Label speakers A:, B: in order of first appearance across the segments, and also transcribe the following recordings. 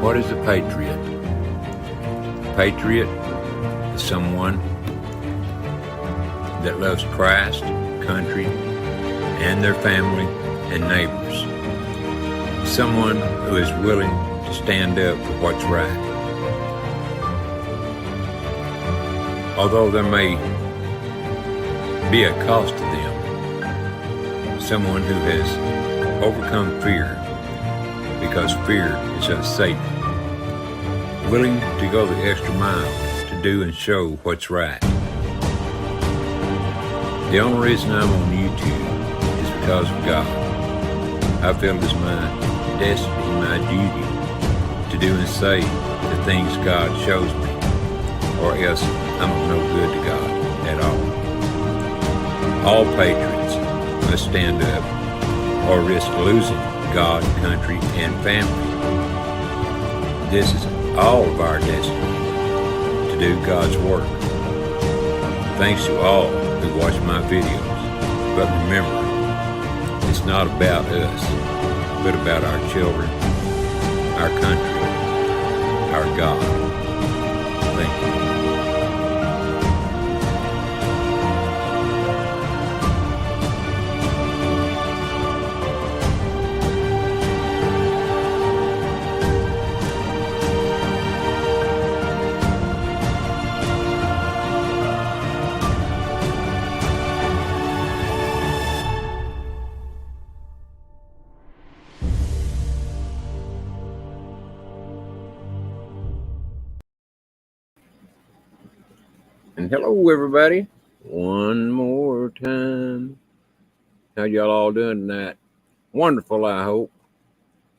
A: What is a patriot? A patriot is someone that loves Christ, country, and their family and neighbors. Someone who is willing to stand up for what's right. Although there may be a cost to them, someone who has overcome fear, because fear is of Satan, willing to go the extra mile to do and show what's right. The only reason I'm on YouTube is because of God. I feel it is my destiny, my duty to do and say the things God shows me, or else I'm of no good to God at all. All patriots must stand up or risk losing God, country, and family. This is all of our destiny to do God's work. Thanks to all who watch my videos. But remember, it's not about us, but about our children, our country, our God. Thank you. And hello, everybody. One more time. How y'all all doing tonight? Wonderful, I hope.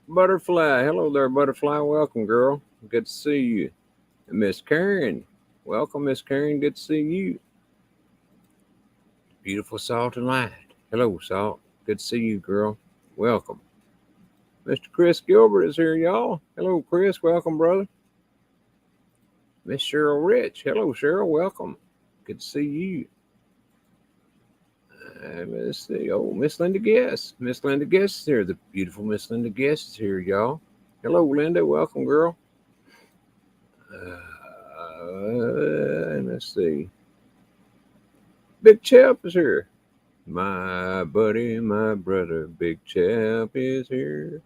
A: Butterfly. Hello there, Butterfly. Welcome, girl. Good to see you. And Miss Karen. Welcome, Miss Karen. Good to see you. Beautiful Salt and Light. Hello, Salt. Good to see you, girl. Welcome. Mr. Chris Gilbert is here, y'all. Hello, Chris. Welcome, brother. Miss Cheryl Rich. Hello, Cheryl. Welcome. Good to see you. Let's see. Oh, Miss Linda Guest. Miss Linda Guest is here. The beautiful Miss Linda Guest is here, y'all. Hello, Linda. Welcome, girl. Let's see. Big Chap is here. My buddy, my brother, Big Chap is here.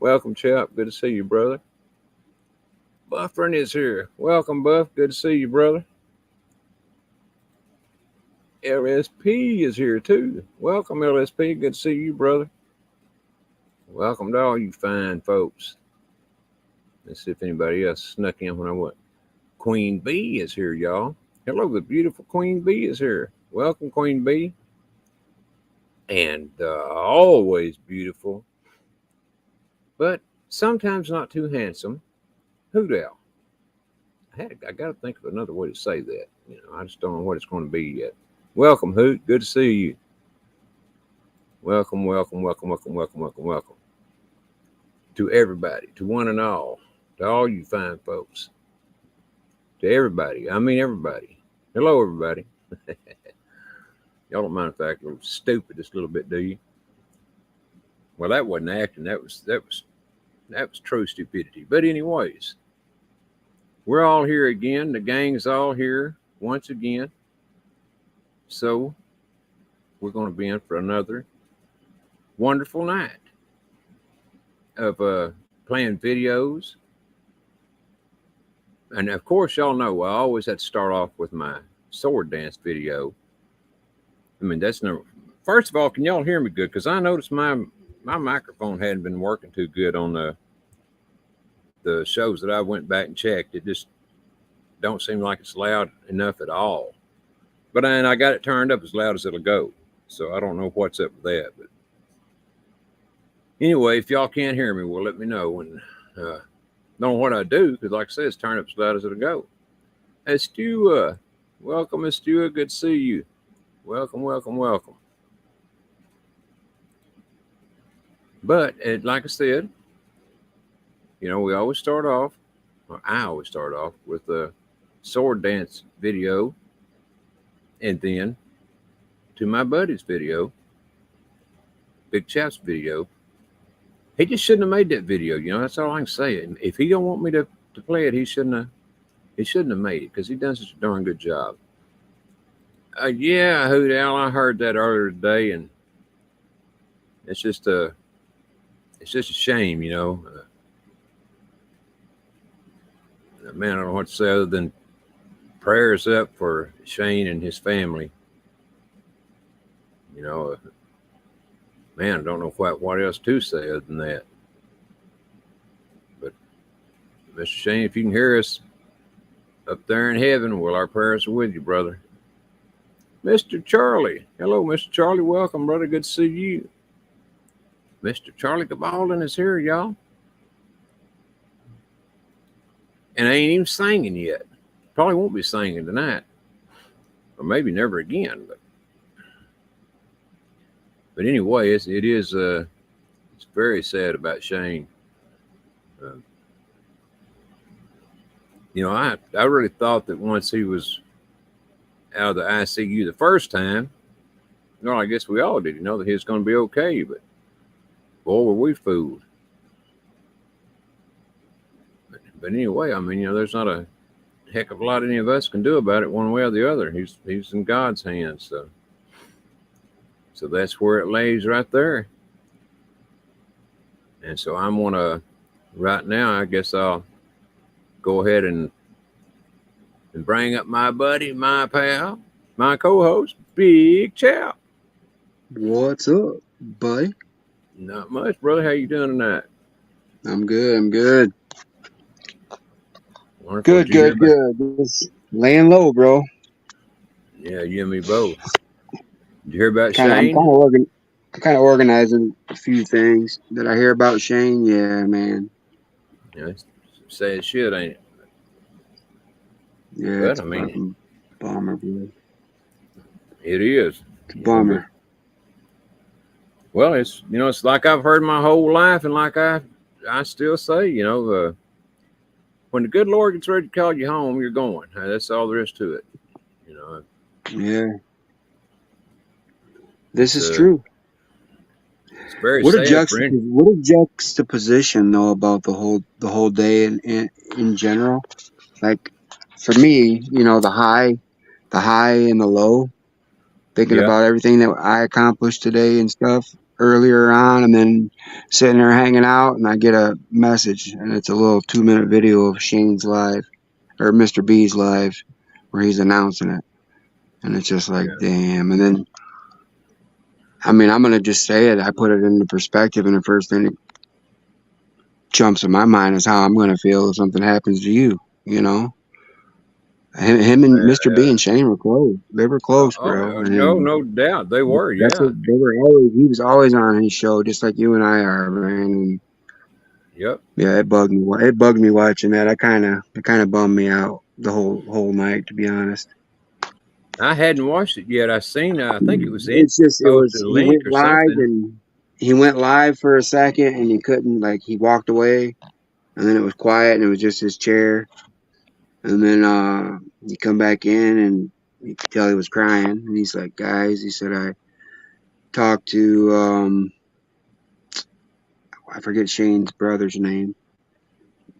A: Welcome, Chap. Good to see you, brother. Buffrin is here. Welcome, Buff. Good to see you, brother. LSP is here, too. Welcome, LSP. Good to see you, brother. Welcome to all you fine folks. Let's see if anybody else snuck in when I went. Queen Bee is here, y'all. Hello, the beautiful Queen Bee is here. Welcome, Queen Bee. And always beautiful, but sometimes not too handsome. Hoot Owl. I got to think of another way to say that. I just don't know what it's going to be yet. Welcome, Hoot. Good to see you. Welcome, welcome, welcome, welcome, welcome, welcome, welcome. To everybody, to one and all, to all you fine folks. To everybody. I mean everybody. Hello, everybody. Y'all don't mind if I act a little stupid just a little bit, do you? Well, that wasn't acting. That was true stupidity. But anyways, we're all here again. The gang's all here once again. So we're going to be in for another wonderful night of playing videos. And of course, y'all know I always had to start off with my sword dance video. I mean, that's no. First of all, can y'all hear me good? Because I noticed my microphone hadn't been working too good on the shows that I went back and checked. It just don't seem like it's loud enough at all. But I got it turned up as loud as it'll go. So I don't know what's up with that. But anyway, if y'all can't hear me, well, let me know. And know what I do, because like I said, it's turned up as loud as it'll go. Hey, Stu, welcome, Miss Stu. Good to see you. Welcome, welcome, welcome. But like I said, we always start off, or I always start off with a sword dance video, and then to my buddy's video, Big Chap's video, He just shouldn't have made that video. That's all I can say. And if he don't want me to play it, he shouldn't have made it because he done such a darn good job. Yeah, Hoot Al, I heard that earlier today, and it's just a shame. Man, I don't know what to say other than prayers up for Shane and his family. Man, I don't know what else to say other than that. But Mr. Shane, if you can hear us up there in heaven, well, our prayers are with you, brother. Mr. Charlie. Hello, Mr. Charlie. Welcome, brother. Good to see you. Mr. Charlie Gabalden is here, y'all. And I ain't even singing yet. Probably won't be singing tonight. Or maybe never again. But anyway, it's very sad about Shane. I really thought that once he was out of the ICU the first time, I guess we all did, that he was going to be okay. But boy, were we fooled. But anyway, there's not a heck of a lot any of us can do about it one way or the other. He's in God's hands, so that's where it lays right there. And so I'm gonna right now. I guess I'll go ahead and bring up my buddy, my pal, my co-host, Big Chow.
B: What's up, buddy?
A: Not much, brother. How you doing tonight?
B: I'm good.
A: Wonderful.
B: Good. Just laying low, bro.
A: Yeah, you and me both. Did you hear about
B: I'm
A: Shane?
B: kind of organizing a few things that I hear about Shane. Yeah, man.
A: Yeah, it's sad shit, ain't it?
B: Yeah,
A: But
B: it's a fucking bummer, bro.
A: It is.
B: It's a bummer.
A: Well, it's like I've heard my whole life, and like I still say, when the good Lord gets ready to call you home, you're going. That's all there is to it.
B: Yeah. This is true.
A: It's very
B: what
A: sad.
B: What a juxtaposition, though, about the whole day in general. Like for me, the high and the low. Thinking about everything that I accomplished today and stuff earlier on, and then sitting there hanging out, and I get a message, and it's a little 2-minute video of Shane's live, or Mr. B's live, where he's announcing it. And it's just like, damn. And then, I'm going to just say it. I put it into perspective, and the first thing that jumps in my mind is how I'm going to feel if something happens to you, Him and Mr. B and Shane were close. They were close, bro.
A: No doubt they were. Yeah,
B: they were always. He was always on his show, just like you and I are, man. And
A: yep.
B: Yeah, it bugged me. It bugged me watching that. It kind of bummed me out the whole night, to be honest.
A: I hadn't watched it yet. I seen. I think it was.
B: He went live and he went live for a second, and he couldn't. Like he walked away, and then it was quiet, and it was just his chair. And then he come back in, and you could tell he was crying. And he's like, guys, he said, I talked to, I forget Shane's brother's name.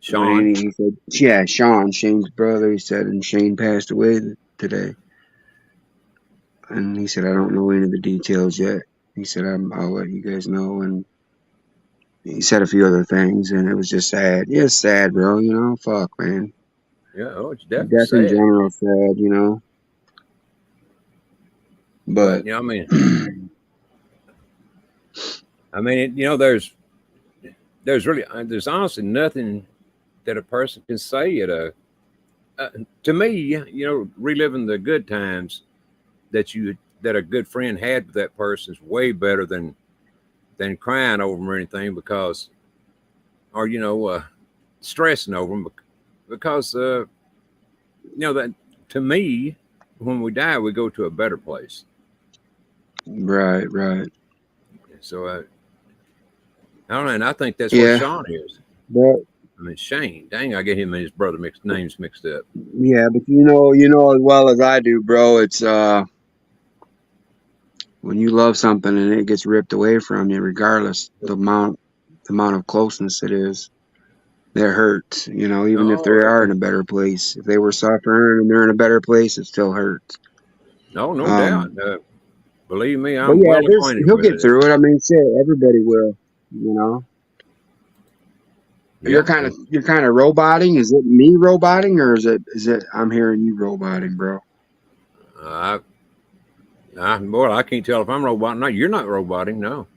A: Sean.
B: He said, yeah, Sean, Shane's brother. He said, and Shane passed away today. And he said, I don't know any of the details yet. He said, I'll let you guys know. And he said a few other things, and it was just sad. Yeah, it's sad, bro. Fuck, man.
A: Yeah, it's definitely
B: Death
A: sad.
B: in general, sad, But
A: there's honestly nothing that a person can say to me, reliving the good times that a good friend had with that person is way better than crying over them or anything or stressing over them because that to me, when we die, we go to a better place.
B: Right.
A: So I don't know, and I think that's what Sean is.
B: But
A: Shane. Dang, I get him and his brother names mixed up.
B: Yeah, but you know as well as I do, bro. It's when you love something and it gets ripped away from you, regardless the amount amount of closeness it is. That hurts, even if they
A: Oh,
B: are in a better place. If they were suffering and they're in a better place, it still hurts.
A: no doubt.
B: Um,
A: Believe me,
B: but
A: I'm
B: yeah,
A: well acquainted
B: he'll
A: with
B: get
A: it.
B: through it. I mean, shit, everybody will. You know, you're
A: Yeah,
B: kind of roboting. Is it me roboting, or is it I'm hearing you roboting, bro?
A: I, boy, I can't tell if I'm roboting. No, you're not roboting. No.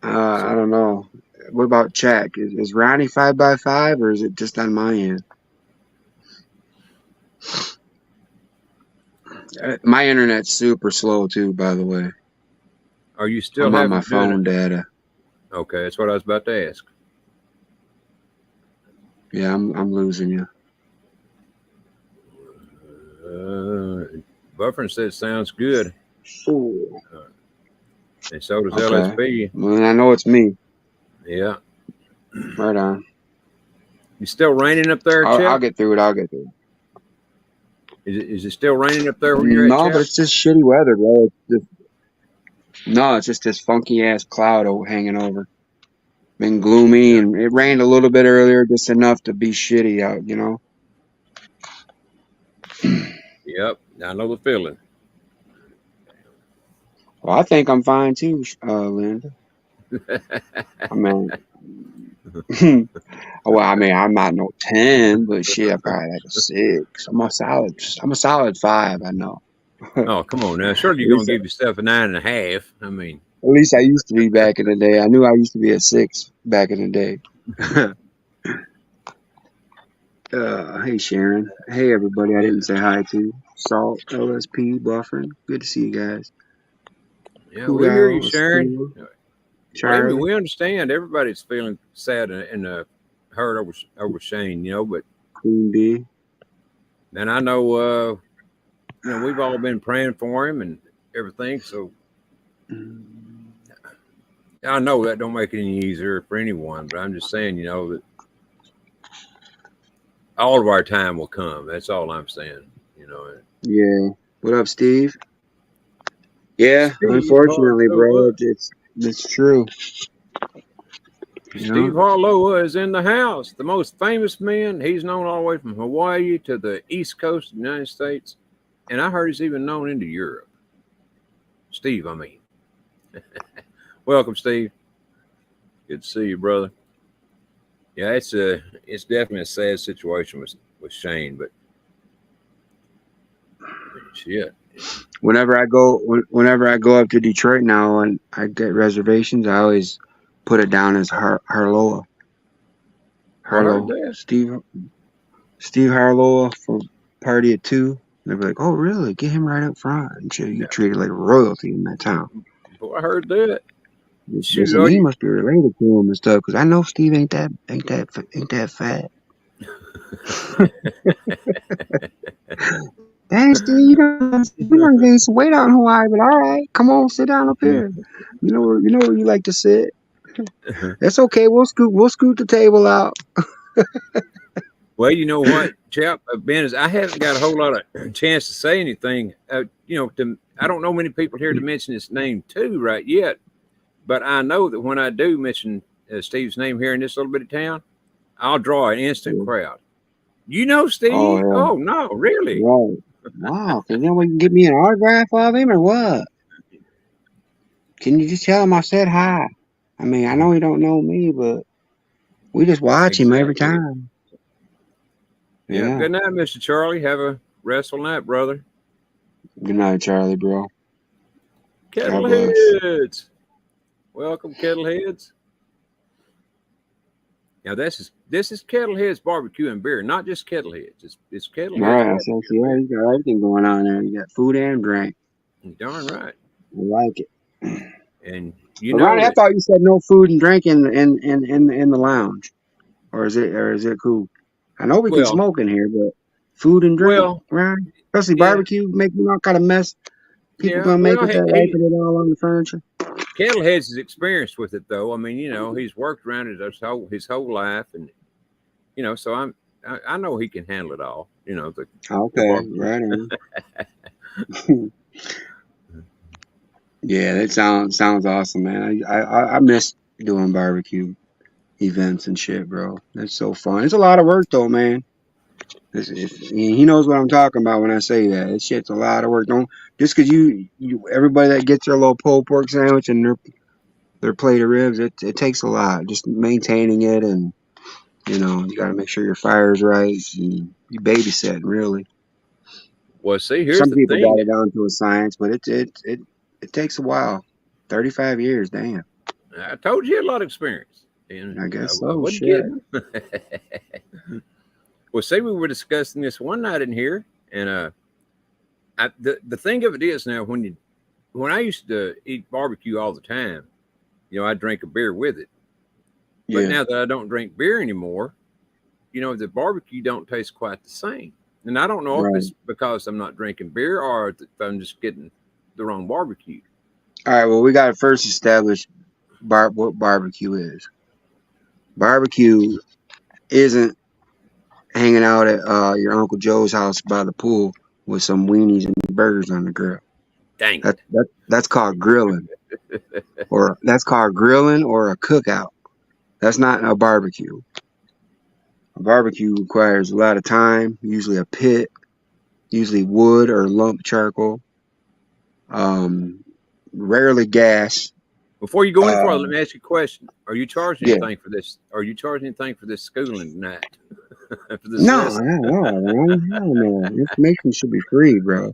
B: I
A: So,
B: don't know. What about chat? Is Ronnie 5x5, or is it just on my end? My internet's super slow too, by the way.
A: are you still
B: I'm on my
A: having doing it?
B: phone data.
A: Okay, that's what I was about to ask.
B: Yeah, I'm losing you.
A: Buffering says sounds good,
B: Ooh.
A: and so does
B: Okay.
A: LSP.
B: Well, I know it's me.
A: Yeah.
B: Right on.
A: You still raining up there,
B: I'll
A: Chap?
B: get through it. I'll get through it.
A: Is it still raining up there where you're at,
B: No, but
A: Chap?
B: it's just shitty weather, bro. No, it's just this funky ass cloud hanging over. Been gloomy,
A: Yeah.
B: and it rained a little bit earlier, just enough to be shitty out.
A: Yep. I know the feeling.
B: Well, I think I'm fine too, Linda. I mean, well, I mean, I'm not no 10, but shit, I'm probably like a 6. I'm a solid 5. I know. At
A: Oh, come on now. Surely you're
B: least,
A: gonna give yourself a 9.5. I mean,
B: at least I used to be back in the day. I knew I used to be a 6 back in the day. Hey Sharon. Hey everybody. I
A: yeah,
B: didn't say hi to Salt, LSP, Buffering. Good to see you guys.
A: yeah. We hear you,
B: Poodle,
A: Sharon.
B: Estua,
A: Believe me,
B: Charlie,
A: we understand. Everybody's feeling sad and hurt over Shane, but
B: Queen Bee.
A: and I know, we've all been praying for him and everything. So I know that don't make it any easier for anyone, but I'm just saying, that all of our time will come. That's all I'm saying. You know,
B: Yeah. What up, Steve? Yeah,
A: Steve
B: unfortunately, bro,
A: Harlow.
B: it's true. You
A: Steve
B: know.
A: Harlow is in the house. The most famous man. He's known all the way from Hawaii to the East Coast of the United States, and I heard he's even known into Europe. Steve, I mean, welcome, Steve. Good to see you, brother. Yeah, it's definitely a sad situation with Shane, but shit.
B: Whenever I go up to Detroit now and I get reservations, I always put it down as Harloa.
A: I heard
B: Harlow.
A: that.
B: Steve Harloa for Party of Two. They'll be like, "Oh, really? Get him right up front and shit. You get
A: Yeah,
B: treated like royalty in that town."
A: boy, I heard that.
B: They
A: Shoot,
B: said
A: are
B: you
A: you?
B: must be related to him and stuff, because I know Steve ain't that fat. Dang, Steve, you done gained some weight out in Hawaii, but all right, come on, sit down up here. You know where you like to sit. That's okay. We'll scoot the table out.
A: Well, you know what, chap, Ben, is I haven't got a whole lot of chance to say anything. I don't know many people here to mention his name too right yet, but I know that when I do mention Steve's name here in this little bit of town, I'll draw an instant crowd. You know
B: Oh
A: Steve?
B: yeah,
A: Oh no, really?
B: right. Wow, can you get me an autograph of him or what? Can you just tell him I said hi? I mean, I know he don't know me, but we just watch him every
A: Exactly.
B: time.
A: Yeah.
B: Yeah.
A: Good night, Mr. Charlie. Have a restful night, brother.
B: Good night, Charlie, bro. God bless.
A: Kettleheads. Welcome, Kettleheads. Now this is Kettleheads barbecue and beer, not just Kettleheads. It's
B: All
A: Kettleheads
B: right, so
A: barbecue and
B: yeah,
A: beer.
B: you got everything going on there. You got food and drink.
A: You're darn right.
B: I like it.
A: And you
B: But
A: know
B: Ronnie, I
A: that
B: thought you said no food and drink in the lounge, or is it cool? I know we can
A: well,
B: smoke in here, but food and drink,
A: well,
B: right? Especially
A: yeah,
B: barbecue, making all kind of mess people
A: yeah.
B: gonna make
A: Well,
B: with that wiping it all on the furniture.
A: Kettleheads is experienced with it though. I mean, he's worked around it his whole life, and so I know he can handle it all. The
B: Okay,
A: barbecue.
B: right on. Yeah, that sounds awesome, man. I miss doing barbecue events and shit, bro. That's so fun. It's a lot of work though, man. He knows what I'm talking about when I say that. It's shit's a lot of work. Don't just because you everybody that gets their little pulled pork sandwich and their plate of ribs, it takes a lot. Just maintaining it, and you got to make sure your fire's right. And you babysitting really.
A: Well, see, here's
B: Some
A: the
B: people
A: thing.
B: got it down to a science, but it takes a while. 35 years, damn.
A: I told you, you had a lot of experience, and
B: I
A: I
B: guess so.
A: wasn't
B: Shit.
A: kidding. Well, see, we were discussing this one night in here, and the thing of it is now when I used to eat barbecue all the time, I drink a beer with it. But
B: Yeah.
A: now that I don't drink beer anymore, the barbecue don't taste quite the same. And I don't know if
B: Right.
A: it's because I'm not drinking beer or if I'm just getting the wrong barbecue.
B: All right. Well, we got to first establish what barbecue is. Barbecue isn't hanging out at your Uncle Joe's house by the pool with some weenies and burgers on the grill.
A: Dang
B: That's called grilling, or that's called grilling or a cookout. That's not a barbecue. A barbecue requires a lot of time, usually a pit, usually wood or lump charcoal, um, rarely gas.
A: Before you go any
B: Uh,
A: further, let me ask you a question. Are you charging
B: yeah.
A: anything for this? Are you charging anything for this schooling tonight? For this
B: No,
A: lesson?
B: no, man. Hell no. Information should be free, bro.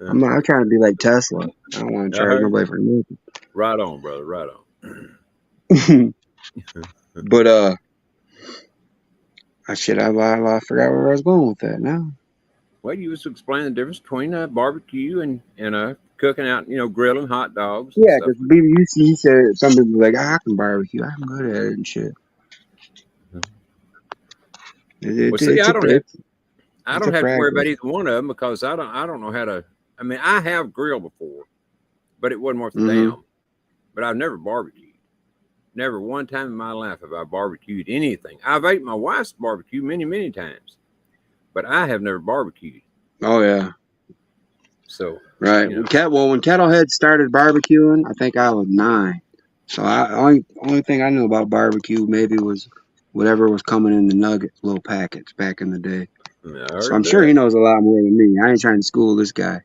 B: I'm trying to be like Tesla. I don't want to
A: I
B: charge
A: heard you.
B: nobody for nothing.
A: Right on, brother. Right on.
B: But I forgot where I was going with that now.
A: Well, you was explaining the difference between a barbecue and cooking out, grilling hot dogs and
B: Yeah,
A: stuff
B: because
A: like
B: you said some people like I can barbecue, I'm good at it and shit.
A: that. Well,
B: It,
A: see,
B: it's a it's,
A: I
B: it's
A: don't
B: a
A: have to worry
B: practice.
A: about either one of them because I don't know how to. I mean, I have grilled before, but it wasn't worth a
B: Mm-hmm.
A: damn. But I've never barbecued. Never one time in my life have I barbecued anything. I've ate my wife's barbecue many, many times, but I have never barbecued.
B: Oh yeah,
A: So,
B: right.
A: you know,
B: When Kettlehead started barbecuing, I think I was 9. So I only thing I knew about barbecue maybe was whatever was coming in the nugget little packets back in the day.
A: I
B: So
A: heard
B: I'm sure
A: that.
B: he knows a lot more than me. I ain't trying to school this guy,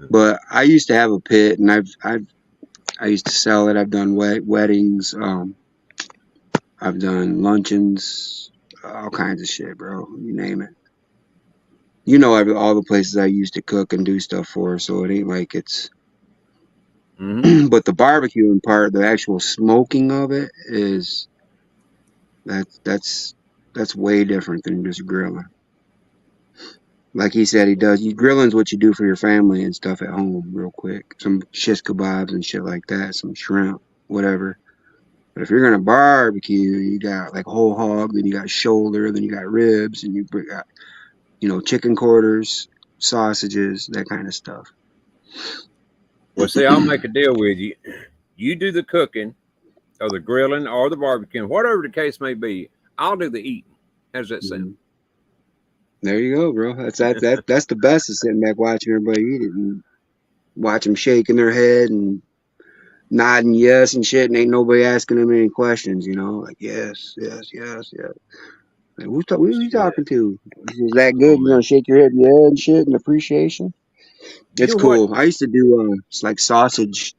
B: but I used to have a pit, and I used to sell it. I've done weddings. I've done luncheons, all kinds of shit, bro. You name it. All the places I used to cook and do stuff for, so it ain't like it's.
A: Mm-hmm.
B: But the barbecuing part, the actual smoking of it, is that's that's way different than just grilling. Like he said, he does. You grilling's what you do for your family and stuff at home, real quick. Some shish kebabs and shit like that, some shrimp, whatever. But if you're gonna barbecue, you got like whole hog, then you got shoulder, then you got ribs, and you got chicken quarters, sausages, that kind of stuff.
A: Well, see, I'll make a deal with you. You do the cooking or the grilling or the barbecuing, whatever the case may be. I'll do the eating. How does that sound?
B: Mhm. There you go, bro. That's the best is sitting back watching everybody eat it and watch them shaking their head and nodding yes and shit, and ain't nobody asking them any questions. Like yes, yes, yes, yes. Like, who you
A: Yeah.
B: talking to? Is that
A: Oh
B: good? You
A: man.
B: gonna shake your head yeah and shit and appreciation?
A: You
B: It's
A: know what?
B: cool. I used to do it's like sausage,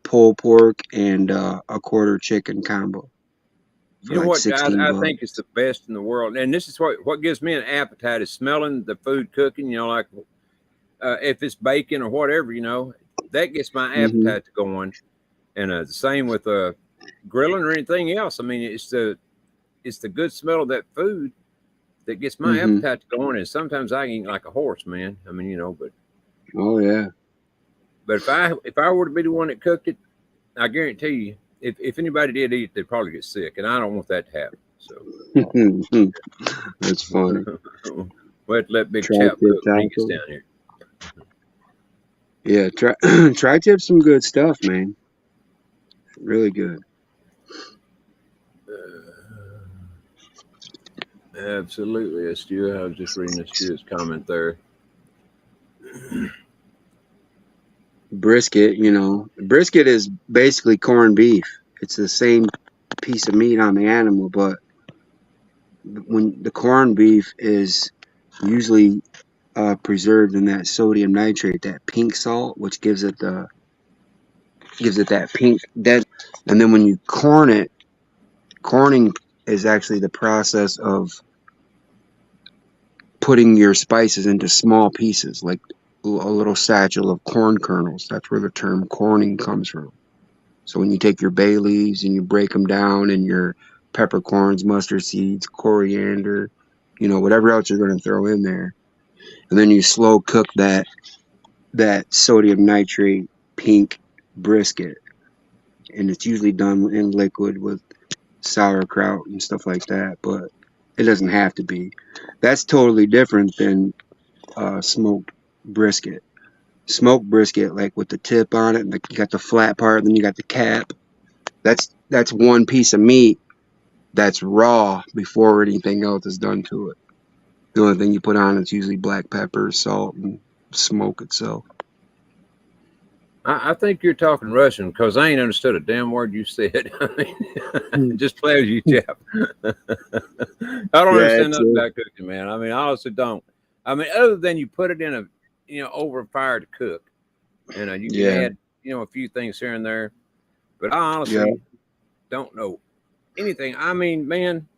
B: pulled pork, and a quarter chicken combo
A: You
B: for
A: know
B: like
A: what
B: 16
A: I
B: bucks.
A: think is the best in the world, and this is what gives me an appetite is smelling the food cooking. Like if it's bacon or whatever, that gets my
B: Hmm.
A: appetite to going. And the same with grilling or anything else. I mean, it's the good smell of that food that gets my
B: Hmm.
A: appetite to going. And sometimes I eat like a horse, man. I mean,
B: Oh yeah.
A: but if I were to be the one that cooked it, I guarantee you, if anybody did eat it, they'd probably get sick, and I don't want that to happen. So.
B: That's funny.
A: We'll have to let Big Chap
B: Tri-tip
A: cook when he gets
B: taco.
A: down here.
B: Yeah, tri-tip some good stuff, man. Really good.
A: Absolutely, Stu. I was just reading Stu's comment there.
B: brisket. Brisket is basically corned beef. It's the same piece of meat on the animal, but when the corned beef is usually preserved in that sodium nitrate, that pink salt, which gives it that pink dead. And then when you corn it, corning is actually the process of putting your spices into small pieces, like a little satchel of corn kernels. That's where the term corning comes from. So when you take your bay leaves and you break them down and your peppercorns, mustard seeds, coriander, whatever else you're going to throw in there, and then you slow cook that sodium nitrate pink brisket, and it's usually done in liquid with sauerkraut and stuff like that, but it doesn't have to be. That's totally different than smoked brisket. Smoked brisket, like with the tip on it, and you got the flat part, then you got the cap. That's one piece of meat that's raw before anything else is done to it. The only thing you put on is usually black pepper, salt, and smoke itself.
A: I think you're talking Russian because I ain't understood a damn word you said. I mean, just play as you, chap. I don't
B: Yeah,
A: understand
B: it's
A: nothing about cooking, man. I mean, I honestly don't. I mean, other than you put it in a, over fire to cook, and you can
B: yeah,
A: add, a few things here and there. But I
B: yeah.
A: honestly don't know anything. I mean, man,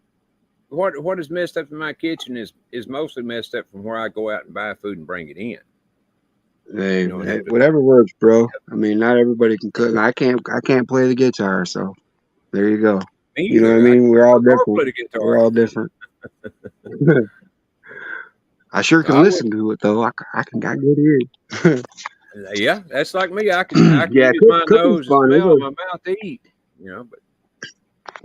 A: what is messed up in my kitchen is mostly messed up from where I go out and buy food and bring it in.
B: Hey,
A: And
B: hey,
A: have to
B: whatever works, bro. I mean, not everybody can cook. I can't play the guitar, so there you go.
A: me
B: You know what I
A: either. I
B: mean? We're all
A: or
B: different.
A: play the
B: We're
A: guitar.
B: all different. I sure can
A: I would.
B: listen to it though. I got good ears.
A: Yeah, that's like me. I can
B: Yeah,
A: use my
B: cooking's
A: nose and
B: fun.
A: smell and my mouth to eat. But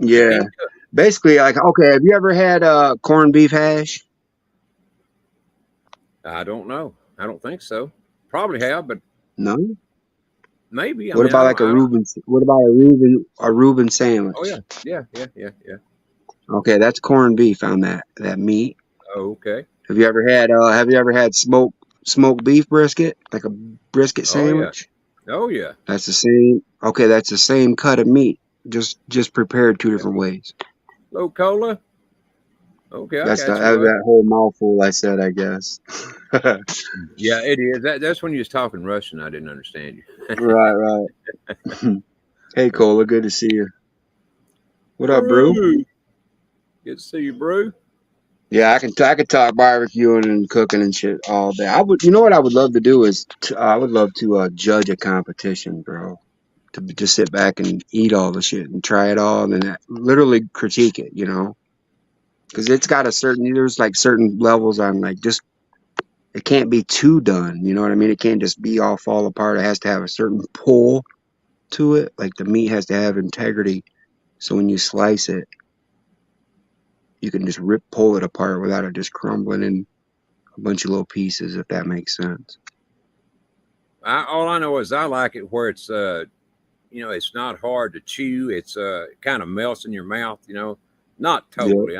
A: I
B: Yeah,
A: can't cook.
B: basically, like, okay, have you ever had corned beef hash?
A: I don't know. I don't think so. Probably have, but
B: No.
A: maybe. I
B: What
A: mean,
B: about like a
A: I don't.
B: Reuben? What about a Reuben
A: Oh yeah,
B: sandwich?
A: yeah.
B: Okay, that's corned beef on that meat.
A: Oh, okay.
B: Have you ever had smoked beef brisket, like a brisket
A: Oh yeah.
B: sandwich?
A: Oh yeah.
B: That's the same. Okay, that's the same cut of meat, just prepared two
A: Yeah.
B: different ways.
A: Low cola. Okay, I
B: That's
A: got you, bud.
B: that whole mouthful I said, I guess.
A: Yeah, it is. That's when you was talking Russian. I didn't understand you.
B: Right, right. Hey, Cola, good to see you. What up, Brew?
A: Brew. Good to see you, Brew.
B: Yeah, I could talk barbecuing and cooking and shit all day. You know what I would love to do is I would love to judge a competition, bro. To just sit back and eat all the shit and try it all, and then literally critique it, because it's got there's like certain levels on like just it can't be too done. You know what I mean? It can't just be all fall apart. It has to have a certain pull to it. Like the meat has to have integrity, so when you slice it, you can just pull it apart without it just crumbling in a bunch of little pieces, if that makes sense.
A: All I know is I like it where it's it's not hard to chew. It's it kind of melts in your mouth. Not
B: Yeah.
A: totally,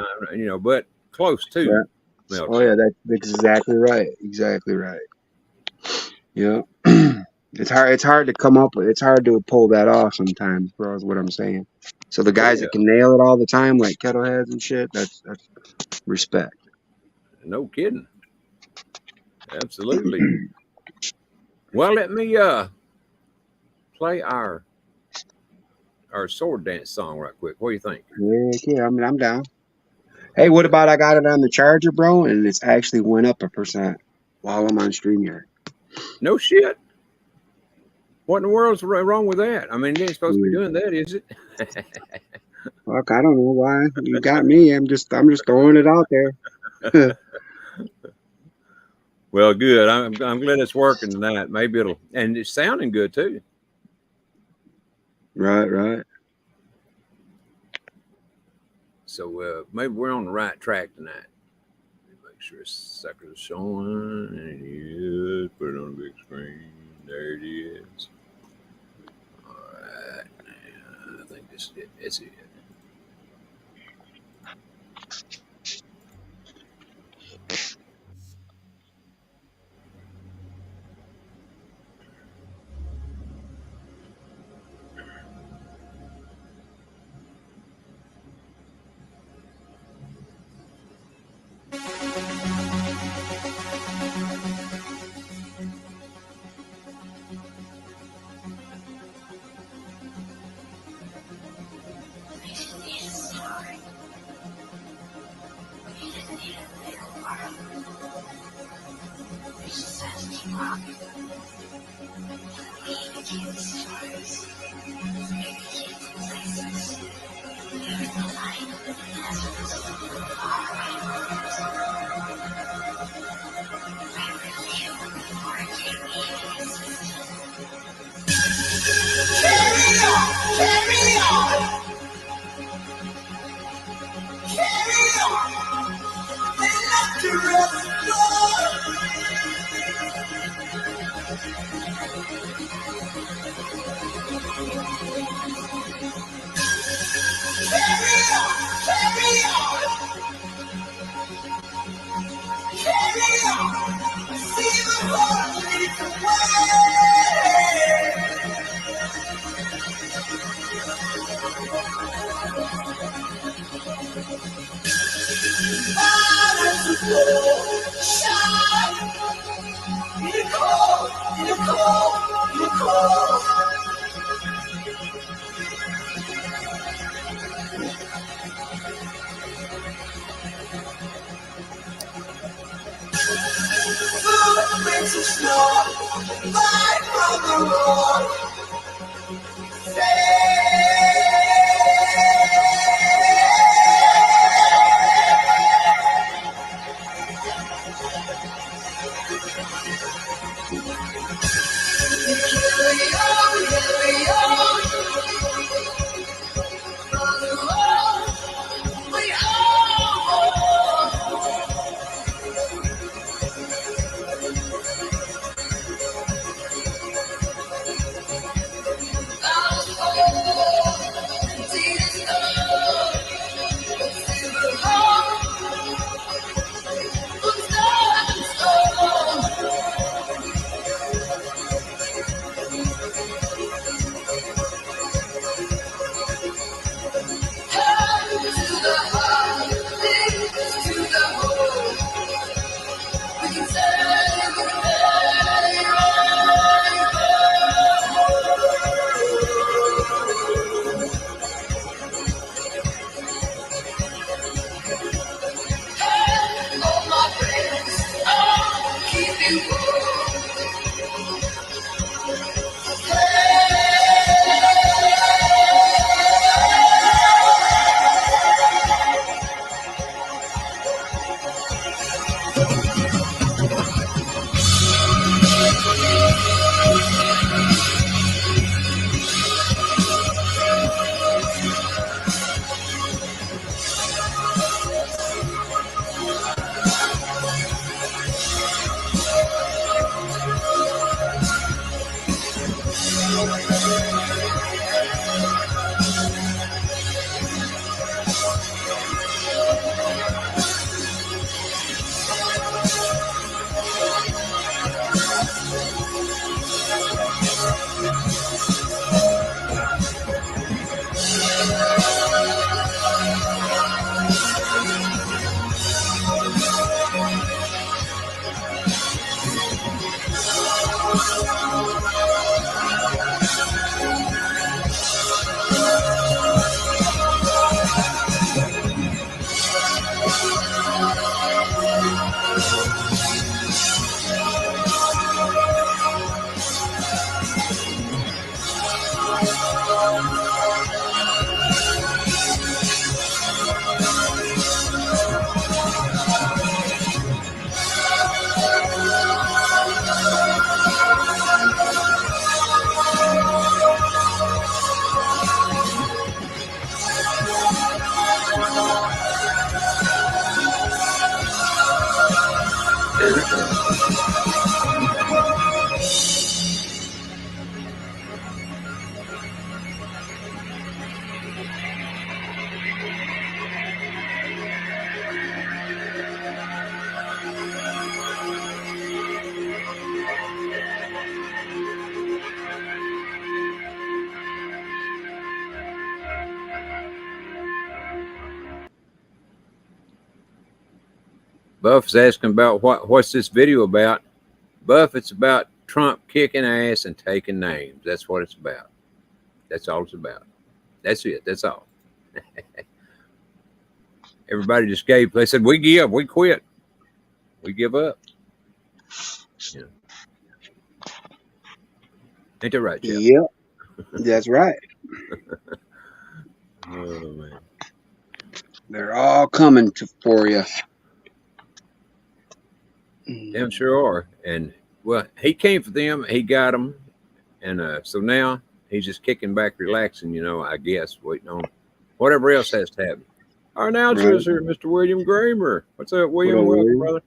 A: but close
B: Yeah.
A: to
B: Oh
A: melting.
B: yeah, that's exactly right. Exactly right. Yeah. It's hard to come up with. It's hard to pull that off sometimes, bro. Is what I'm saying. So the
A: Oh
B: guys
A: yeah,
B: that can nail it all the time, like kettleheads and shit, that's respect.
A: no kidding. Absolutely. Well, let me play our sword dance song right quick. What do you think?
B: Yeah, yeah. I mean, I'm down. Hey, what about I got it on the charger, bro, and it's actually went up 1% while I'm on StreamYard.
A: No shit. What in the world's wrong with that? I mean, it ain't supposed to be
B: Weird.
A: doing that, is it?
B: Fuck, I don't know why. You got me. I'm just throwing it out there.
A: Well, good. I'm glad it's working tonight. Maybe and it's sounding good too.
B: Right, right.
A: So maybe we're on the right track tonight. Make sure sucker's showing. And it is. Put it on the big screen. There it is. All right. I think this is it. It's it. Buff's asking about what's this video about. Buff, it's about Trump kicking ass and taking names. That's what it's about. That's all it's about. That's it. That's all. Everybody just gave. They said, we quit. We give up. You know. Ain't that right, Jeff?
B: Yep, that's right.
A: Oh, man.
B: They're all coming for you.
A: Damn sure are. And, well, he came for them. He got them. And so now he's just kicking back, relaxing, you know, I guess, waiting on whatever else has to happen. Our announcer is here, Mr. William Gramer. What's up, William?
B: What up,
A: Welcome,
B: William?
A: brother.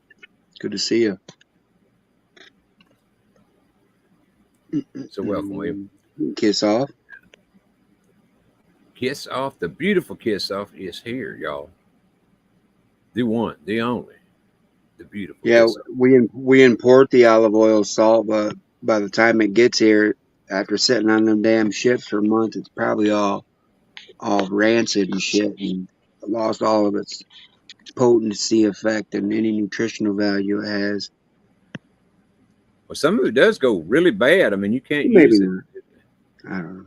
B: Good to see you.
A: So welcome, William.
B: Kiss off.
A: Kiss Off, the beautiful Kiss Off is here, y'all. The one, the only, the beautiful.
B: Yeah,
A: Kiss Off.
B: we import the olive oil salt, but by the time it gets here, after sitting on them damn ships for months, it's probably all rancid and shit, and lost all of its potency effect and any nutritional value it has.
A: Well, some of it does go really bad. I mean, you can't
B: Maybe
A: use it.
B: not. I don't know.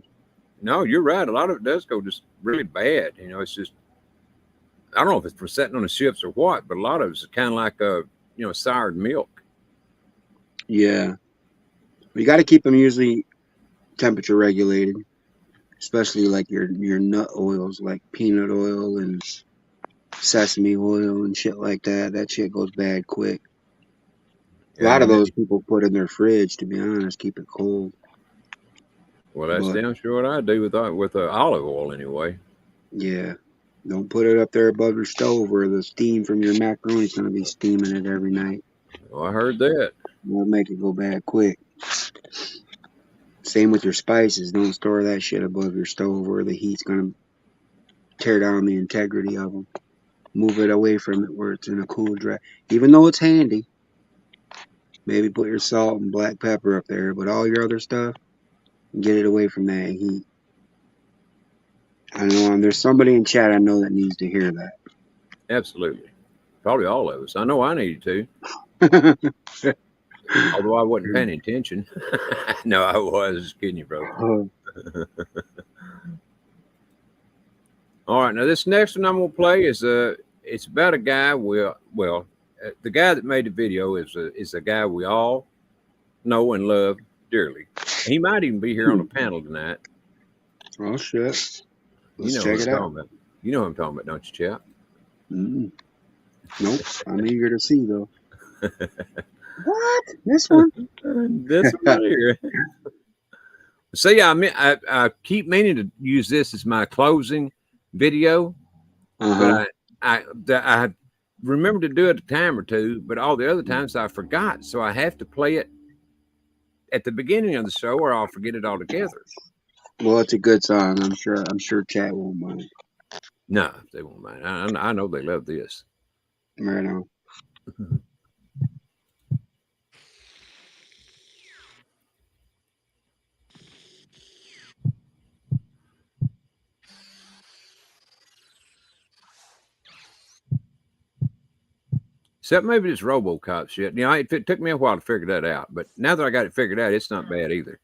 A: No, you're right. A lot of it does go just really bad. You know, it's just, I don't know if it's for sitting on the ships or what, but a lot of it's kind of like, soured milk.
B: Yeah. You got to keep them usually temperature regulated, especially like your nut oils, like peanut oil and sesame oil and shit like that. That shit goes bad quick. A lot of those people put in their fridge, to be honest, keep it cold.
A: Well, that's damn sure what I do with olive oil anyway.
B: Yeah. Don't put it up there above your stove where the steam from your macaroni is going to be steaming it every night.
A: Well, I heard that.
B: It'll make it go bad quick. Same with your spices. Don't store that shit above your stove where the heat's going to tear down the integrity of them. Move it away from it where it's in a cool, dry. Even though it's handy, maybe put your salt and black pepper up there, but all your other stuff, get it away from that heat. I know there's somebody in chat I know that needs to hear that.
A: Absolutely. Probably all of us. I know I needed to. Although I wasn't paying attention. No, I was just kidding you, bro. All right, now this next one I'm gonna play is it's about a guy the guy that made the video is a guy we all know and love dearly. He might even be here on the panel tonight.
B: Oh shit! Let's
A: check
B: it out.
A: You know what I'm talking about, don't you, chap?
B: Nope. I'm eager to see though. What? This one?
A: This one here. See, I keep meaning to use this as my closing video, but I remember to do it a time or two, but all the other times I forgot, so I have to play it at the beginning of the show, or I'll forget it altogether.
B: Well, it's a good song. I'm sure chat won't mind.
A: No, they won't mind. I know they love this.
B: Right on.
A: Except maybe it's RoboCop shit. You know, it took me a while to figure that out, but now that I got it figured out, it's not bad either.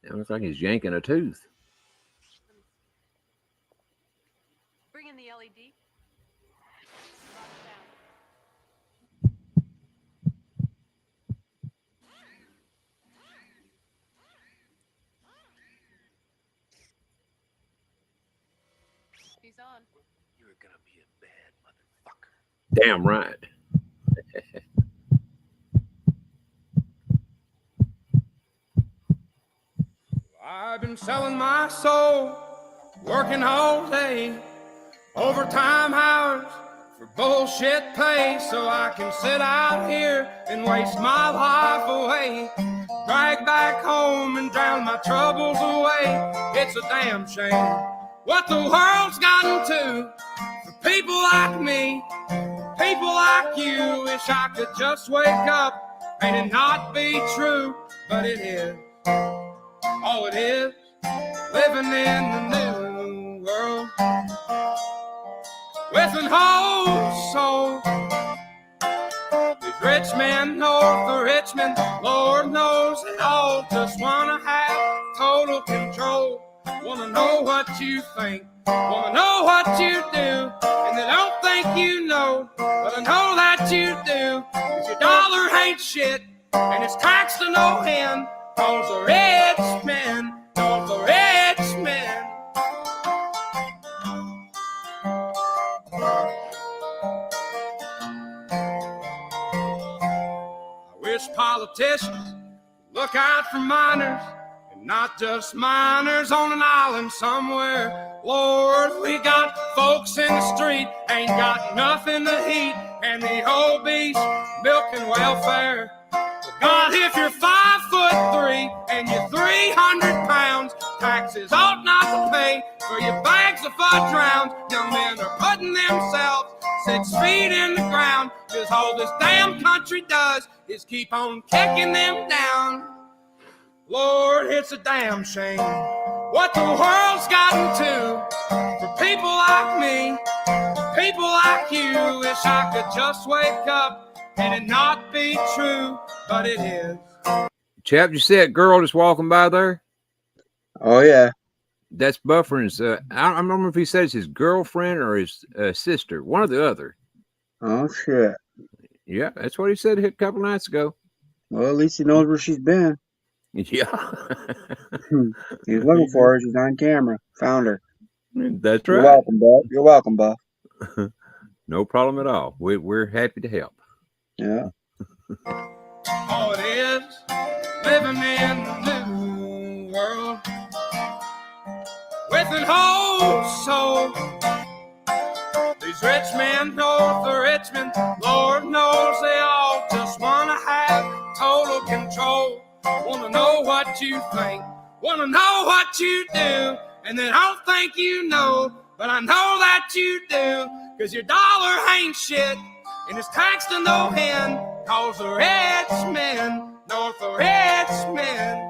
A: It looks like he's yanking a tooth.
C: Bring in the LED. He's on.
D: You're gonna be a bad motherfucker.
A: Damn right.
D: I've been selling my soul, working all day, overtime hours for bullshit pay, so I can sit out here and waste my life away, drag back home and drown my troubles away. It's a damn shame what the world's gotten to for people like me, people like you. Wish I could just wake up and it not be true, but it is. All it is, living in the new world with an whole soul. These rich men north of Richmond, Lord knows they all just wanna have total control. Wanna know what you think, wanna know what you do, and they don't think you know, but I know that you do. 'Cause your dollar ain't shit, and it's taxed to no end. 'Cause the rich men, 'cause the rich men. I wish politicians look out for miners, and not just miners on an island somewhere. Lord, we got folks in the street, ain't got nothing to eat, and the obese milking welfare. God, if you're 5'3" and you're 300 pounds, taxes ought not to pay for your bags of fudge rounds. Young men are putting themselves 6 feet in the ground, 'cause all this damn country does is keep on kicking them down. Lord, it's a damn shame what the world's gotten to for people like me, people like you. Wish I could just wake up and it not be true, but it is.
A: Chap, you see that girl just walking by there?
B: Oh yeah.
A: That's Bufferin's. I don't remember if he said it's his girlfriend or his sister, one or the other.
B: Oh shit.
A: Yeah, that's what he said a couple nights ago.
B: Well, at least he knows where she's been.
A: Yeah.
B: He's looking for her. She's on camera. Found her.
A: That's
B: You're
A: right.
B: welcome, Buff. You're welcome, Buff.
A: No problem at all. We're happy to help.
B: Yeah.
D: All it is, living in the new world with an whole soul. These rich men north of Richmond, Lord knows they all just wanna have total control. Wanna know what you think, wanna know what you do, and they don't think you know, but I know that you do. 'Cause your dollar ain't shit, and it's taxed to no end. 'Cause the rich men, north of rich men.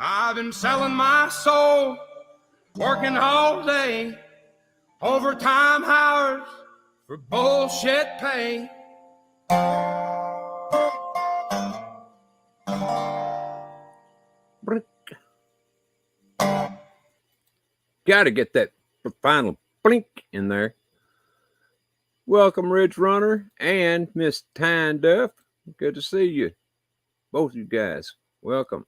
D: I've been selling my soul, working all day, overtime hours for bullshit pay.
A: Got to get that final blink in there. Welcome, Ridge Runner and Miss Tyne Duff. Good to see you. Both you guys. Welcome.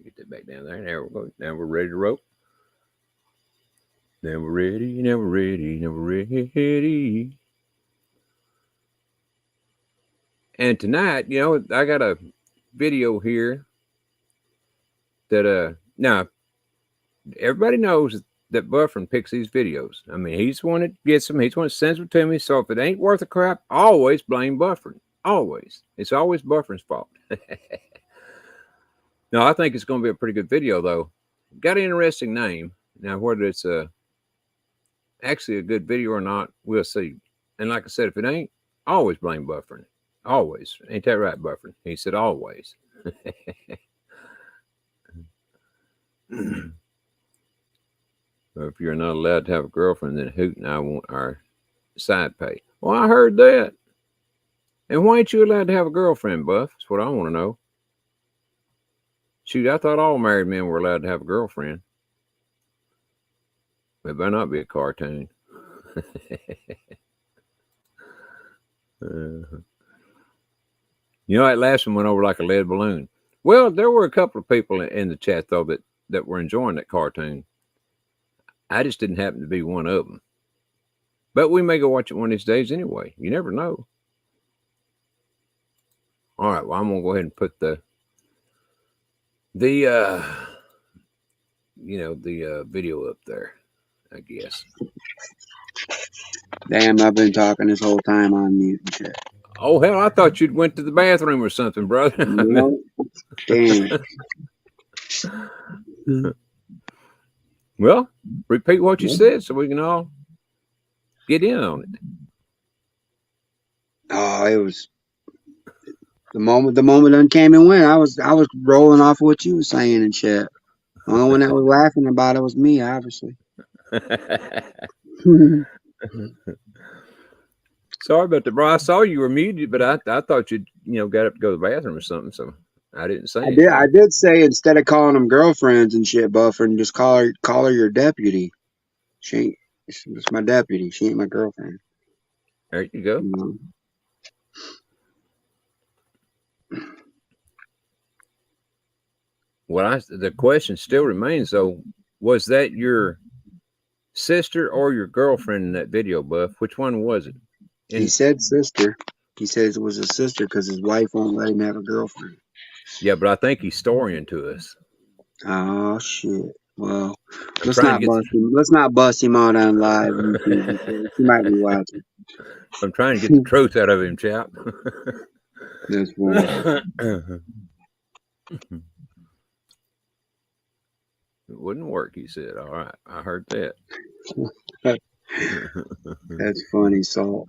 A: Get that back down there. There we go. Now we're ready to rope. Now we're ready. Now we're ready. Now we're ready. And tonight, you know, I got a video here that now everybody knows that Bufferin picks these videos. I mean, he's the one that gets them. He's the one that sends them to me. So if it ain't worth a crap, always blame Bufferin. Always. It's always Bufferin's fault. No, I think it's going to be a pretty good video, though. Got an interesting name. Now, whether it's actually a good video or not, we'll see. And like I said, if it ain't, always blame Bufferin. Always. Ain't that right, Bufferin? He said always. If you're not allowed to have a girlfriend, then Hoot and I want our side pay. Well, I heard that. And why ain't you allowed to have a girlfriend, Buff? That's what I want to know. Shoot, I thought all married men were allowed to have a girlfriend. It better not be a cartoon. You know, that last one went over like a lead balloon. Well, there were a couple of people in the chat, though, that were enjoying that cartoon. I just didn't happen to be one of them. But we may go watch it one of these days anyway. You never know. All right, well, I'm going to go ahead and put the video up there, I guess.
B: Damn, I've been talking this whole time on mute and shit.
A: Oh hell, I thought you'd went to the bathroom or something, brother.
B: You know? Damn.
A: Well, repeat what you said so we can all get in on it.
B: Oh, it was the moment done came and went. I was rolling off what you were saying and shit. The only one that was laughing about it was me, obviously.
A: Sorry about the bro. I saw you were muted, but I thought you'd got up to go to the bathroom or something, so I didn't say anything.
B: I did say instead of calling them girlfriends and shit, Buffer, and just call her your deputy. She ain't. It's my deputy. She ain't my girlfriend.
A: There you go.
B: You know?
A: Well, the question still remains though: was that your sister or your girlfriend in that video, Buff? Which one was it?
B: He said sister. He says it was his sister because his wife won't let him have a girlfriend.
A: Yeah, but I think he's storying to us.
B: Oh shit. Well,
A: I'm
B: let's
A: trying
B: not bust him out on live YouTube. He might be watching.
A: I'm trying to get the truth out of him, chap.
B: That's funny.
A: It wouldn't work, he said. All right, I heard that.
B: That's funny, Salt.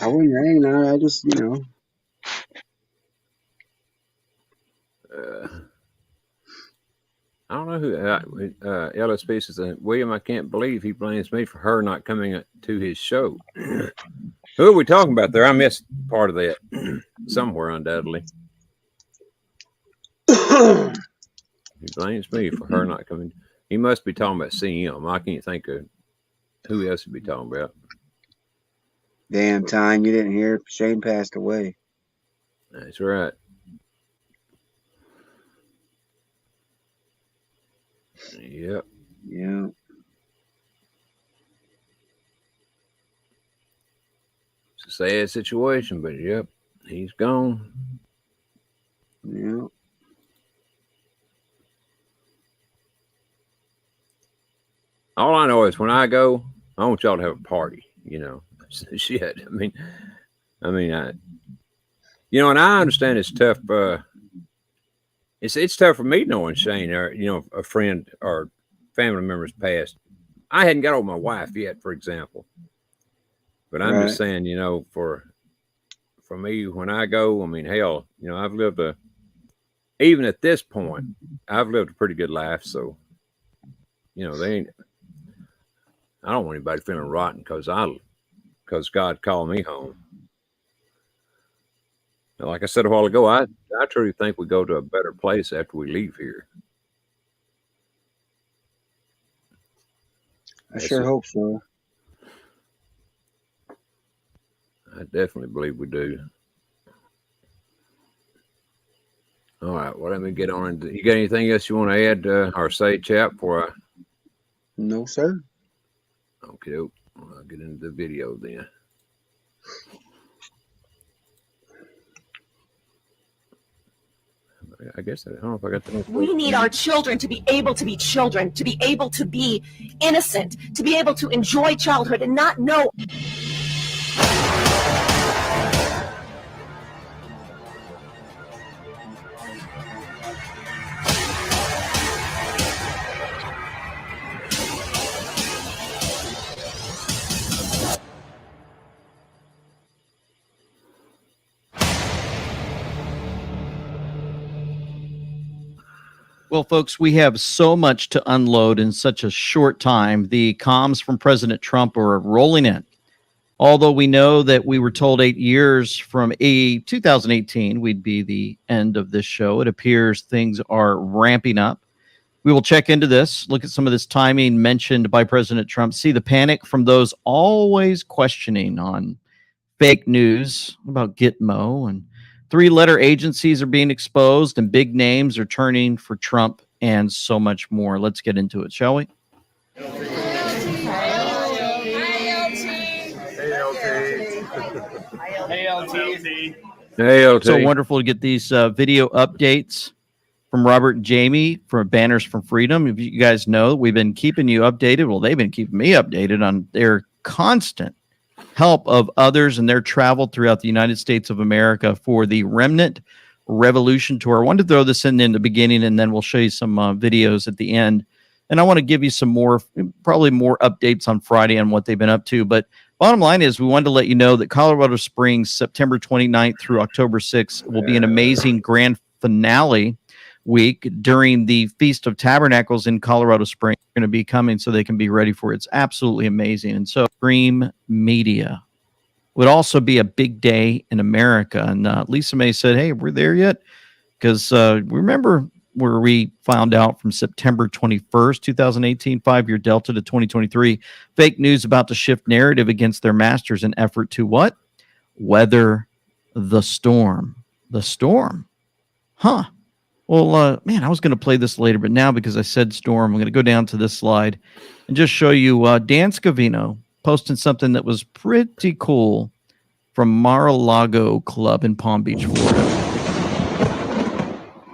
B: I wouldn't hang on. I just,
A: I don't know who LSP says, William, I can't believe he blames me for her not coming to his show. Who are we talking about there? I missed part of that somewhere, undoubtedly. He blames me for her not coming. He must be talking about CM. I can't think of who else he'd be talking about.
B: Damn, Tyne, you didn't hear Shane passed away.
A: That's right. Yep.
B: Yeah.
A: It's a sad situation, but yep, he's gone.
B: Yeah.
A: All I know is when I go, I want y'all to have a party, Shit. I mean, and I understand it's tough. It's tough for me knowing Shane or, a friend or family members passed. I hadn't got over my wife yet, for example. But I'm just saying, for me, when I go, hell, I've lived even at this point, I've lived a pretty good life. So, I don't want anybody feeling rotten because God called me home. Now, like I said a while ago, I truly think we go to a better place after we leave here.
B: I sure hope so.
A: I definitely believe we do. All right, well, let me get on. You got anything else you want to add or say, chap, before I...
B: No, sir.
A: Okay, I'll get into the video then. I guess I don't know if I got the...
E: We need our children to be able to be children, to be able to be innocent, to be able to enjoy childhood and not know.
F: Well, folks, we have so much to unload in such a short time. The comms from President Trump are rolling in. Although we know that we were told 8 years from 2018 we'd be the end of this show, it appears things are ramping up. We will check into this, look at some of this timing mentioned by President Trump, see the panic from those always questioning on fake news about Gitmo, and 3-letter agencies are being exposed and big names are turning for Trump and so much more. Let's get into it, shall we?
A: ALT.
F: So wonderful to get these video updates. from Robert and Jamie from Banners from Freedom. If you guys know, we've been keeping you updated. Well, they've been keeping me updated on their constant help of others and their travel throughout the United States of America for the Remnant Revolution Tour. I wanted to throw this in the beginning, and then we'll show you some videos at the end. And I want to give you some more, probably more updates on Friday on what they've been up to. But bottom line is we wanted to let you know that Colorado Springs, September 29th through October 6th, will be an amazing grand finale week during the Feast of Tabernacles in Colorado Springs. Going to be coming so they can be ready for it. It's absolutely amazing. And so Stream Media would also be a big day in America. And Lisa May said, hey, we're there yet? Because remember where we found out from September 21st, 2018, 5-year delta to 2023, fake news about to shift narrative against their masters in effort to what? Weather the storm. The storm. Huh. Well, man, I was going to play this later, but now because I said storm, I'm going to go down to this slide and just show you Dan Scavino posting something that was pretty cool from Mar-a-Lago Club in Palm Beach, Florida.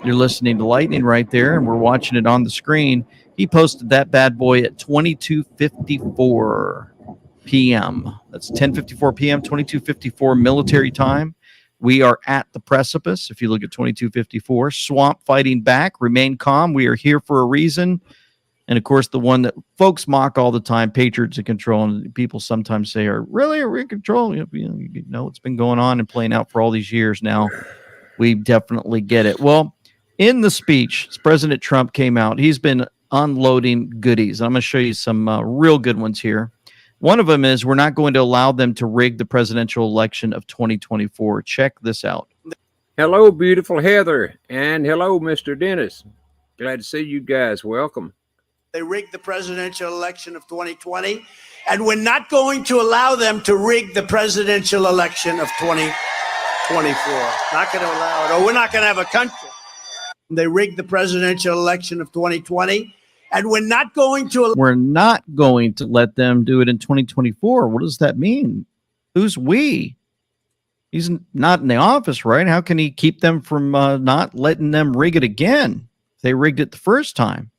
F: You're listening to Lightning right there, and we're watching it on the screen. He posted that bad boy at 22:54 p.m. That's 10:54 p.m., 22:54 military time. We are at the precipice. If you look at 22:54, swamp fighting back, remain calm. We are here for a reason. And of course, the one that folks mock all the time, Patriots in control, and people sometimes say, are we in control? You know, it's been going on and playing out for all these years now. We definitely get it. Well, in the speech, President Trump came out. He's been unloading goodies. I'm going to show you some real good ones here. One of them is we're not going to allow them to rig the presidential election of 2024. Check this out.
A: Hello, beautiful Heather, and hello, Mr. Dennis. Glad to see you guys. Welcome.
G: They rigged the presidential election of 2020, and we're not going to allow them to rig the presidential election of 2024. Not going to allow it, or we're not going to have a country. They rigged the presidential election of 2020, and we're not going to
F: let them do it in 2024. What does that mean? Who's we? He's not in the office, right? How can he keep them from not letting them rig it again? They rigged it the first time.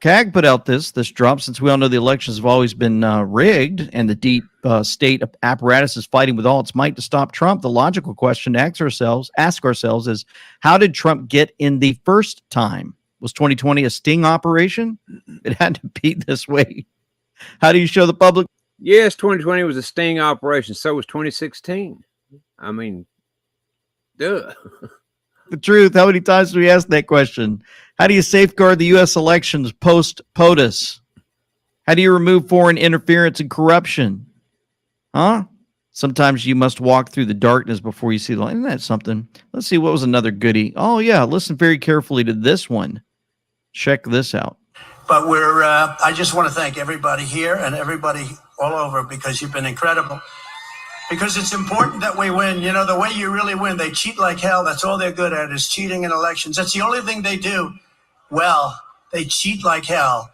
F: CAG put out this drop, since we all know the elections have always been rigged and the deep state apparatus is fighting with all its might to stop Trump. The logical question to ask ourselves is, how did Trump get in the first time? Was 2020 a sting operation? It had to be this way. How do you show the public?
A: Yes, 2020 was a sting operation. So was 2016. I mean, duh.
F: The truth. How many times do we ask that question? How do you safeguard the U.S. elections post-POTUS? How do you remove foreign interference and corruption? Huh? Sometimes you must walk through the darkness before you see the light. Isn't that something? Let's see, what was another goodie? Oh, yeah. Listen very carefully to this one. Check this out.
G: But I just want to thank everybody here and everybody all over, because you've been incredible. Because it's important that we win. You know, the way you really win, they cheat like hell. That's all they're good at, is cheating in elections. That's the only thing they do well. They cheat like hell.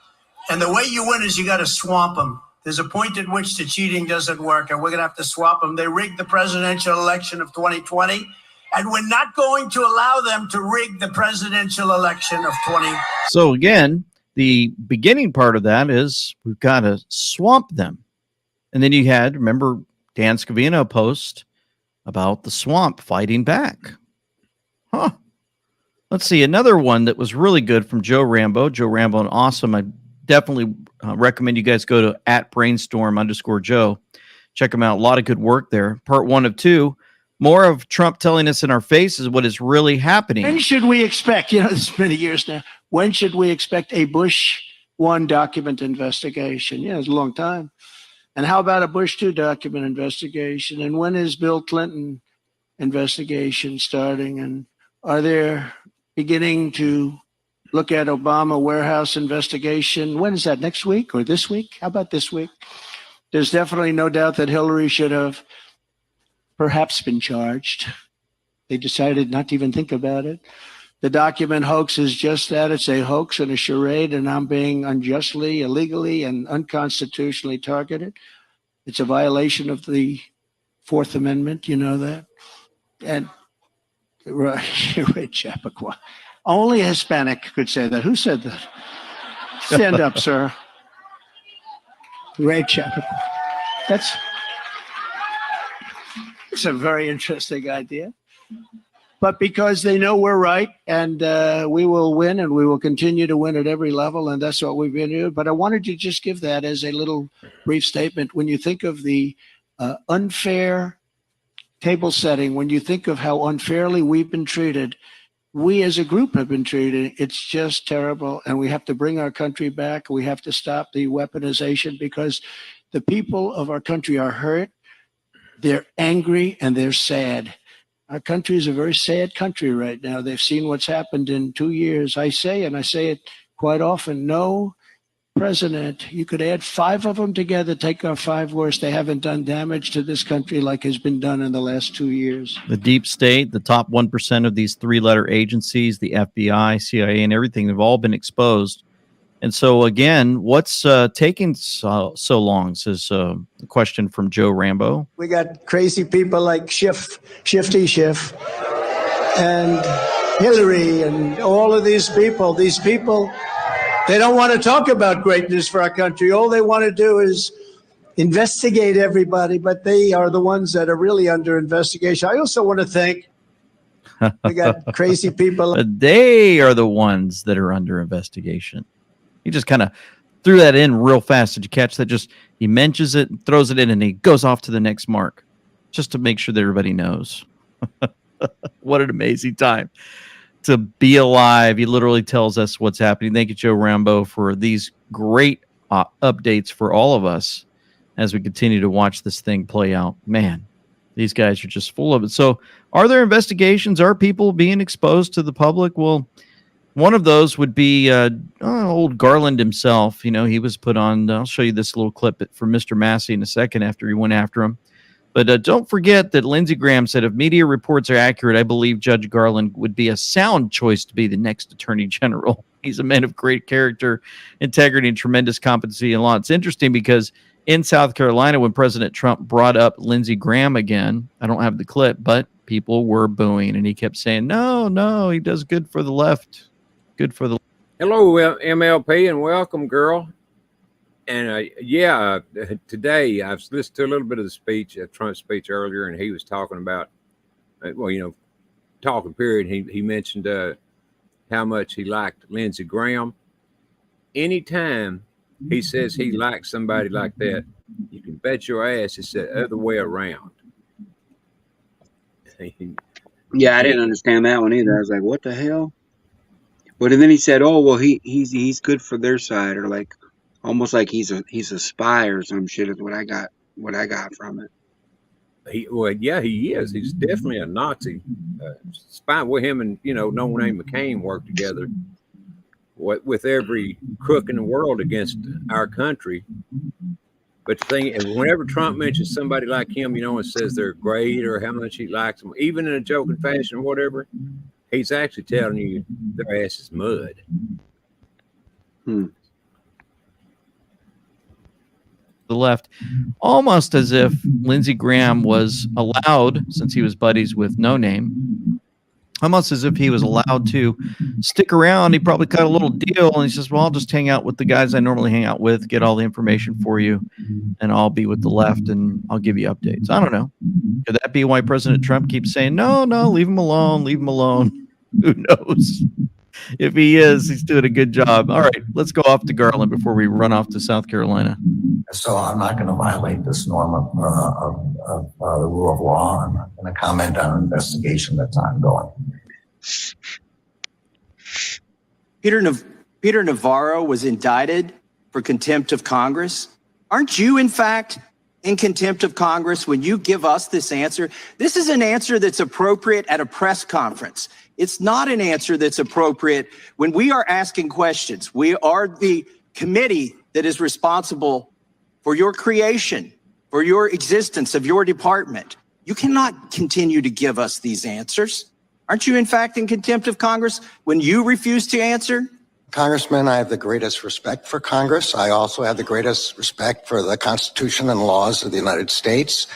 G: And the way you win is you got to swamp them. There's a point at which the cheating doesn't work, and we're going to have to swap them. They rigged the presidential election of 2020, and we're not going to allow them to rig the presidential election of 2020.
F: So again, the beginning part of that is we've got to swamp them. And then you had, remember, Dan Scavino post about the swamp fighting back. Huh. Let's see. Another one that was really good from Joe Rambo. Joe Rambo, and awesome. I definitely recommend you guys go to @brainstorm_Joe. Check him out. A lot of good work there. Part 1 of 2. More of Trump telling us in our faces what is really happening.
G: When should we expect, it's many years now, when should we expect a Bush 1 document investigation? Yeah, it's a long time. And how about a Bush 2 document investigation? And when is Bill Clinton investigation starting? And are they beginning to look at Obama warehouse investigation? When is that, next week or this week? How about this week? There's definitely no doubt that Hillary should have perhaps been charged. They decided not to even think about it. The document hoax is just that. It's a hoax and a charade, and I'm being unjustly, illegally, and unconstitutionally targeted. It's a violation of the Fourth Amendment, you know that. And right, Chappaqua. Only a Hispanic could say that. Who said that? Stand up, sir. Great chap. It's a very interesting idea. But because they know we're right, and we will win, and we will continue to win at every level, and that's what we've been doing. But I wanted to just give that as a little brief statement. When you think of the unfair table setting, when you think of how unfairly we've been treated, we as a group have been treated, it's just terrible. And we have to bring our country back. We have to stop the weaponization, because the people of our country are hurt, they're angry, and they're sad. Our country is a very sad country right now. They've seen what's happened in 2 years. I say, and I say it quite often, no president, you could add 5 of them together, take our 5 worst, they haven't done damage to this country like has been done in the last 2 years.
F: The deep state, the top 1% of these 3-letter agencies, the FBI, CIA, and everything, have all been exposed. And so, again, what's taking so long, says a question from Joe Rambo.
H: We got crazy people like Shifty Schiff and Hillary and all of these people. These people, they don't want to talk about greatness for our country. All they want to do is investigate everybody, but they are the ones that are really under investigation. I also want to thank, we got crazy people.
F: They are the ones that are under investigation. He just kind of threw that in real fast. Did you catch that? Just he mentions it, throws it in, and he goes off to the next mark just to make sure that everybody knows. What an amazing time to be alive. He literally tells us what's happening. Thank you, Joe Rambo, for these great updates for all of us as we continue to watch this thing play out. Man, these guys are just full of it. So are there investigations? Are people being exposed to the public? Well, one of those would be old Garland himself. You know, he was put on. I'll show you this little clip from Mr. Massey in a second after he went after him. But don't forget that Lindsey Graham said, if media reports are accurate, I believe Judge Garland would be a sound choice to be the next attorney general. He's a man of great character, integrity, and tremendous competency in law. It's interesting because in South Carolina, when President Trump brought up Lindsey Graham again, I don't have the clip, but people were booing, and he kept saying, no, he does good for the left. Good for the.
A: Hello, MLP, and welcome, girl. And today I've listened to a little bit of the speech, Trump's speech earlier, and he was talking about, talking period. He mentioned how much he liked Lindsey Graham. Anytime he says he likes somebody like that, you can bet your ass it's the other way around.
B: Yeah, I didn't understand that one either. I was like, what the hell? But then he said, "Oh, well, he's good for their side," or like almost like he's a spy or some shit. Is what I got from it.
A: He is. He's definitely a Nazi spy. With him and no name McCain worked together with every crook in the world against our country. But the thing is, whenever Trump mentions somebody like him, and says they're great or how much he likes them, even in a joking fashion or whatever, he's actually telling you their ass is mud.
F: The left, almost as if Lindsey Graham was allowed, since he was buddies with No Name, almost as if he was allowed to stick around. He probably cut a little deal, and he says, well, I'll just hang out with the guys I normally hang out with, get all the information for you, and I'll be with the left, and I'll give you updates. I don't know. Could that be why President Trump keeps saying, no, leave him alone, leave him alone? Who knows? If he is, he's doing a good job. All right, let's go off to Garland before we run off to South Carolina.
I: So I'm not going to violate this norm of the rule of law. I'm not going to comment on an investigation that's ongoing.
J: Peter Navarro was indicted for contempt of Congress. Aren't you, in fact, in contempt of Congress when you give us this answer? This is an answer that's appropriate at a press conference. It's not an answer that's appropriate when we are asking questions. We are the committee that is responsible for your creation, for your existence of your department. You cannot continue to give us these answers. Aren't you, in fact, in contempt of Congress when you refuse to answer?
I: Congressman, I have the greatest respect for Congress. I also have the greatest respect for the Constitution and laws of the United States.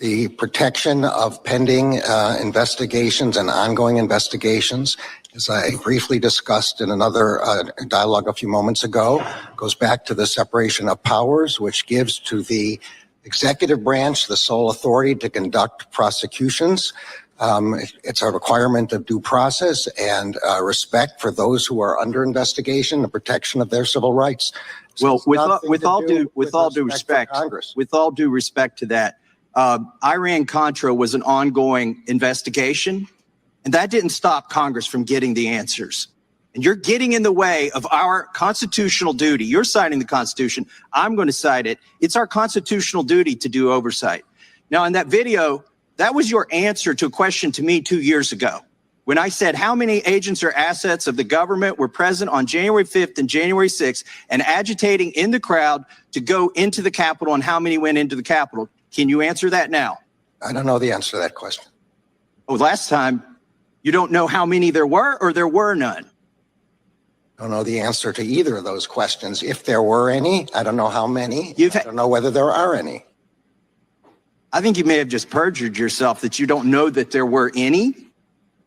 I: the protection of pending investigations and ongoing investigations, as I briefly discussed in another dialogue a few moments ago, goes back to the separation of powers, which gives to the executive branch the sole authority to conduct prosecutions. It's a requirement of due process and respect for those who are under investigation, the protection of their civil rights. So
J: Well, with all due respect to that, Iran-Contra was an ongoing investigation, and that didn't stop Congress from getting the answers. And you're getting in the way of our constitutional duty. You're citing the Constitution. I'm going to cite it. It's our constitutional duty to do oversight. Now, in that video, that was your answer to a question to me 2 years ago, when I said how many agents or assets of the government were present on January 5th and January 6th and agitating in the crowd to go into the Capitol, and how many went into the Capitol. Can you answer that now?
I: I don't know the answer to that question.
J: Oh, last time, you don't know how many there were, or there were none?
I: I don't know the answer to either of those questions. If there were any, I don't know how many. I don't know whether there are any.
J: I think you may have just perjured yourself that you don't know that there were any.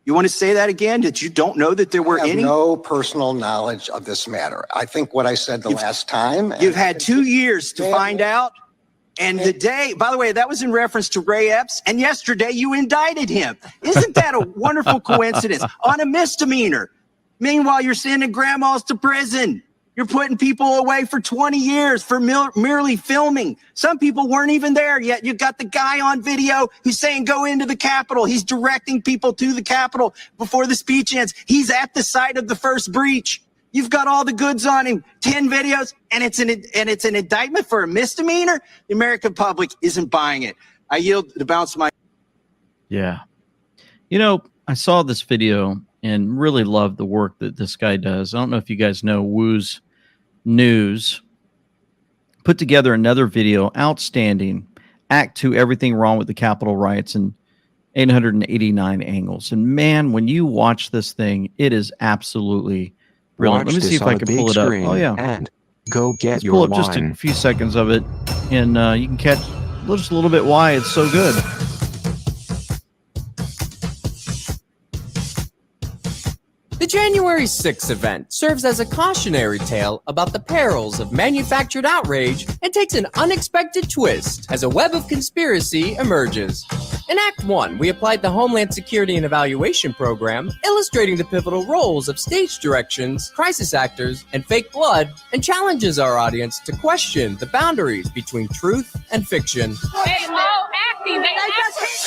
J: You want to say that again, that you don't know that there were any?
I: I have no personal knowledge of this matter. I think what I said the last time.
J: You've had 2 years to find out. And the day, by the way, that was in reference to Ray Epps, and yesterday you indicted him. Isn't that a wonderful coincidence? On a misdemeanor. Meanwhile, you're sending grandmas to prison. You're putting people away for 20 years for merely filming. Some people weren't even there yet. You got the guy on video who's saying go into the Capitol. He's directing people to the Capitol before the speech ends. He's at the site of the first breach. You've got all the goods on him, 10 videos, and it's an indictment for a misdemeanor. The American public isn't buying it. I yield to bounce my.
F: Yeah. You know, I saw this video and really loved the work that this guy does. I don't know if you guys know Woo's News. Put together another video, outstanding. Act 2, everything wrong with the Capitol riots, and 889 angles. And man, when you watch this thing, it is absolutely brilliant. Let me see if I can pull it up. Oh yeah,
K: and go get
F: Let's
K: your
F: pull up
K: wine.
F: just a few seconds of it, and you can catch just a little bit why it's so good.
L: The January 6th event serves as a cautionary tale about the perils of manufactured outrage and takes an unexpected twist as a web of conspiracy emerges. In Act 1, we applied the Homeland Security and Evaluation Program, illustrating the pivotal roles of stage directions, crisis actors, and fake blood, and challenges our audience to question the boundaries between truth and fiction.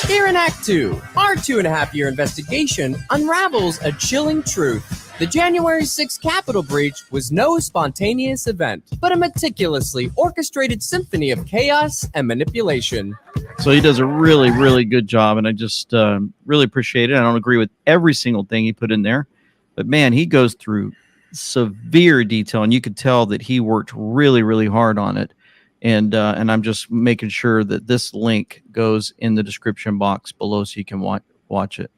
L: Here in Act 2, our 2.5-year investigation unravels a chilling truth. The January 6th Capitol breach was no spontaneous event, but a meticulously orchestrated symphony of chaos and manipulation.
F: So he does a really, really good job, and I just really appreciate it. I don't agree with every single thing he put in there, but man, he goes through severe detail, and you could tell that he worked really, really hard on it. And I'm just making sure that this link goes in the description box below so you can watch it.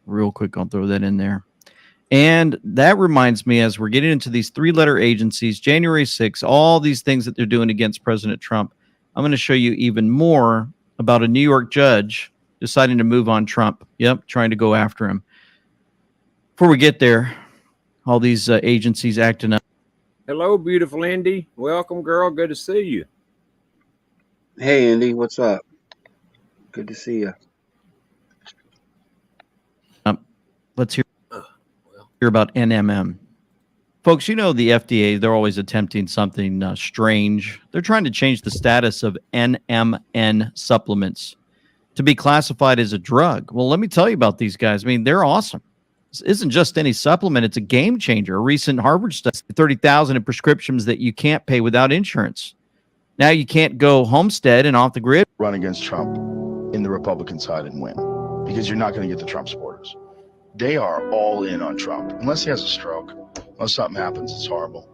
F: Real quick, I'll throw that in there. And that reminds me, as we're getting into these 3-letter agencies, January 6th, all these things that they're doing against President Trump, I'm going to show you even more about a New York judge deciding to move on Trump. Yep, trying to go after him. Before we get there, all these agencies acting up.
A: Hello, beautiful Indy. Welcome, girl. Good to see you.
B: Hey, Andy, what's up? Good to see you.
F: Let's hear about NMM. Folks, you know the FDA, they're always attempting something strange. They're trying to change the status of NMN supplements to be classified as a drug. Well, let me tell you about these guys. I mean, they're awesome. This isn't just any supplement. It's a game changer. A recent Harvard study, 30,000 in prescriptions that you can't pay without insurance. Now you can't go homestead and off the grid.
M: Run against Trump in the Republican side and win, because you're not going to get the Trump supporters. They are all in on Trump. Unless he has a stroke, unless something happens, it's horrible.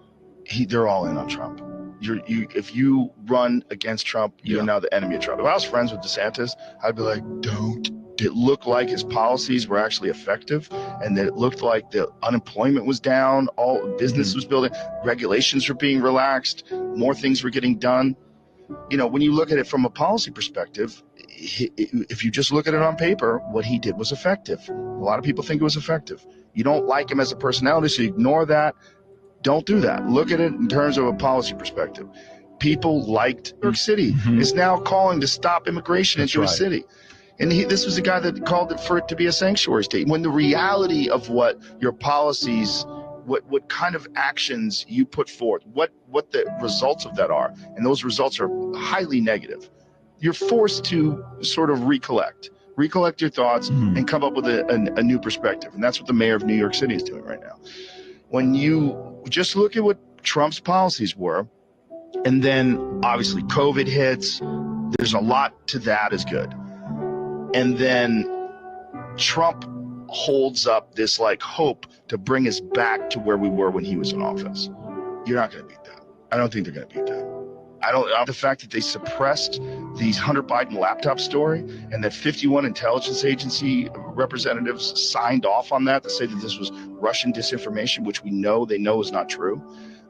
M: They're all in on Trump. If you run against Trump, you're now the enemy of Trump. If I was friends with DeSantis, I'd be like, don't. It looked like his policies were actually effective, and that it looked like the unemployment was down, all business was building, regulations were being relaxed, more things were getting done. You know, when you look at it from a policy perspective, if you just look at it on paper, what he did was effective. A lot of people think it was effective. You don't like him as a personality, so you ignore that. Don't do that. Look at it in terms of a policy perspective. People liked New York City. Is now calling to stop immigration into a city. And this was a guy that called it for it to be a sanctuary state. When the reality of what your policies, what kind of actions you put forth, what the results of that are, and those results are highly negative, you're forced to sort of recollect your thoughts and come up with a new perspective. And that's what the mayor of New York City is doing right now. When you just look at what Trump's policies were, and then obviously COVID hits, there's a lot to that is good. And then Trump holds up this like hope to bring us back to where we were when he was in office. You're not going to beat that. I don't think they're going to beat that. The fact that they suppressed the Hunter Biden laptop story and that 51 intelligence agency representatives signed off on that to say that this was Russian disinformation, which they know is not true.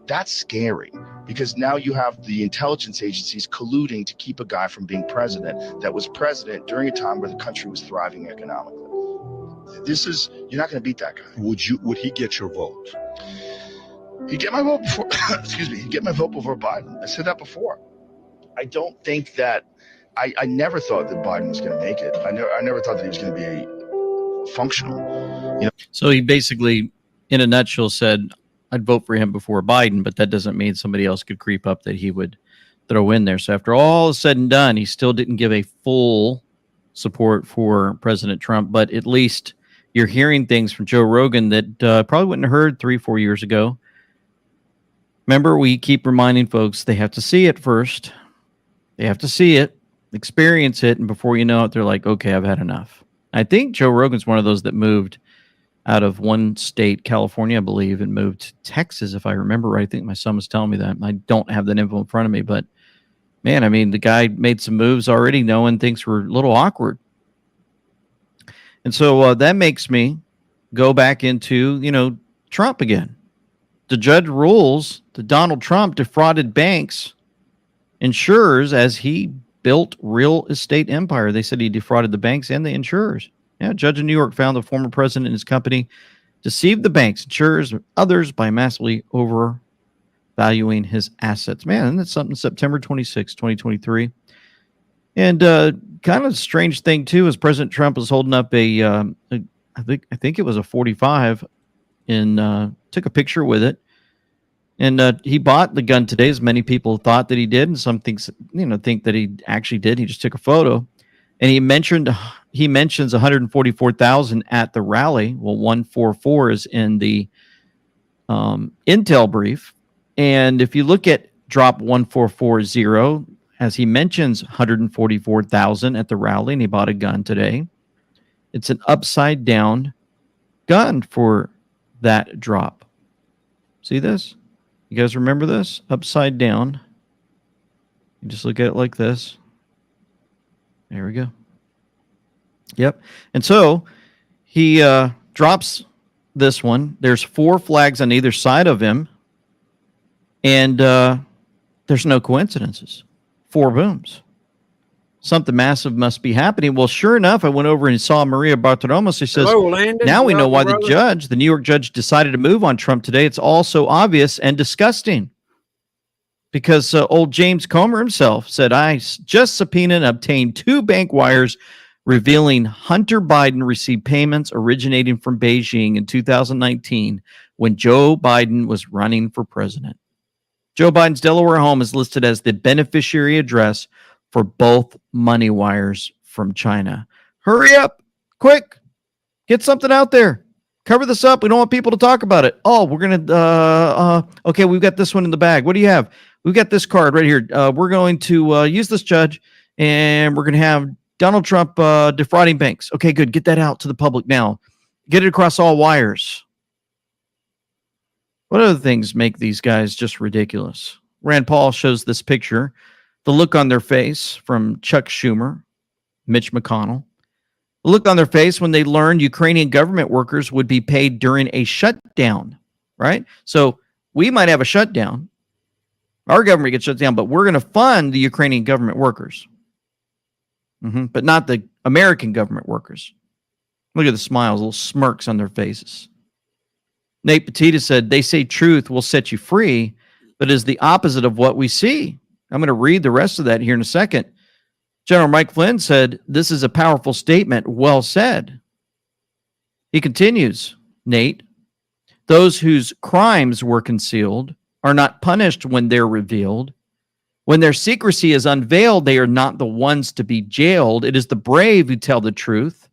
M: That's scary, because now you have the intelligence agencies colluding to keep a guy from being president that was president during a time where the country was thriving economically. You're not going to beat that guy.
K: Would he get your vote?
M: He'd get my vote before, excuse me, he'd get my vote before Biden. I said that before. I don't think that, I never thought that Biden was going to make it. I never thought that he was going to be functional. You know?
F: So he basically, in a nutshell, said, I'd vote for him before Biden, but that doesn't mean somebody else could creep up that he would throw in there. So after all is said and done, he still didn't give a full support for President Trump, but at least you're hearing things from Joe Rogan that probably wouldn't have heard 3-4 years ago. Remember, we keep reminding folks they have to see it first. They have to see it, experience it, and before you know it, they're like, okay, I've had enough. I think Joe Rogan's one of those that moved out of one state, California, I believe, and moved to Texas, if I remember right. I think my son was telling me that. I don't have that info in front of me, but man, I mean, the guy made some moves already knowing things were a little awkward. And so that makes me go back into, Trump again. The judge rules that Donald Trump defrauded banks, insurers, as he built real estate empire. They said he defrauded the banks and the insurers. Yeah, a judge in New York found the former president and his company deceived the banks, insurers, and others by massively overvaluing his assets. Man, that's something. September 26, 2023. And kind of a strange thing, too, is President Trump was holding up I think it was a 45 and took a picture with it. And he bought the gun today, as many people thought that he did. And some things, think that he actually did. He just took a photo. And he mentions 144,000 at the rally. Well, 144 is in the intel brief. And if you look at drop 1440, as he mentions 144,000 at the rally, and he bought a gun today, it's an upside down gun for that drop. See this? You guys remember this? Upside down. You just look at it like this. There we go. Yep. And so he drops this one. There's 4 flags on either side of him. And there's no coincidences. 4 booms. Something massive must be happening. Well, sure enough, I went over and saw Maria Bartiromo. She says, now we know why the New York judge decided to move on Trump today. It's all so obvious and disgusting. Because old James Comer himself said, I just subpoenaed and obtained 2 bank wires revealing Hunter Biden received payments originating from Beijing in 2019 when Joe Biden was running for president. Joe Biden's Delaware home is listed as the beneficiary address for both money wires from China. Hurry up, quick, get something out there. Cover this up. We don't want people to talk about it. Oh, we're going to, okay, we've got this one in the bag. What do you have? We've got this card right here. We're going to use this judge, and we're going to have Donald Trump defrauding banks. Okay, good. Get that out to the public now. Get it across all wires. What other things make these guys just ridiculous? Rand Paul shows this picture. The look on their face from Chuck Schumer, Mitch McConnell. The look on their face when they learned Ukrainian government workers would be paid during a shutdown, right? So we might have a shutdown. Our government gets shut down, but we're going to fund the Ukrainian government workers. But not the American government workers. Look at the smiles, little smirks on their faces. Nate Petita said, they say truth will set you free, but is the opposite of what we see. I'm going to read the rest of that here in a second. General Mike Flynn said, this is a powerful statement. Well said. He continues, Nate, those whose crimes were concealed are not punished when they're revealed. When their secrecy is unveiled, they are not the ones to be jailed. It is the brave who tell the truth.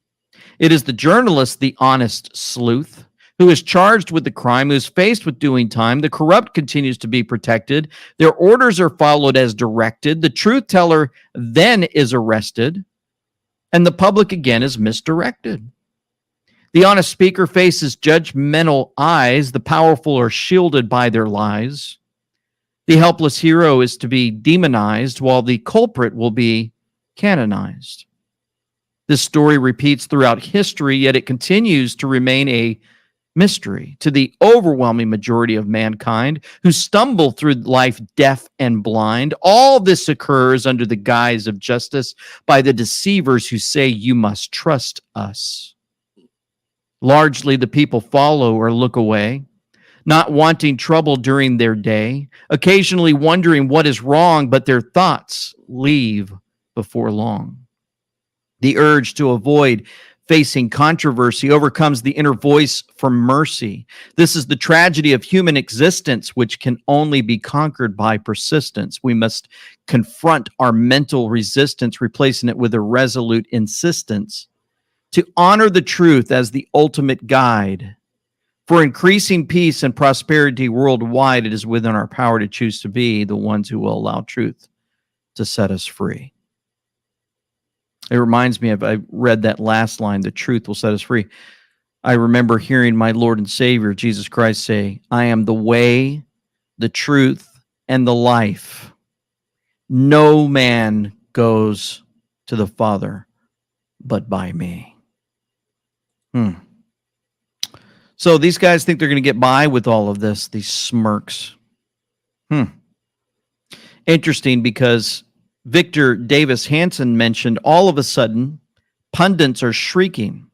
F: It is the journalist, the honest sleuth, who is charged with the crime, who is faced with doing time. The corrupt continues to be protected. Their orders are followed as directed. The truth teller then is arrested, and the public again is misdirected. The honest speaker faces judgmental eyes. The powerful are shielded by their lies. The helpless hero is to be demonized, while the culprit will be canonized. This story repeats throughout history, yet it continues to remain a mystery to the overwhelming majority of mankind who stumble through life deaf and blind. All this occurs under the guise of justice by the deceivers who say you must trust us. Largely, the people follow or look away, not wanting trouble during their day, occasionally wondering what is wrong, but their thoughts leave before long. The urge to avoid facing controversy overcomes the inner voice for mercy. This is the tragedy of human existence, which can only be conquered by persistence. We must confront our mental resistance, replacing it with a resolute insistence to honor the truth as the ultimate guide. For increasing peace and prosperity worldwide, it is within our power to choose to be the ones who will allow truth to set us free. It reminds me of, I read that last line, the truth will set us free. I remember hearing my Lord and Savior, Jesus Christ, say, I am the way, the truth, and the life. No man goes to the Father but by me. So these guys think they're going to get by with all of this, these smirks. Interesting, because Victor Davis Hanson mentioned all of a sudden, pundits are shrieking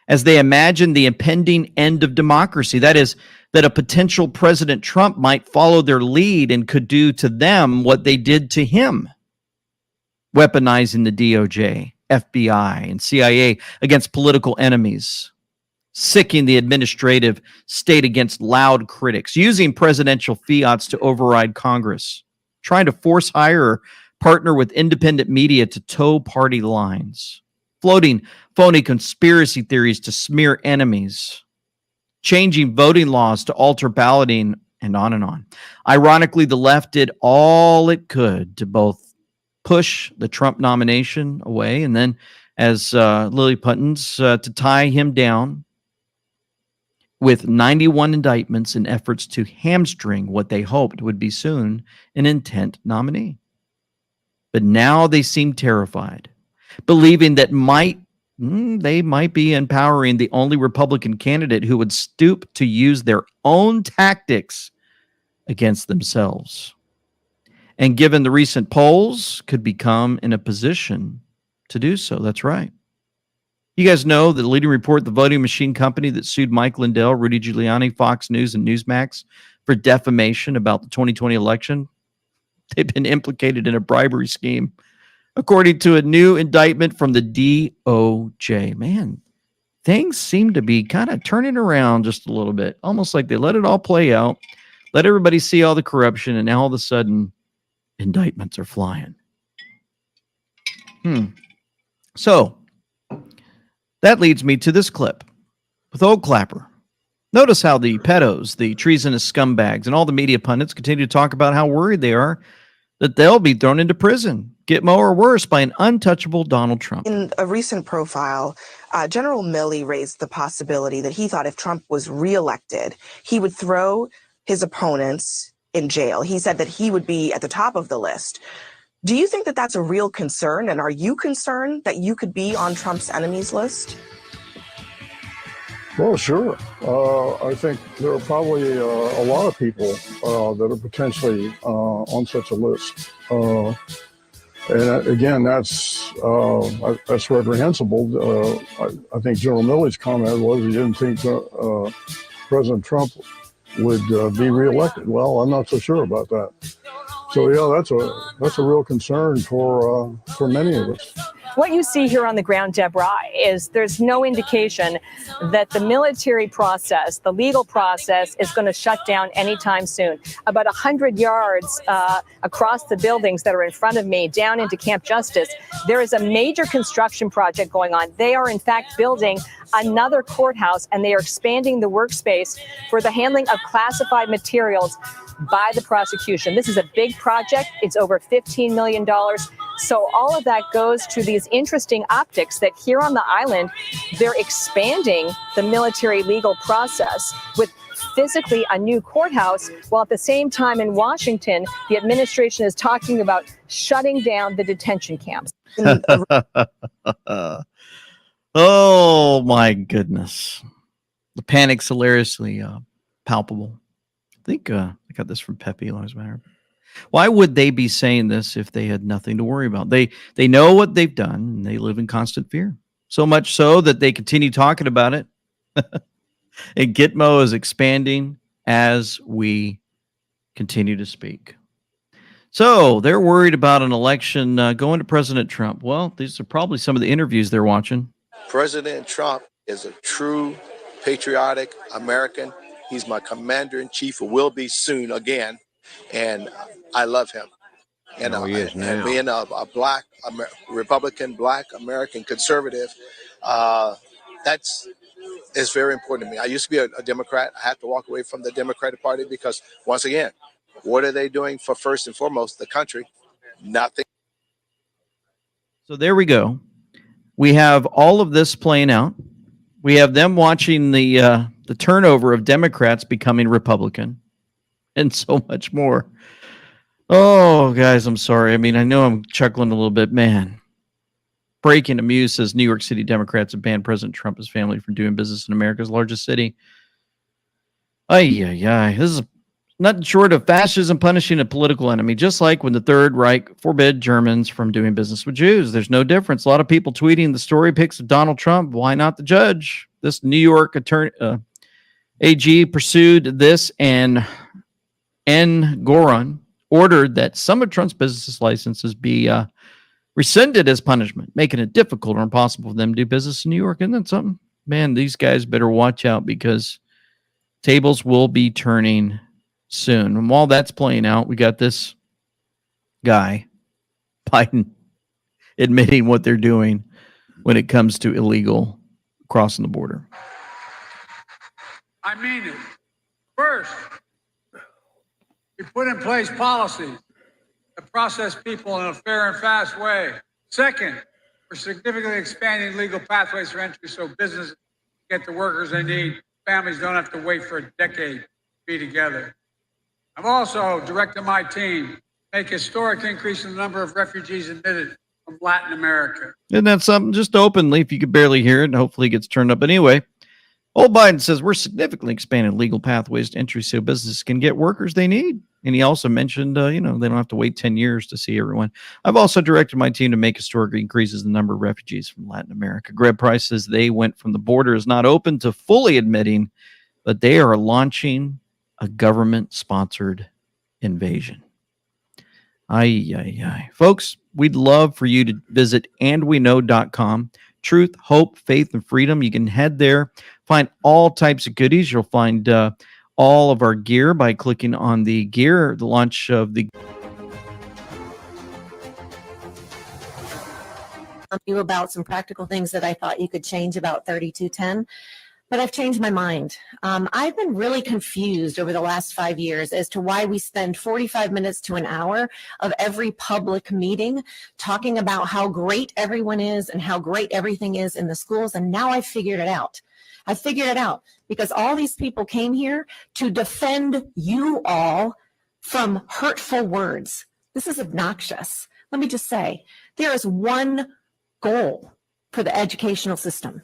F: as they imagine the impending end of democracy. That is, that a potential President Trump might follow their lead and could do to them what they did to him, weaponizing the DOJ, FBI, and CIA against political enemies, sicking the administrative state against loud critics, using presidential fiats to override Congress, trying to force hire or partner with independent media to toe party lines, floating phony conspiracy theories to smear enemies, changing voting laws to alter balloting, and on and on. Ironically, the left did all it could to both push the Trump nomination away and then, as Lilliputans, to tie him down with 91 indictments in efforts to hamstring what they hoped would be soon an intent nominee. But now they seem terrified, believing that they might be empowering the only Republican candidate who would stoop to use their own tactics against themselves. And given the recent polls, could become in a position to do so. That's right. You guys know the leading report, the voting machine company that sued Mike Lindell, Rudy Giuliani, Fox News, and Newsmax for defamation about the 2020 election. They've been implicated in a bribery scheme, according to a new indictment from the DOJ. Man, things seem to be kind of turning around just a little bit, almost like they let it all play out, let everybody see all the corruption, and now all of a sudden, indictments are flying. So, that leads me to this clip with Old Clapper. Notice how the pedos, the treasonous scumbags, and all the media pundits continue to talk about how worried they are that they'll be thrown into prison, Gitmo, or worse, by an untouchable Donald Trump.
N: In a recent profile, General Milley raised the possibility that he thought if Trump was reelected, he would throw his opponents in jail. He said that he would be at the top of the list. Do you think that that's a real concern? And are you concerned that you could be on Trump's enemies list?
O: Well, sure. I think there are probably a lot of people that are potentially on such a list. And again, that's reprehensible. I think General Milley's comment was he didn't think President Trump would be reelected. Well, I'm not so sure about that. So yeah, that's a real concern for many of us.
P: What you see here on the ground, Deborah, is there's no indication that the military process, the legal process, is going to shut down anytime soon. About 100 yards across the buildings that are in front of me, down into Camp Justice, there is a major construction project going on. They are, in fact, building another courthouse, and they are expanding the workspace for the handling of classified materials by the prosecution. This is a big project. It's over $15 million. So all of that goes to these interesting optics that here on the island, they're expanding the military legal process with physically a new courthouse, while at the same time in Washington, the administration is talking about shutting down the detention camps.
F: Oh, my goodness. The panic's hilariously palpable. I think I got this from Pepe last matter. Why would they be saying this if they had nothing to worry about? They know what they've done, and they live in constant fear. So much so that they continue talking about it. And Gitmo is expanding as we continue to speak. So they're worried about an election going to President Trump. Well, these are probably some of the interviews they're watching.
K: President Trump is a true patriotic American. He's my commander-in-chief, who will be soon again, and I love him. And, and being a black Republican, black American conservative, is very important to me. I used to be a Democrat. I had to walk away from the Democratic Party because, once again, what are they doing for first and foremost the country? Nothing.
F: So there we go. We have all of this playing out. We have them watching the turnover of Democrats becoming Republican, and so much more. Oh, guys, I'm sorry. I mean, I know I'm chuckling a little bit. Man, breaking news says New York City Democrats have banned President Trump and his family from doing business in America's largest city. This is nothing short of fascism punishing a political enemy, just like when the Third Reich forbid Germans from doing business with Jews. There's no difference. A lot of people tweeting the story pics of Donald Trump. Why not the judge? This New York attorney, AG pursued this, and N. Goron ordered that some of Trump's business licenses be rescinded as punishment, making it difficult or impossible for them to do business in New York. Isn't that something? Man, these guys better watch out, because tables will be turning soon. And while that's playing out, we got this guy, Biden, admitting what they're doing when it comes to illegal crossing the border.
Q: I mean it. First, we put in place policies that process people in a fair and fast way. Second, we're significantly expanding legal pathways for entry so businesses get the workers they need. Families don't have to wait for a decade to be together. I've also directed my team to make historic increase in the number of refugees admitted from Latin America.
F: Isn't that something? Just openly, if you could barely hear it, and hopefully it gets turned up anyway. Old Biden says we're significantly expanding legal pathways to entry so businesses can get workers they need. And he also mentioned, they don't have to wait 10 years to see everyone. I've also directed my team to make historic increases in the number of refugees from Latin America. Greg Price says they went from the border is not open to fully admitting that they are launching a government-sponsored invasion. Folks, we'd love for you to visit andweknow.com. Truth, hope, faith, and freedom. You can head there, find all types of goodies. You'll find all of our gear by clicking on the gear, the launch of the.
E: You about some practical things that I thought you could change about 3210, but I've changed my mind. I've been really confused over the last 5 years as to why we spend 45 minutes to an hour of every public meeting talking about how great everyone is and how great everything is in the schools. And now I've figured it out. I figured it out because all these people came here to defend you all from hurtful words. This is obnoxious. Let me just say, there is one goal for the educational system.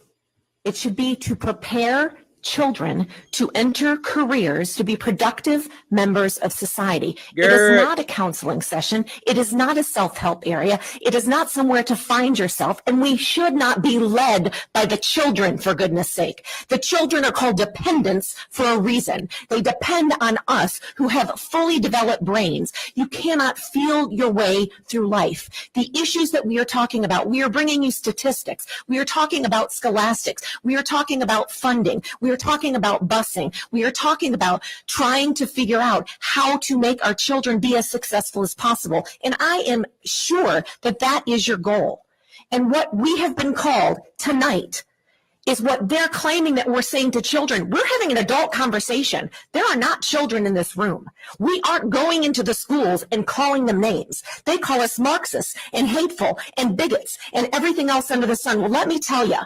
E: It should be to prepare children to enter careers to be productive members of society. It is
A: Garrett.
E: not a counseling session. It is not a self-help area. It is not somewhere to find yourself. And we should not be led by the children, for goodness sake. The children are called dependents for a reason. They depend on us who have fully developed brains. You cannot feel your way through life. The issues that we are talking about, we are bringing you statistics. We are talking about scholastics. We are talking about funding. We are talking about busing. We are talking about trying to figure out how to make our children be as successful as possible. And I am sure that that is your goal. And what we have been called tonight is what they're claiming that we're saying to children. We're having an adult conversation. There are not children in this room. We aren't going into the schools and calling them names. They call us Marxists and hateful and bigots and everything else under the sun. Well, let me tell you,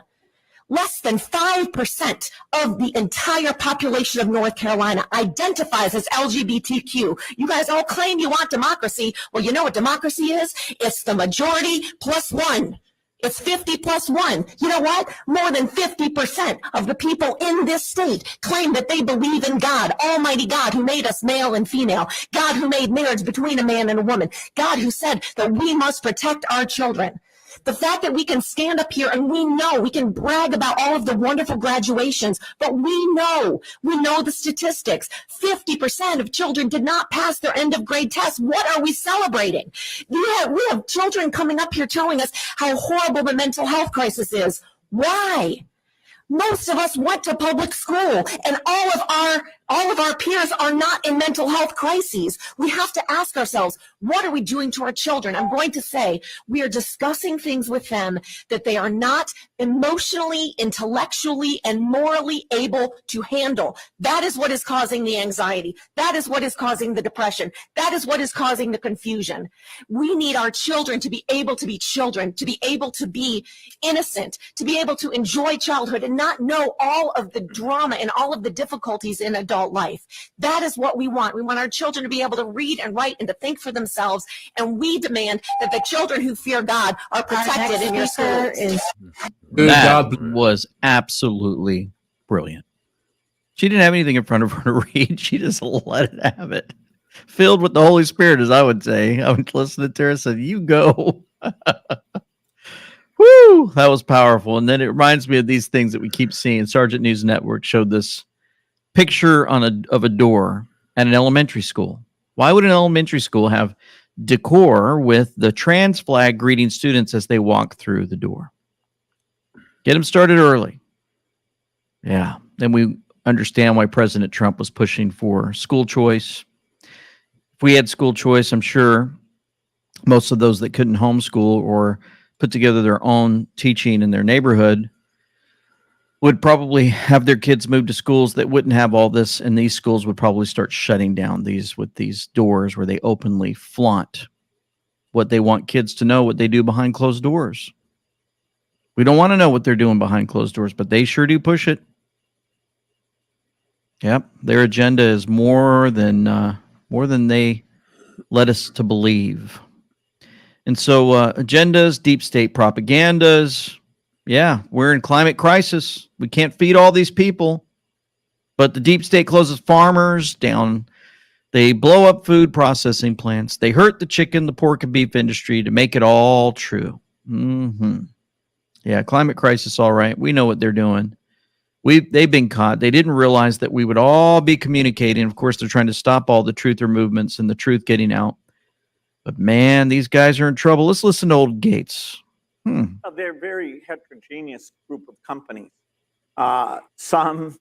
E: less than 5% of the entire population of North Carolina identifies as LGBTQ. You guys all claim you want democracy. Well, you know what democracy is? It's the majority plus one. It's 50 plus one. You know what? More than 50% of the people in this state claim that they believe in God, Almighty God, who made us male and female, God who made marriage between a man and a woman, God who said that we must protect our children. The fact that we can stand up here and we know we can brag about all of the wonderful graduations, but we know the statistics. 50% of children did not pass their end of grade tests. What are we celebrating? We have children coming up here telling us how horrible the mental health crisis is. Why? Most of us went to public school, and all of our peers are not in mental health crises. We have to ask ourselves, what are we doing to our children? I'm going to say we are discussing things with them that they are not emotionally, intellectually, and morally able to handle. That is what is causing the anxiety. That is what is causing the depression. That is what is causing the confusion. We need our children to be able to be children, to be able to be innocent, to be able to enjoy childhood and not know all of the drama and all of the difficulties in adult life. That is what we want. We want our children to be able to read and write and to think for themselves. And we demand that the children who fear God are protected in your schools.
F: That was absolutely brilliant. She didn't have anything in front of her to read. She just let it have it. Filled with the Holy Spirit, as I would say. I would listen to her and said, you go. Woo! That was powerful. And then it reminds me of these things that we keep seeing. Sergeant News Network showed this picture of a door at an elementary school. Why would an elementary school have decor with the trans flag greeting students as they walk through the door? Get them started early. Yeah. Then we understand why President Trump was pushing for school choice. If we had school choice, I'm sure most of those that couldn't homeschool or put together their own teaching in their neighborhood would probably have their kids move to schools that wouldn't have all this, and these schools would probably start shutting down these doors where they openly flaunt what they want kids to know, what they do behind closed doors. We don't want to know what they're doing behind closed doors, but they sure do push it. Yep, their agenda is more than they led us to believe. And so agendas, deep state propagandas. Yeah, we're in climate crisis. We can't feed all these people. But the deep state closes farmers down. They blow up food processing plants. They hurt the chicken, the pork, and beef industry to make it all true. Yeah, climate crisis, all right. We know what they're doing. They've been caught. They didn't realize that we would all be communicating. Of course, they're trying to stop all the truther movements and the truth getting out. But man, these guys are in trouble. Let's listen to old Gates.
R: They're a very heterogeneous group of companies. Some,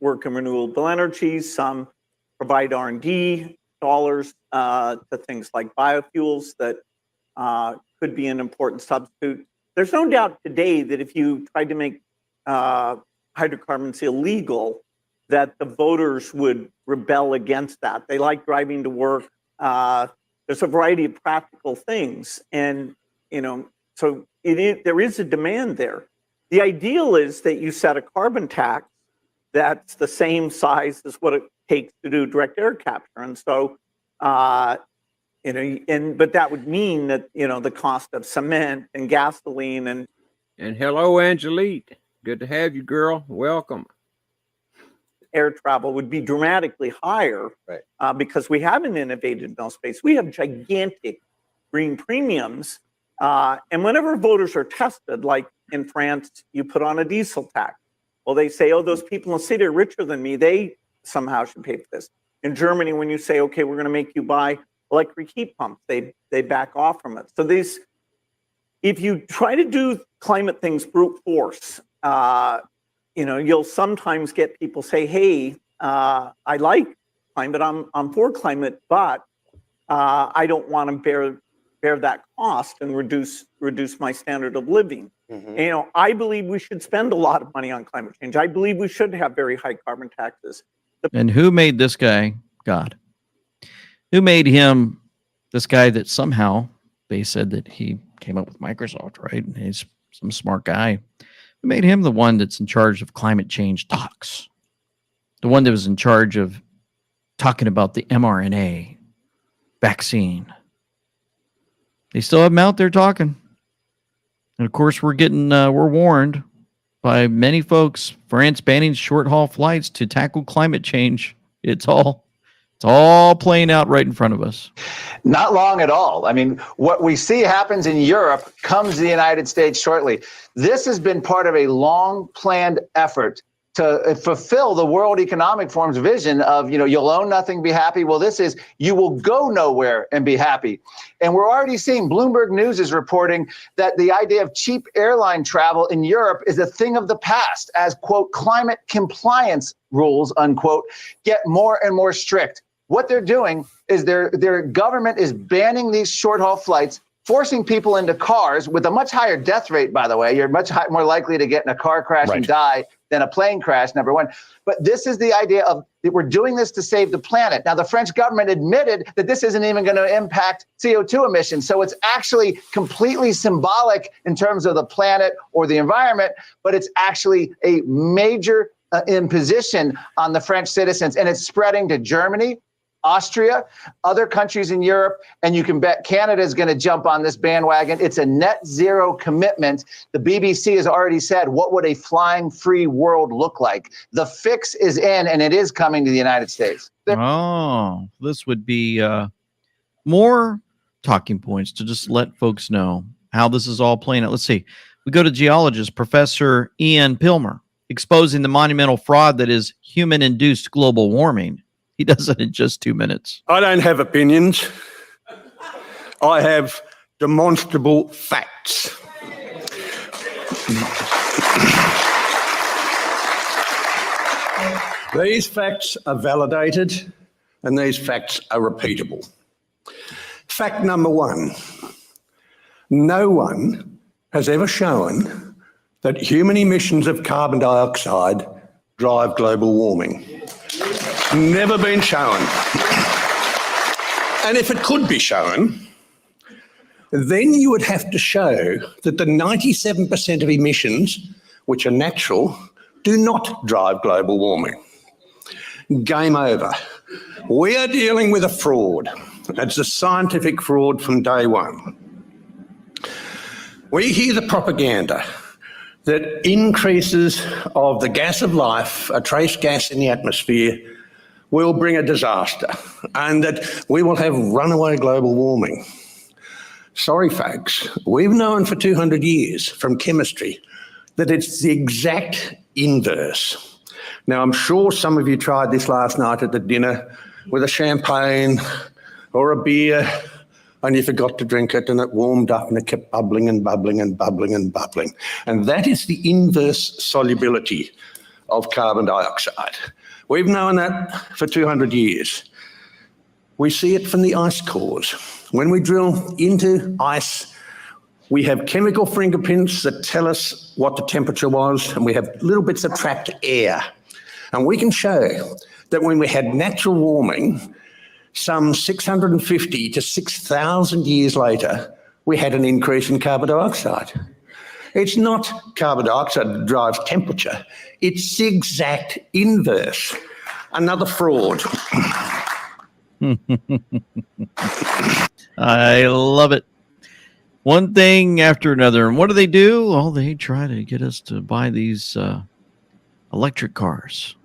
R: work in renewable energies. Some provide R&D dollars to things like biofuels that could be an important substitute. There's no doubt today that if you tried to make hydrocarbons illegal, that the voters would rebel against that. They like driving to work. There's a variety of practical things. And, so there is a demand there. The ideal is that you set a carbon tax that's the same size as what it takes to do direct air capture. And so, but that would mean that, the cost of cement and gasoline
A: And hello, Angelique. Good to have you, girl. Welcome.
R: air travel would be dramatically higher, because we haven't innovated in those space. We have gigantic green premiums. And whenever voters are tested, like in France, you put on a diesel tax. Well, they say, oh, those people in the city are richer than me. They somehow should pay for this. In Germany, when you say, okay, we're going to make you buy electric heat pumps, they back off from it. So these, if you try to do climate things brute force, you'll sometimes get people say, hey, I like climate, I'm for climate, but I don't want to bear that cost and reduce my standard of living. Mm-hmm. I believe we should spend a lot of money on climate change. I believe we should have very high carbon taxes.
F: And who made this guy? God. Who made him this guy that somehow they said that he came up with Microsoft, right? And he's some smart guy. Who made him the one that's in charge of climate change talks? The one that was in charge of talking about the mRNA vaccine. They still have him out there talking. And of course, we're warned by many folks, France banning short-haul flights to tackle climate change. It's all playing out right in front of us.
S: Not long at all. I mean, what we see happens in Europe comes to the United States shortly. This has been part of a long-planned effort to fulfill the World Economic Forum's vision of, you'll own nothing, be happy. Well, this is, you will go nowhere and be happy. And we're already seeing, Bloomberg News is reporting that the idea of cheap airline travel in Europe is a thing of the past as, quote, climate compliance rules, unquote, get more and more strict. What they're doing is their government is banning these short-haul flights, forcing people into cars with a much higher death rate, by the way. You're much more likely to get in a car crash and die than a plane crash, number one. But this is the idea of that we're doing this to save the planet. Now, the French government admitted that this isn't even going to impact CO2 emissions. So it's actually completely symbolic in terms of the planet or the environment, but it's actually a major imposition on the French citizens. And it's spreading to Germany, Austria, other countries in Europe, and you can bet Canada is going to jump on this bandwagon. It's a net zero commitment. The BBC has already said, what would a flying free world look like? The fix is in, and it is coming to the United States.
F: Oh, this would be more talking points to just let folks know how this is all playing out. Let's see. We go to geologist Professor Ian Pilmer, exposing the monumental fraud that is human-induced global warming. He does it in just 2 minutes.
T: I don't have opinions. I have demonstrable facts. These facts are validated and these facts are repeatable. Fact number one, no one has ever shown that human emissions of carbon dioxide drive global warming. Never been shown. And if it could be shown, then you would have to show that the 97% of emissions, which are natural, do not drive global warming. Game over. We are dealing with a fraud. It's a scientific fraud from day one. We hear the propaganda that increases of the gas of life, a trace gas in the atmosphere, will bring a disaster and that we will have runaway global warming. Sorry, folks, we've known for 200 years from chemistry that it's the exact inverse. Now, I'm sure some of you tried this last night at the dinner with a champagne or a beer and you forgot to drink it and it warmed up and it kept bubbling and bubbling and bubbling and bubbling. And that is the inverse solubility of carbon dioxide. We've known that for 200 years. We see it from the ice cores. When we drill into ice, we have chemical fingerprints that tell us what the temperature was, and we have little bits of trapped air. And we can show that when we had natural warming, some 650 to 6,000 years later, we had an increase in carbon dioxide. It's not carbon dioxide that drives temperature. It's the exact inverse. Another fraud.
F: I love it. One thing after another. And what do? Well, they try to get us to buy these electric cars.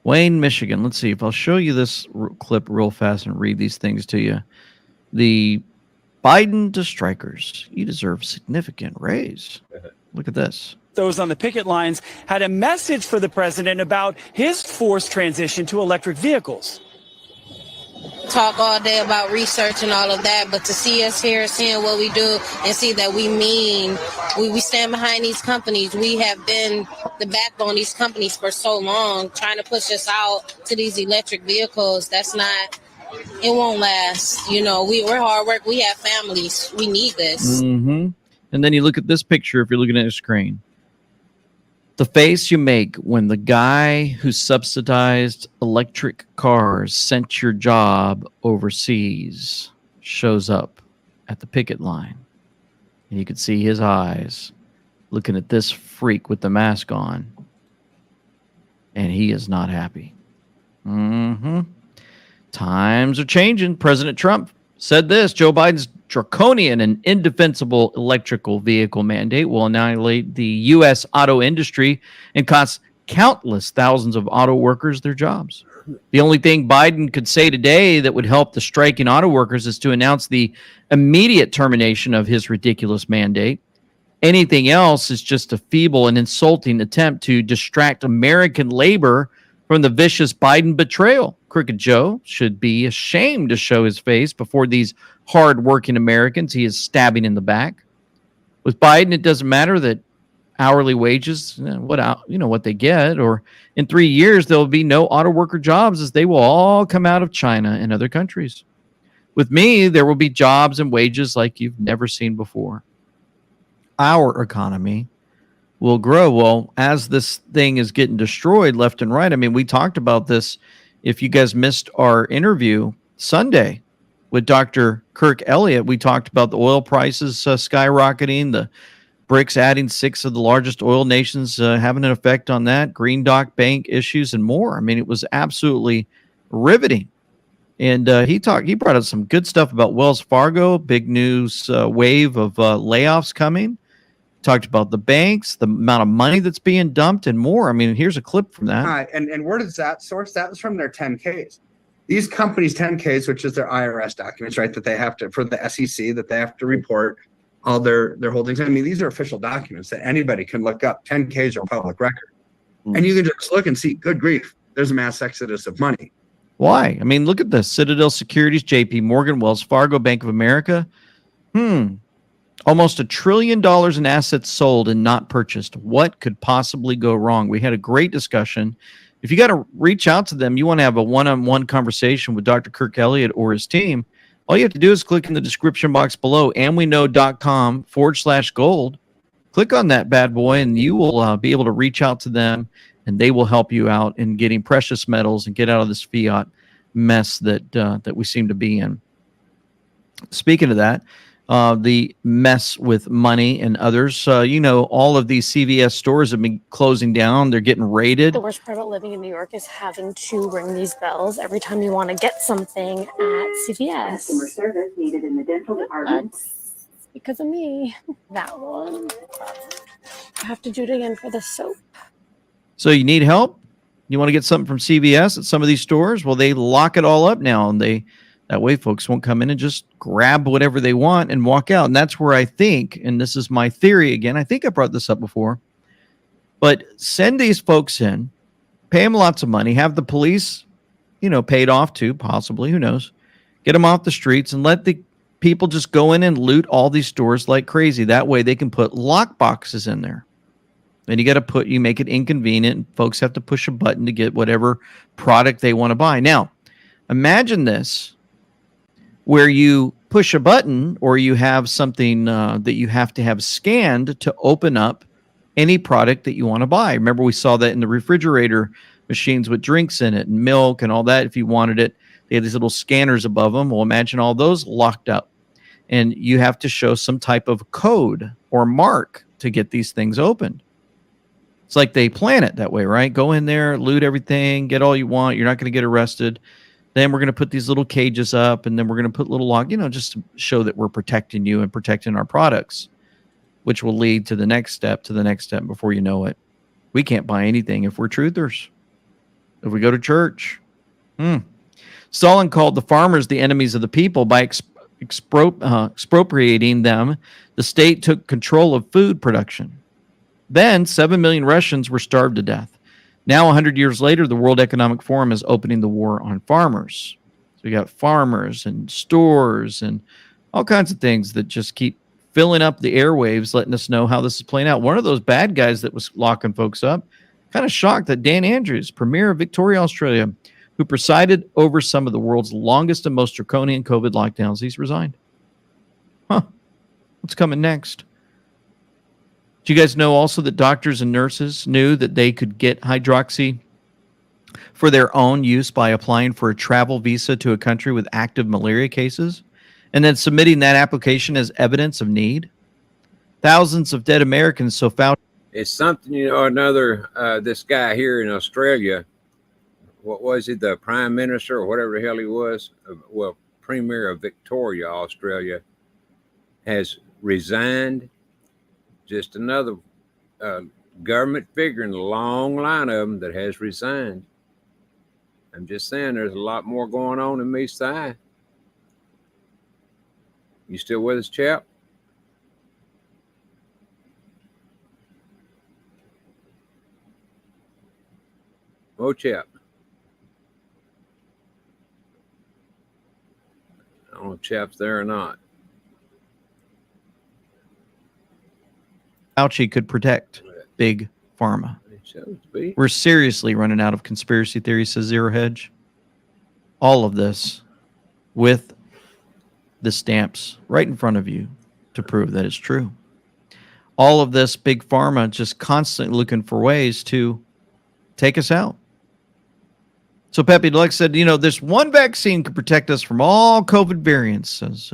F: Wayne, Michigan. Let's see if I'll show you this clip real fast and read these things to you. The Biden to strikers. You deserve significant raise. Look at this.
U: Those on the picket lines had a message for the president about his forced transition to electric vehicles.
V: Talk all day about research and all of that, but to see us here, seeing what we do, and see that we stand behind these companies. We have been the backbone of these companies for so long, trying to push us out to these electric vehicles. It won't last. You know, we're hard work. We have families. We need this.
F: Mm-hmm. And then you look at this picture if you're looking at the screen. The face you make when the guy who subsidized electric cars sent your job overseas shows up at the picket line. And you can see his eyes looking at this freak with the mask on. And he is not happy. Mm-hmm. Times are changing. President Trump said this: Joe Biden's draconian and indefensible electrical vehicle mandate will annihilate the U.S. auto industry and cost countless thousands of auto workers their jobs. The only thing Biden could say today that would help the striking auto workers is to announce the immediate termination of his ridiculous mandate. Anything else is just a feeble and insulting attempt to distract American labor from the vicious Biden betrayal. Crooked Joe should be ashamed to show his face before these hard-working Americans he is stabbing in the back. With Biden, it doesn't matter that hourly wages, what they get, or in 3 years, there will be no auto worker jobs as they will all come out of China and other countries. With me, there will be jobs and wages like you've never seen before. Our economy will grow. Well, as this thing is getting destroyed left and right, I mean, we talked about this. If you guys missed our interview Sunday with Dr. Kirk Elliott, we talked about the oil prices skyrocketing, the BRICS adding 6 of the largest oil nations having an effect on that, Green Dock Bank issues, and more. I mean, it was absolutely riveting. And he brought up some good stuff about Wells Fargo, big news wave of layoffs coming. Talked about the banks, the amount of money that's being dumped, and more. I mean, here's a clip from that.
W: And where does that source? That was from their 10Ks. These companies' 10Ks, which is their IRS documents, right, that they have to, for the SEC, that they have to report all their holdings. I mean, these are official documents that anybody can look up. 10Ks are public record. And you can just look and see, good grief, there's a mass exodus of money.
F: Why? I mean, look at this. Citadel Securities, JP Morgan, Wells Fargo, Bank of America. Almost $1 trillion in assets sold and not purchased. What could possibly go wrong? We had a great discussion. If you got to reach out to them, you want to have a one-on-one conversation with Dr. Kirk Elliott or his team, all you have to do is click in the description box below, amweknow.com/gold. Click on that bad boy, and you will be able to reach out to them, and they will help you out in getting precious metals and get out of this fiat mess that we seem to be in. Speaking of that, the mess with money and others. All of these CVS stores have been closing down. They're getting raided.
X: The worst part about living in New York is having to ring these bells every time you want to get something at CVS.
Y: Customer service needed in the dental department.
X: That's because of me. That one. I have to do it again for the soap.
F: So you need help? You want to get something from CVS at some of these stores? Well, they lock it all up now, and that way folks won't come in and just grab whatever they want and walk out. And that's where I think, and this is my theory again, I think I brought this up before, but send these folks in, pay them lots of money, have the police, paid off too, possibly, who knows, get them off the streets and let the people just go in and loot all these stores like crazy. That way they can put lock boxes in there. Then you make it inconvenient, and folks have to push a button to get whatever product they want to buy. Now, imagine this, where you push a button or you have something that you have to have scanned to open up any product that you want to buy. Remember, we saw that in the refrigerator machines with drinks in it and milk and all that. If you wanted it, they had these little scanners above them. Well, imagine all those locked up. And you have to show some type of code or mark to get these things opened. It's like they plan it that way, right? Go in there, loot everything, get all you want. You're not going to get arrested. Then we're going to put these little cages up, and then we're going to put little lock, just to show that we're protecting you and protecting our products, which will lead to the next step, before you know it. We can't buy anything if we're truthers. if we go to church. Stalin called the farmers the enemies of the people by expropriating them. The state took control of food production. Then 7 million Russians were starved to death. Now, 100 years later, the World Economic Forum is opening the war on farmers. So we got farmers and stores and all kinds of things that just keep filling up the airwaves, letting us know how this is playing out. One of those bad guys that was locking folks up, kind of shocked that Dan Andrews, Premier of Victoria, Australia, who presided over some of the world's longest and most draconian COVID lockdowns, he's resigned. What's coming next? Do you guys know also that doctors and nurses knew that they could get hydroxy for their own use by applying for a travel visa to a country with active malaria cases and then submitting that application as evidence of need? Thousands of dead Americans, so Fauci.
A: It's something, or another, this guy here in Australia, what was he, the prime minister or whatever the hell he was? Well, Premier of Victoria, Australia, has resigned. Just another government figure in the long line of them that has resigned. I'm just saying there's a lot more going on in me side. You still with us, chap? Oh, chap. I don't know if chap's there or not.
F: Fauci could protect big pharma. We're seriously running out of conspiracy theories, says Zero Hedge. All of this with the stamps right in front of you to prove that it's true. All of this big pharma just constantly looking for ways to take us out. So Pepe Deluxe said, this one vaccine could protect us from all COVID variants, says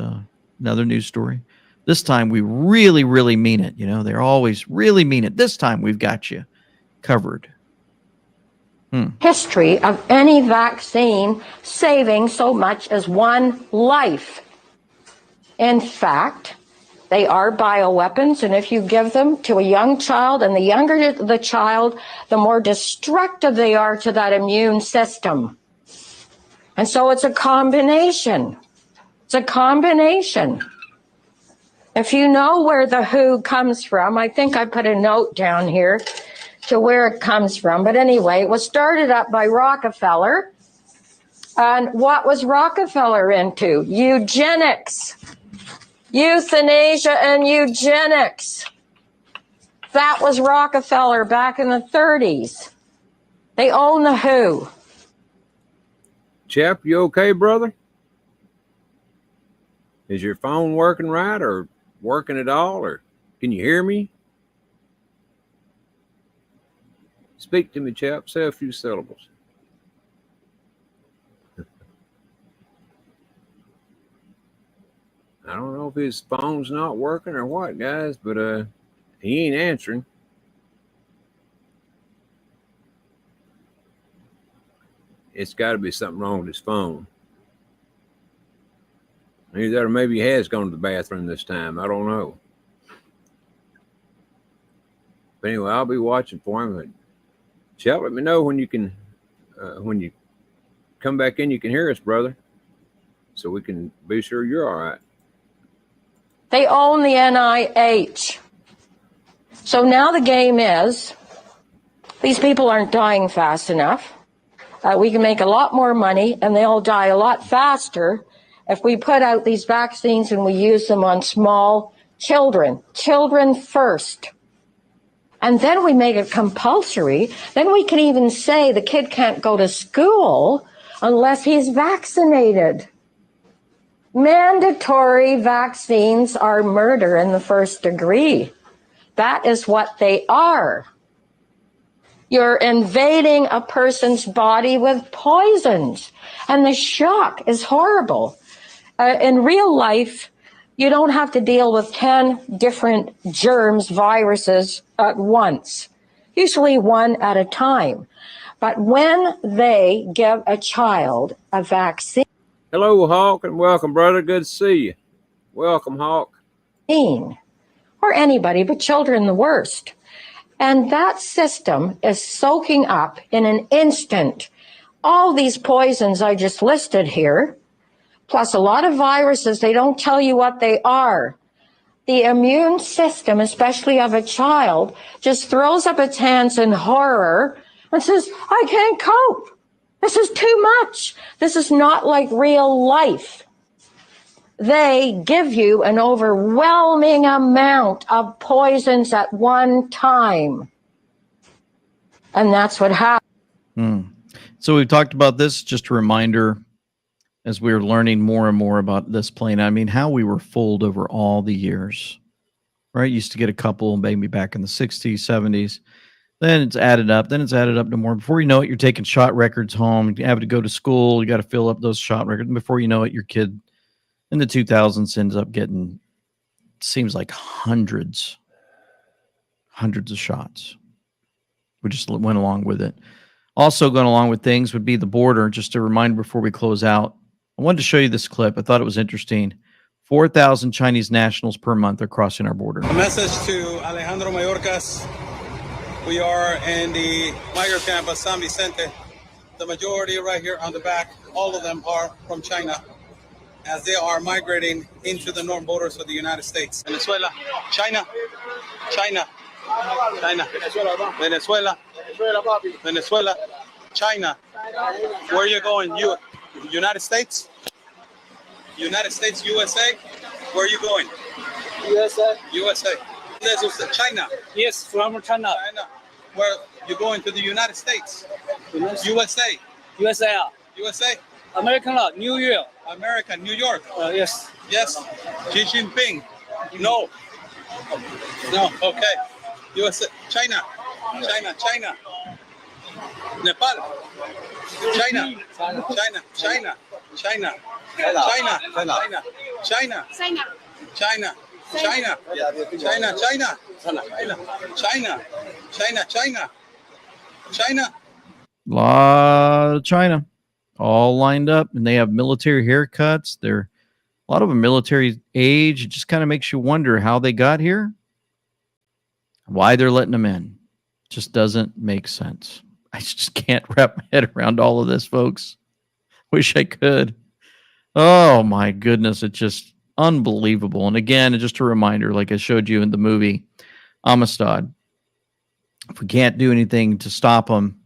F: another news story. This time we really, really mean it. They're always really mean it. This time we've got you covered.
C: History of any vaccine saving so much as one life. In fact, they are bioweapons, and if you give them to a young child, and the younger the child, the more destructive they are to that immune system. And so it's a combination. It's a combination. If you know where the WHO comes from, I think I put a note down here to where it comes from. But anyway, it was started up by Rockefeller. And what was Rockefeller into? Eugenics. Euthanasia and eugenics. That was Rockefeller back in the 30s. They own the WHO.
A: Chap, you okay, brother? Is your phone working right or working at all, or can you hear me? Speak to me, chap. Say a few syllables. I don't know if his phone's not working or what, guys, but he ain't answering. It's got to be something wrong with his phone. Either that or maybe he has gone to the bathroom this time. I don't know. But anyway, I'll be watching for him. Chat, let me know when you can, when you come back in, you can hear us, brother, so we can be sure you're all right.
C: They own the NIH. So now the game is, these people aren't dying fast enough. We can make a lot more money, and they'll die a lot faster if we put out these vaccines and we use them on small children. Children first. And then we make it compulsory. Then we can even say the kid can't go to school unless he's vaccinated. Mandatory vaccines are murder in the first degree. That is what they are. You're invading a person's body with poisons, and the shock is horrible. In real life, you don't have to deal with 10 different germs, viruses at once, usually one at a time. But when they give a child a vaccine.
A: Hello, Hawk, and welcome, brother. Good to see you. Welcome, Hawk.
C: Or anybody, but children the worst. And that system is soaking up in an instant all these poisons I just listed here, plus a lot of viruses, they don't tell you what they are. The immune system, especially of a child, just throws up its hands in horror and says, I can't cope. This is too much. This is not like real life. They give you an overwhelming amount of poisons at one time. And that's what happened.
F: So we've talked about this, just a reminder as we were learning more and more about this plane. I mean, how we were fooled over all the years, right? Used to get a couple maybe back in the 60s, 70s. Then it's added up. Then it's added up to more. Before you know it, you're taking shot records home. You have to go to school. You got to fill up those shot records. And before you know it, your kid in the 2000s ends up getting, seems like hundreds of shots. We just went along with it. Also going along with things would be the border. Just a reminder before we close out, I wanted to show you this clip. I thought it was interesting. 4,000 Chinese nationals per month are crossing our border.
D: A message to Alejandro Mayorkas. We are in the migrant camp at San Vicente. The majority right here on the back, all of them are from China, as they are migrating into the northern borders of the United States. Venezuela, China, China, China, Venezuela, Venezuela, China. Where are you going? United States? United States, USA? Where are you going? USA. USA. China.
G: Yes, from China.
D: China. Where you going to the United States? USA.
G: USA.
D: USA.
G: American, New York.
D: America, New York.
G: Yes.
D: Yes. Xi Jinping. No. No. Okay. USA. China. China. China. Nepal. China. China. China. China. China. China. China. China. China. China. China, China, China, China, China, China, China.
F: A lot of China, all lined up, and they have military haircuts. They're a lot of them military age. It just kind of makes you wonder how they got here, why they're letting them in. Just doesn't make sense. I just can't wrap my head around all of this, folks. Wish I could. Oh my goodness, it's just unbelievable. And again, just a reminder, like I showed you in the movie Amistad, if we can't do anything to stop them,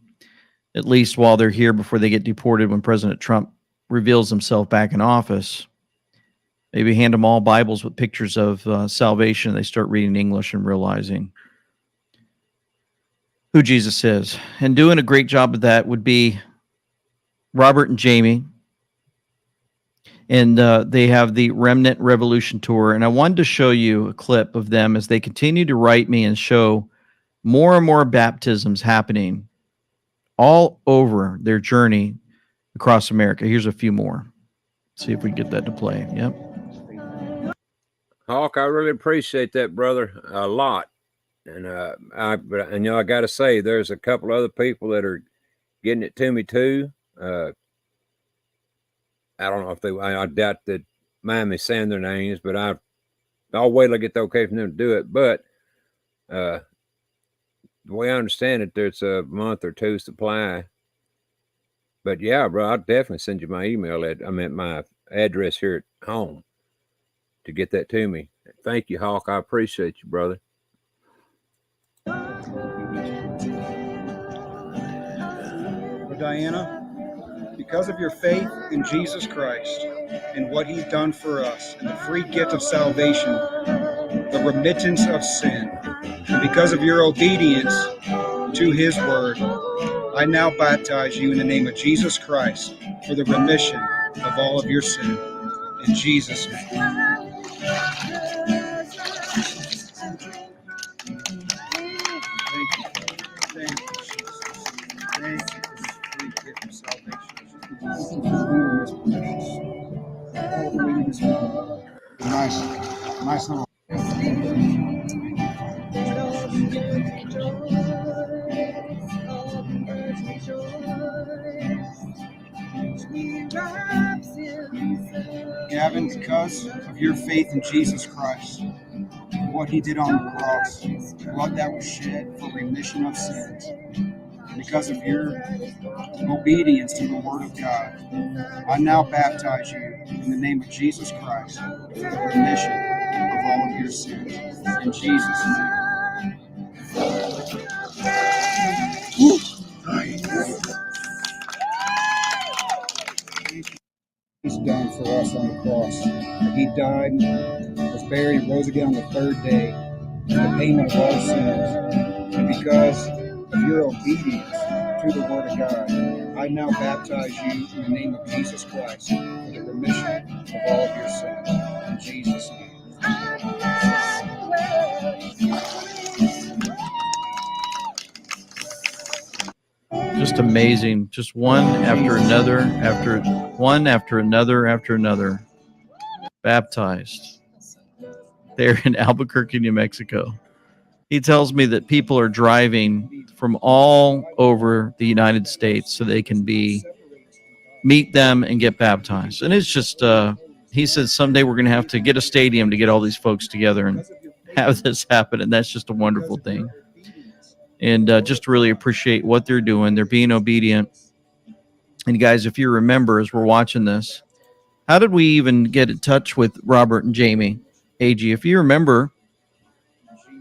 F: at least while they're here before they get deported when President Trump reveals himself back in office, maybe hand them all Bibles with pictures of salvation. They start reading English and realizing who Jesus is. And doing a great job of that would be Robert and Jamie. And they have the Remnant Revolution Tour. And I wanted to show you a clip of them as they continue to write me and show more and more baptisms happening all over their journey across America. Here's a few more. See if we can get that to play. Yep.
A: Hawk, I really appreciate that, brother, a lot. And I got to say, there's a couple other people that are getting it to me too. I don't know if I doubt that mind me saying their names, but I'll wait till I get the okay from them to do it. But the way I understand it, there's a month or two supply. But yeah, bro, I'll definitely send you my email. My address here at home to get that to me. Thank you, Hawk. I appreciate you, brother.
H: Diana, because of your faith in Jesus Christ and what he's done for us and the free gift of salvation, the remittance of sin, and because of your obedience to his word, I now baptize you in the name of Jesus Christ for the remission of all of your sin. In Jesus' name. Nice little. Gavin, because of your faith in Jesus Christ, what he did on the cross, blood that was shed for remission of sins, because of your obedience to the Word of God, I now baptize you in the name of Jesus Christ for the remission of all of your sins. In Jesus' name. He's done for us on the cross. He died, was buried, rose again on the third day, the payment of all sins. And because of your obedience to the Word of God, I now baptize you in the name of Jesus Christ for the remission of all of your sins. In Jesus' name.
F: Just amazing. Just one after another, after one after another, after another. Baptized there in Albuquerque, New Mexico. He tells me that people are driving from all over the United States so they can meet them and get baptized. And it's just, he says someday we're going to have to get a stadium to get all these folks together and have this happen. And that's just a wonderful thing. And just really appreciate what they're doing. They're being obedient. And guys, if you remember, as we're watching this, how did we even get in touch with Robert and Jamie? AG, if you remember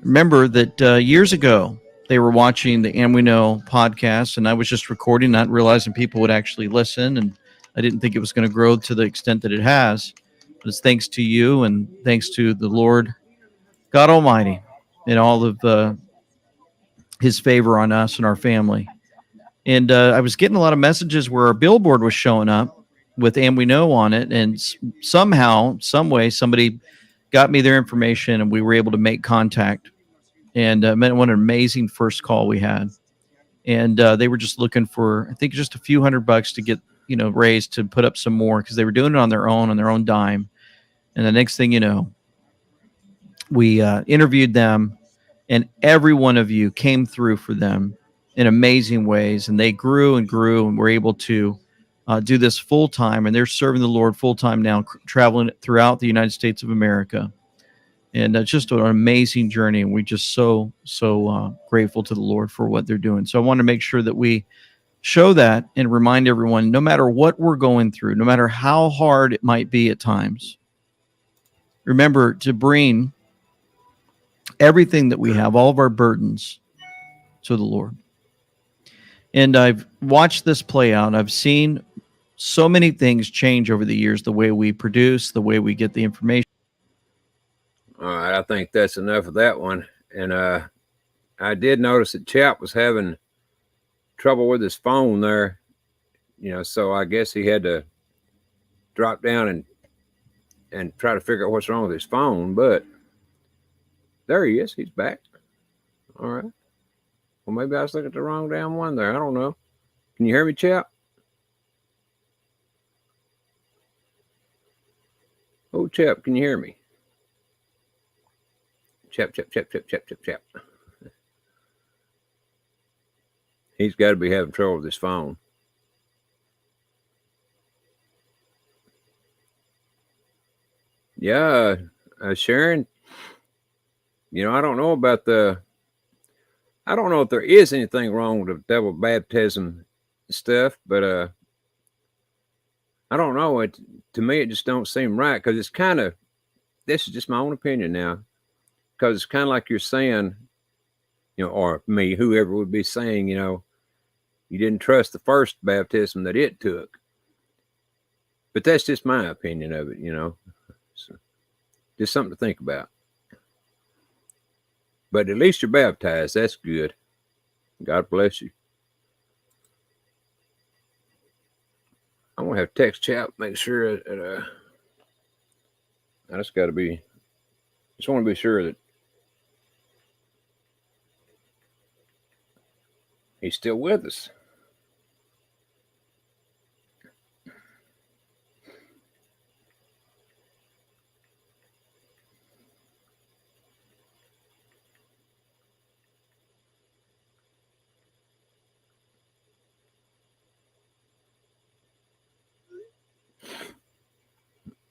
F: that years ago, they were watching the And We Know podcast, and I was just recording, not realizing people would actually listen, and I didn't think it was going to grow to the extent that it has. But it's thanks to you and thanks to the Lord God Almighty and all of his favor on us and our family. And I was getting a lot of messages where our billboard was showing up with And We Know on it, and somehow, some way, somebody got me their information, and we were able to make contact. And what an amazing first call we had. And they were just looking for, I think, just a few $100 to get, raised to put up some more, because they were doing it on their own dime. And the next thing you know, we interviewed them, and every one of you came through for them in amazing ways. And they grew and grew, and were able to do this full time. And they're serving the Lord full time now, traveling throughout the United States of America. And just an amazing journey. And we're just so grateful to the Lord for what they're doing. So I want to make sure that we show that and remind everyone, no matter what we're going through, no matter how hard it might be at times, remember to bring everything that we have, all of our burdens, to the Lord. And I've watched this play out. I've seen so many things change over the years, the way we produce, the way we get the information.
A: All right, I think that's enough of that one. And I did notice that Chap was having trouble with his phone there, so I guess he had to drop down and try to figure out what's wrong with his phone. But there he is. He's back. All right. Well, maybe I was looking at the wrong damn one there. I don't know. Can you hear me, Chap? Oh, Chap, can you hear me? Chap. He's got to be having trouble with his phone. Yeah, Sharon, I don't know I don't know if there is anything wrong with the double baptism stuff, but I don't know. To me, it just don't seem right, because it's kind of, this is just my own opinion now, because it's kind of like you're saying, or me, whoever would be saying, you didn't trust the first baptism that it took. But that's just my opinion of it, So, just something to think about. But at least you're baptized. That's good. God bless you. I'm going to have to text Chap, make sure that I just want to be sure that he's still with us.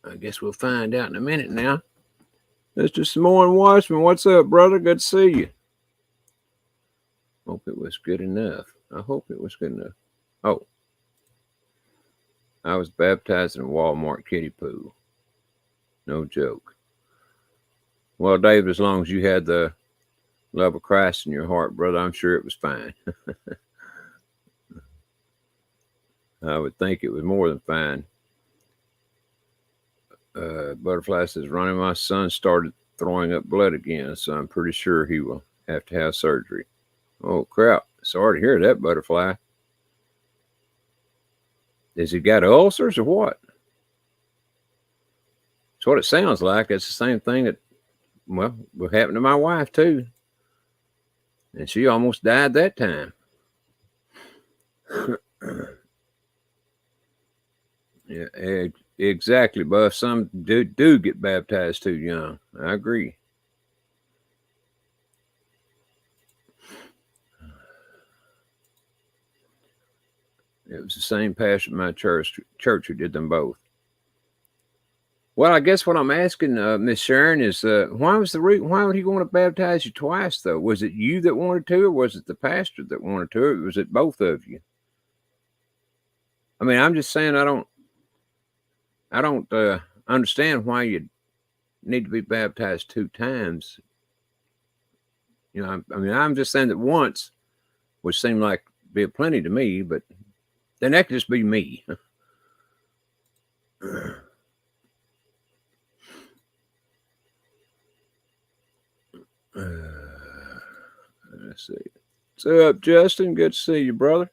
A: I guess we'll find out in a minute now. Mr. Samoan Washman, what's up, brother? Good to see you. Hope it was good enough. I hope it was good enough. Oh. I was baptized in a Walmart kiddie pool. No joke. Well, David, as long as you had the love of Christ in your heart, brother, I'm sure it was fine. I would think it was more than fine. Butterfly says, Ronnie, my son started throwing up blood again, so I'm pretty sure he will have to have surgery. Oh, crap. Sorry to hear that, Butterfly. Has he got ulcers or what? That's what it sounds like. It's the same thing that, well, what happened to my wife, too. And she almost died that time. Yeah, exactly, Buff. Some do get baptized too young. I agree. It was the same pastor at my church who did them both. Well, I guess what I'm asking, Miss Sharon, is why would he want to baptize you twice, though? Was it you that wanted to, or was it the pastor that wanted to, or was it both of you? I mean, I'm just saying I don't understand why you need to be baptized 2 times. You know, I mean, I'm just saying that once would seem like be plenty to me, but then that could just be me. Let's see. What's up, Justin? Good to see you, brother.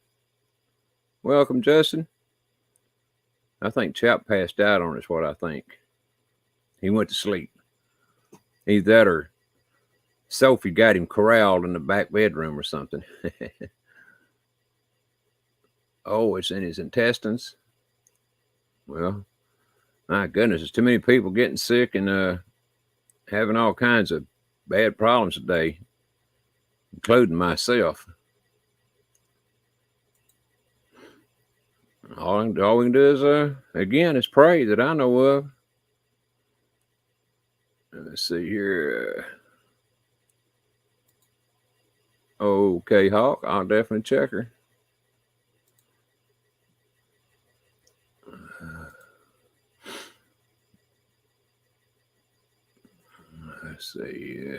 A: Welcome, Justin. I think Chap passed out on us, what I think. He went to sleep. Either that or Sophie got him corralled in the back bedroom or something. Oh, it's in his intestines. Well, my goodness, there's too many people getting sick and having all kinds of bad problems today, including myself. All we can do is, again, is pray that I know of. Let's see here. Okay, Hawk, I'll definitely check her. Let's see.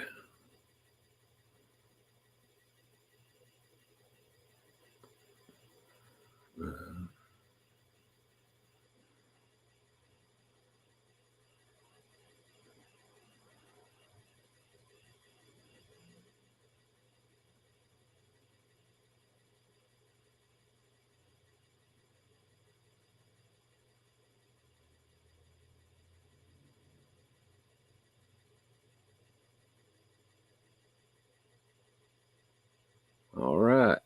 A: All right.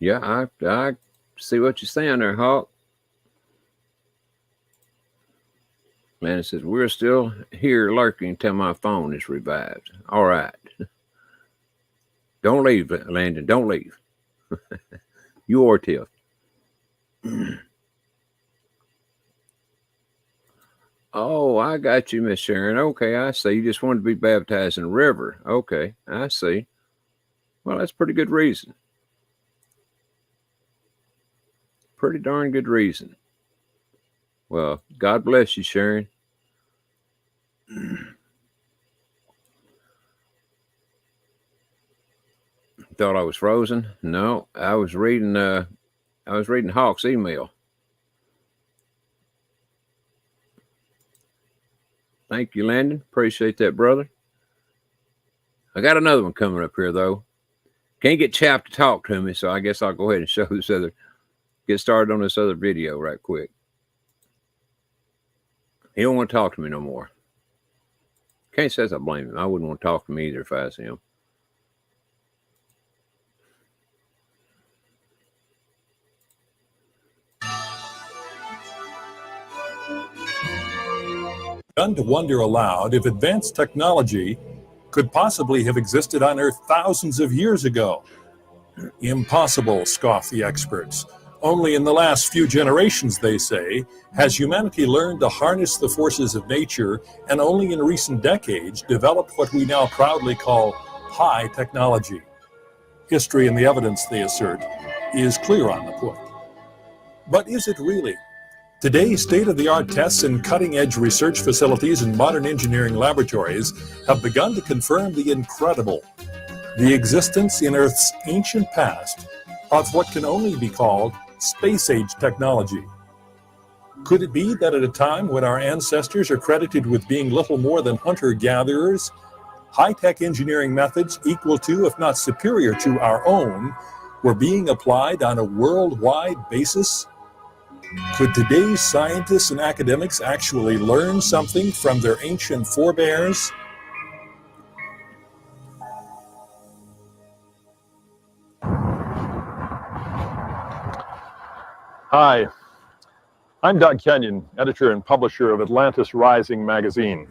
A: Yeah, I see what you're saying there, Hawk. Man, it says, we're still here lurking until my phone is revived. All right. Don't leave, Landon. Don't leave. You or Tiff. Oh, I got you, Miss Sharon. Okay, I see. You just wanted to be baptized in a river. Okay, I see. Well, that's pretty good reason. Pretty darn good reason. Well, God bless you, Sharon. Thought I was frozen? No, I was reading Hawk's email. Thank you, Landon. Appreciate that, brother. I got another one coming up here, though. Can't get Chap to talk to me, so I guess I'll go ahead and show this get started on this other video right quick. He don't want to talk to me no more. Can't say I blame him. I wouldn't want to talk to me either if I was him.
B: Begun to wonder aloud if advanced technology could possibly have existed on Earth thousands of years ago. Impossible, scoff the experts. Only in the last few generations, they say, has humanity learned to harness the forces of nature, and only in recent decades developed what we now proudly call high technology. History and the evidence, they assert, is clear on the point. But is it really? Today's state-of-the-art tests and cutting-edge research facilities and modern engineering laboratories have begun to confirm the incredible, the existence in Earth's ancient past of what can only be called space-age technology. Could it be that at a time when our ancestors are credited with being little more than hunter-gatherers, high-tech engineering methods equal to, if not superior to, our own were being applied on a worldwide basis? Could today's scientists and academics actually learn something from their ancient forebears?
I: Hi, I'm Doug Kenyon, editor and publisher of Atlantis Rising magazine.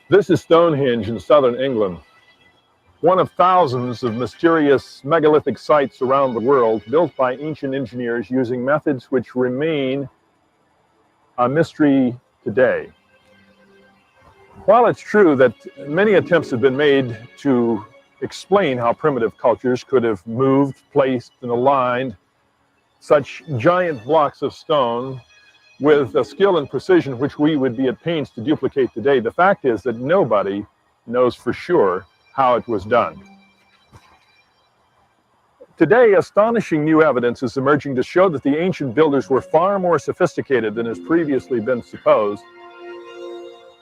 I: This is Stonehenge in southern England, one of thousands of mysterious megalithic sites around the world built by ancient engineers using methods which remain a mystery today. While it's true that many attempts have been made to explain how primitive cultures could have moved, placed, and aligned such giant blocks of stone with a skill and precision which we would be at pains to duplicate today, the fact is that nobody knows for sure how it was done. Today, astonishing new evidence is emerging to show that the ancient builders were far more sophisticated than has previously been supposed.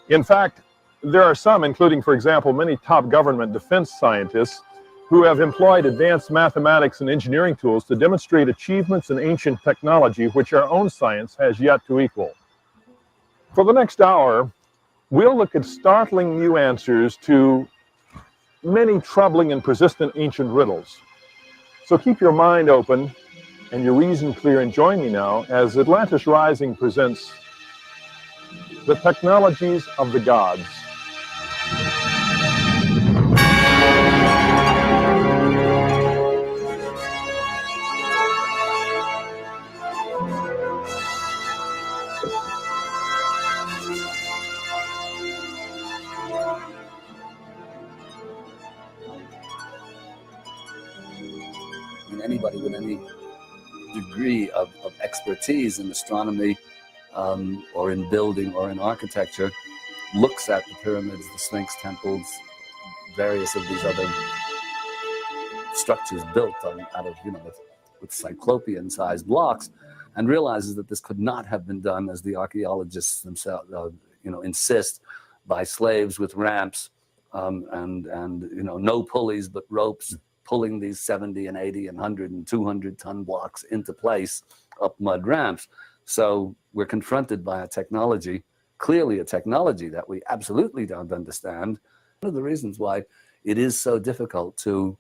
I: In fact, there are some, including, for example, many top government defense scientists, who have employed advanced mathematics and engineering tools to demonstrate achievements in ancient technology which our own science has yet to equal. For the next hour, we'll look at startling new answers to many troubling and persistent ancient riddles. So keep your mind open and your reason clear, and join me now as Atlantis Rising presents The Technologies of the Gods.
J: Anybody with any degree of expertise in astronomy or in building or in architecture looks at the pyramids, the Sphinx temples, various of these other structures built out of, with cyclopean-sized blocks, and realizes that this could not have been done, as the archaeologists themselves, insist, by slaves with ramps and no pulleys but ropes, pulling these 70 and 80 and 100 and 200 ton blocks into place up mud ramps. So we're confronted by a technology, clearly a technology that we absolutely don't understand. One of the reasons why it is so difficult to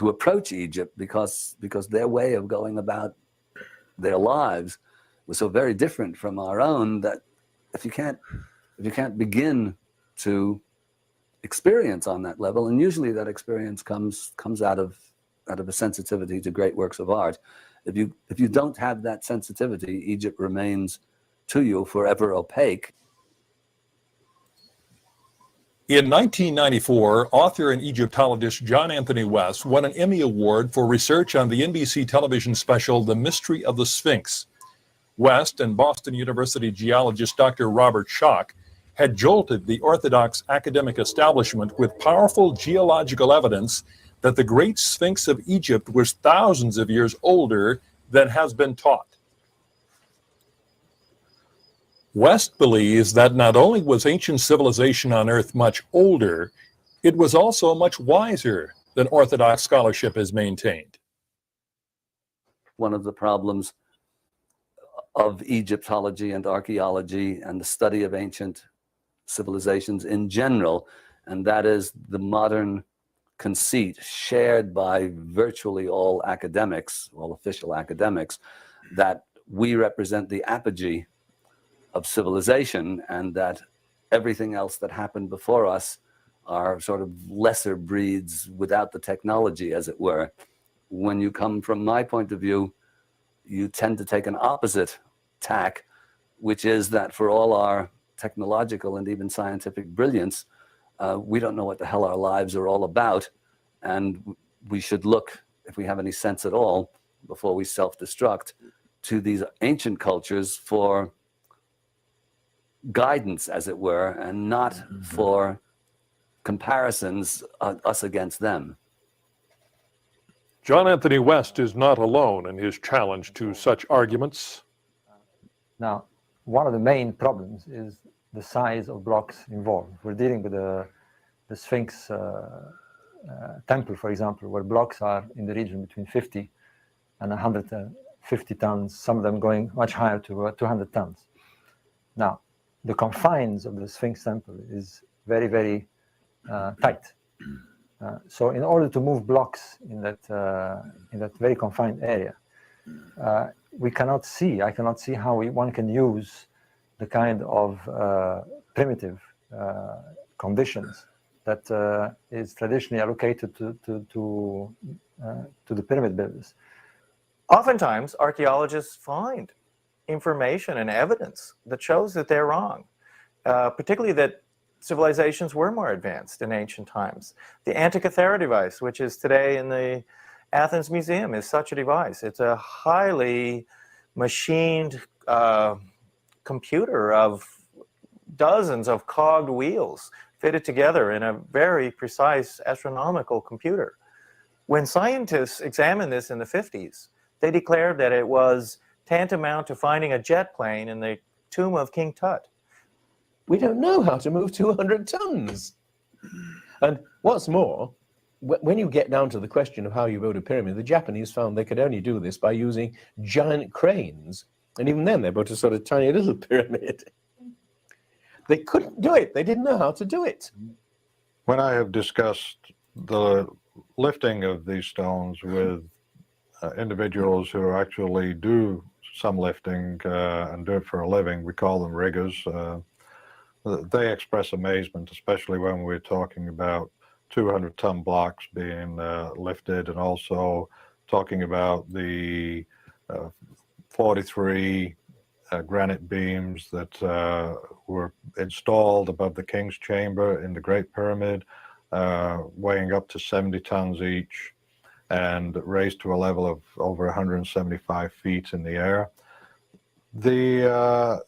J: approach Egypt, because their way of going about their lives was so very different from our own, that if you can't begin to experience on that level, and usually that experience comes out of a sensitivity to great works of art. If you don't have that sensitivity, Egypt remains to you forever opaque.
B: In 1994, author and Egyptologist John Anthony West won an Emmy Award for research on the NBC television special The Mystery of the Sphinx. West and Boston University geologist Dr. Robert Schoch had jolted the orthodox academic establishment with powerful geological evidence that the Great Sphinx of Egypt was thousands of years older than has been taught. West believes that not only was ancient civilization on Earth much older, it was also much wiser than orthodox scholarship has maintained.
J: One of the problems of Egyptology and archaeology and the study of ancient civilizations in general, and that is the modern conceit shared by virtually all academics, all official academics, that we represent the apogee of civilization, and that everything else that happened before us are sort of lesser breeds without the technology, as it were. When you come from my point of view, you tend to take an opposite tack, which is that for all our technological and even scientific brilliance, we don't know what the hell our lives are all about. And we should look, if we have any sense at all, before we self-destruct, to these ancient cultures for guidance, as it were, and not for comparisons, us against them.
I: John Anthony West is not alone in his challenge to such arguments.
L: Now, one of the main problems is the size of blocks involved. We're dealing with the Sphinx temple, for example, where blocks are in the region between 50 and 150 tons, some of them going much higher to 200 tons. Now, the confines of the Sphinx temple is very, very tight. So in order to move blocks in that very confined area, I cannot see how one can use the kind of primitive conditions that is traditionally allocated to the pyramid builders.
M: Oftentimes, archaeologists find information and evidence that shows that they're wrong, particularly that civilizations were more advanced in ancient times. The Antikythera device, which is today in the Athens Museum, is such a device. It's a highly machined computer of dozens of cogged wheels fitted together in a very precise astronomical computer. When scientists examined this in the 50s, they declared that it was tantamount to finding a jet plane in the tomb of King Tut.
N: We don't know how to move 200 tons. And what's more, when you get down to the question of how you build a pyramid, the Japanese found they could only do this by using giant cranes. And even then, they built a sort of tiny little pyramid. They couldn't do it. They didn't know how to do it.
I: When I have discussed the lifting of these stones with individuals who actually do some lifting and do it for a living, we call them riggers, they express amazement, especially when we're talking about 200-ton blocks being lifted, and also talking about the 43 granite beams that were installed above the King's Chamber in the Great Pyramid, weighing up to 70 tons each and raised to a level of over 175 feet in the air. The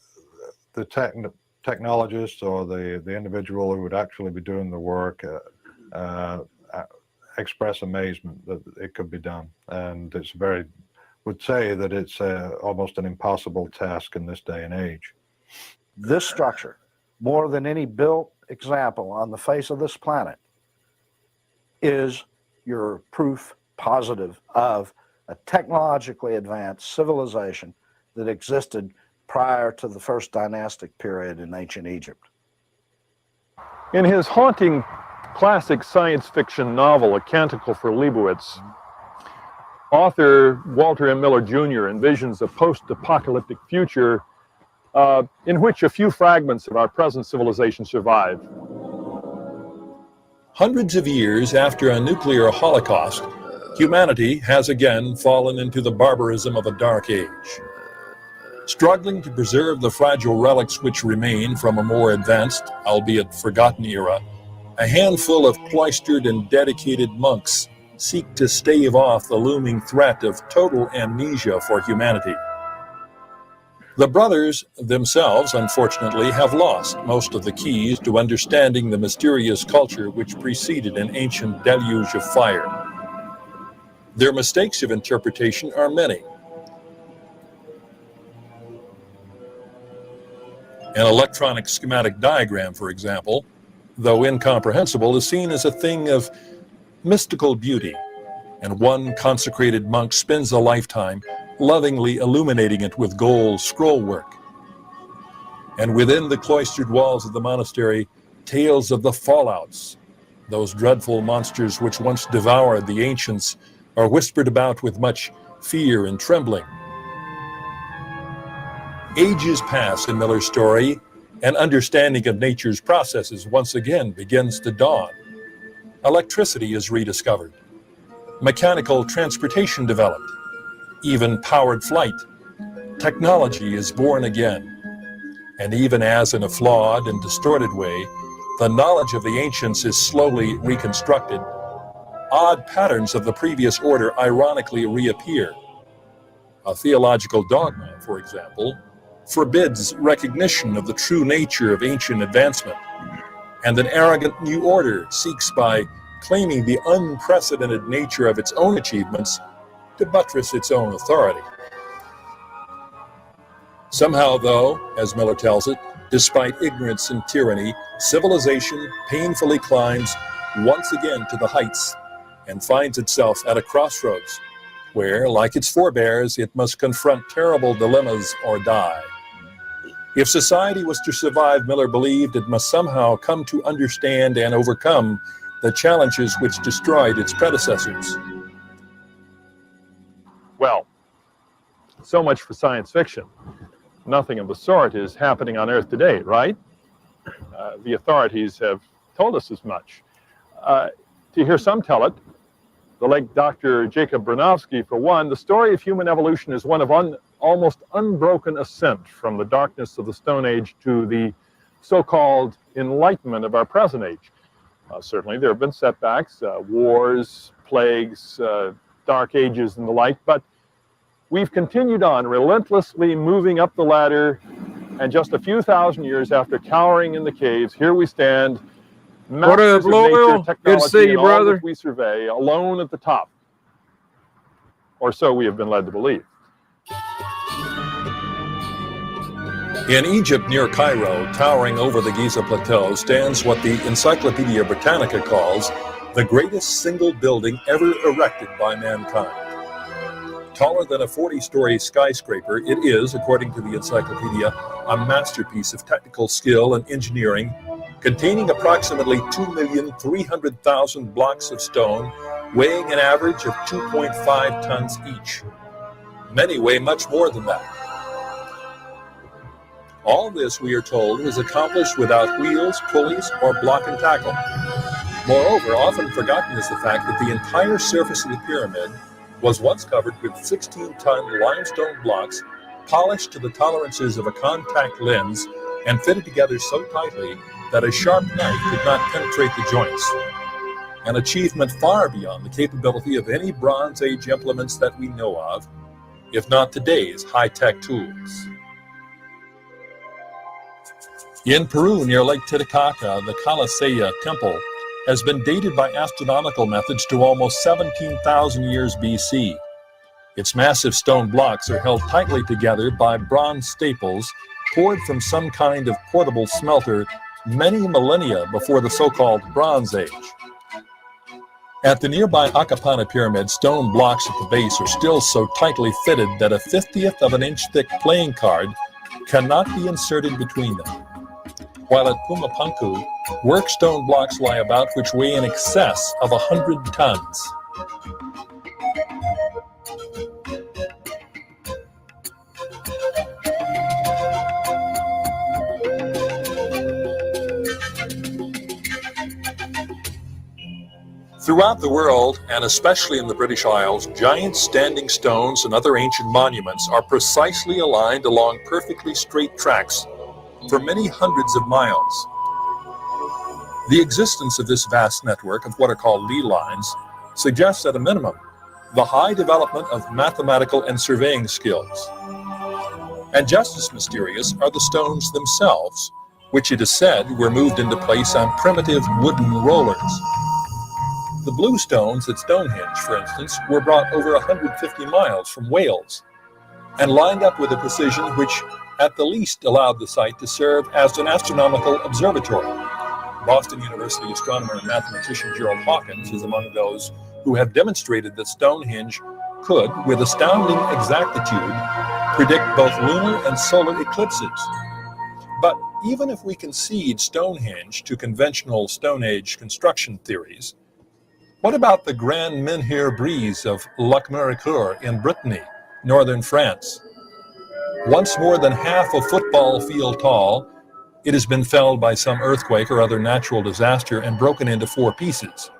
I: technologist or the individual who would actually be doing the work express amazement that it could be done, and would say that it's almost an impossible task in this day and age.
O: This structure, more than any built example on the face of this planet, is your proof positive of a technologically advanced civilization that existed prior to the first dynastic period in ancient Egypt.
I: In his haunting classic science fiction novel, A Canticle for Leibowitz, author Walter M. Miller Jr. envisions a post-apocalyptic future in which a few fragments of our present civilization survive.
B: Hundreds of years after a nuclear holocaust, humanity has again fallen into the barbarism of a dark age. Struggling to preserve the fragile relics which remain from a more advanced, albeit forgotten era, a handful of cloistered and dedicated monks seek to stave off the looming threat of total amnesia for humanity. The brothers themselves, unfortunately, have lost most of the keys to understanding the mysterious culture which preceded an ancient deluge of fire. Their mistakes of interpretation are many. An electronic schematic diagram, for example, though incomprehensible, is seen as a thing of mystical beauty, and one consecrated monk spends a lifetime lovingly illuminating it with gold scroll work. And within the cloistered walls of the monastery, tales of the fallouts, those dreadful monsters which once devoured the ancients, are whispered about with much fear and trembling. Ages pass in Miller's story, and understanding of nature's processes once again begins to dawn. Electricity is rediscovered. Mechanical transportation developed. Even powered flight. Technology is born again. And even as in a flawed and distorted way, the knowledge of the ancients is slowly reconstructed, odd patterns of the previous order ironically reappear. A theological dogma, for example, forbids recognition of the true nature of ancient advancement, and an arrogant new order seeks, by claiming the unprecedented nature of its own achievements, to buttress its own authority. Somehow, though, as Miller tells it, despite ignorance and tyranny, civilization painfully climbs once again to the heights and finds itself at a crossroads where, like its forebears, it must confront terrible dilemmas or die. If society was to survive, Miller believed it must somehow come to understand and overcome the challenges which destroyed its predecessors.
I: Well, so much for science fiction. Nothing of the sort is happening on Earth today, right? The authorities have told us as much. To hear some tell it, the late Dr. Jacob Bronowski, for one, the story of human evolution is one of almost unbroken ascent from the darkness of the Stone Age to the so-called enlightenment of our present age. Certainly there have been setbacks, wars, plagues, dark ages and the like, but we've continued on, relentlessly moving up the ladder, and just a few thousand years after cowering in the caves, here we stand, masters of nature, technology, and all that we survey, alone at the top. Or so we have been led to believe.
B: In Egypt near Cairo, towering over the Giza Plateau, stands what the Encyclopedia Britannica calls the greatest single building ever erected by mankind. Taller than a 40-story skyscraper, it is, according to the encyclopedia, a masterpiece of technical skill and engineering, containing approximately 2,300,000 blocks of stone, weighing an average of 2.5 tons each. Many weigh much more than that. All this, we are told, was accomplished without wheels, pulleys, or block and tackle. Moreover, often forgotten is the fact that the entire surface of the pyramid was once covered with 16-ton limestone blocks, polished to the tolerances of a contact lens, and fitted together so tightly that a sharp knife could not penetrate the joints. An achievement far beyond the capability of any Bronze Age implements that we know of, if not today's high-tech tools. In Peru, near Lake Titicaca, the Calisaya Temple has been dated by astronomical methods to almost 17,000 years BC. Its massive stone blocks are held tightly together by bronze staples poured from some kind of portable smelter many millennia before the so-called Bronze Age. At the nearby Akapana Pyramid, stone blocks at the base are still so tightly fitted that a 50th of an inch thick playing card cannot be inserted between them. While at Pumapunku, work stone blocks lie about which weigh in excess of 100 tons. Throughout the world, and especially in the British Isles, giant standing stones and other ancient monuments are precisely aligned along perfectly straight tracks for many hundreds of miles. The existence of this vast network of what are called ley lines suggests, at a minimum, the high development of mathematical and surveying skills. And just as mysterious are the stones themselves, which it is said were moved into place on primitive wooden rollers. The blue stones at Stonehenge, for instance, were brought over 150 miles from Wales and lined up with a precision which at the least allowed the site to serve as an astronomical observatory. Boston University astronomer and mathematician Gerald Hawkins is among those who have demonstrated that Stonehenge could, with astounding exactitude, predict both lunar and solar eclipses. But even if we concede Stonehenge to conventional Stone Age construction theories, what about the Grand Menhir Brise of Lac Méricourt in Brittany, northern France? Once more than half a football field tall, it has been felled by some earthquake or other natural disaster and broken into 4 pieces.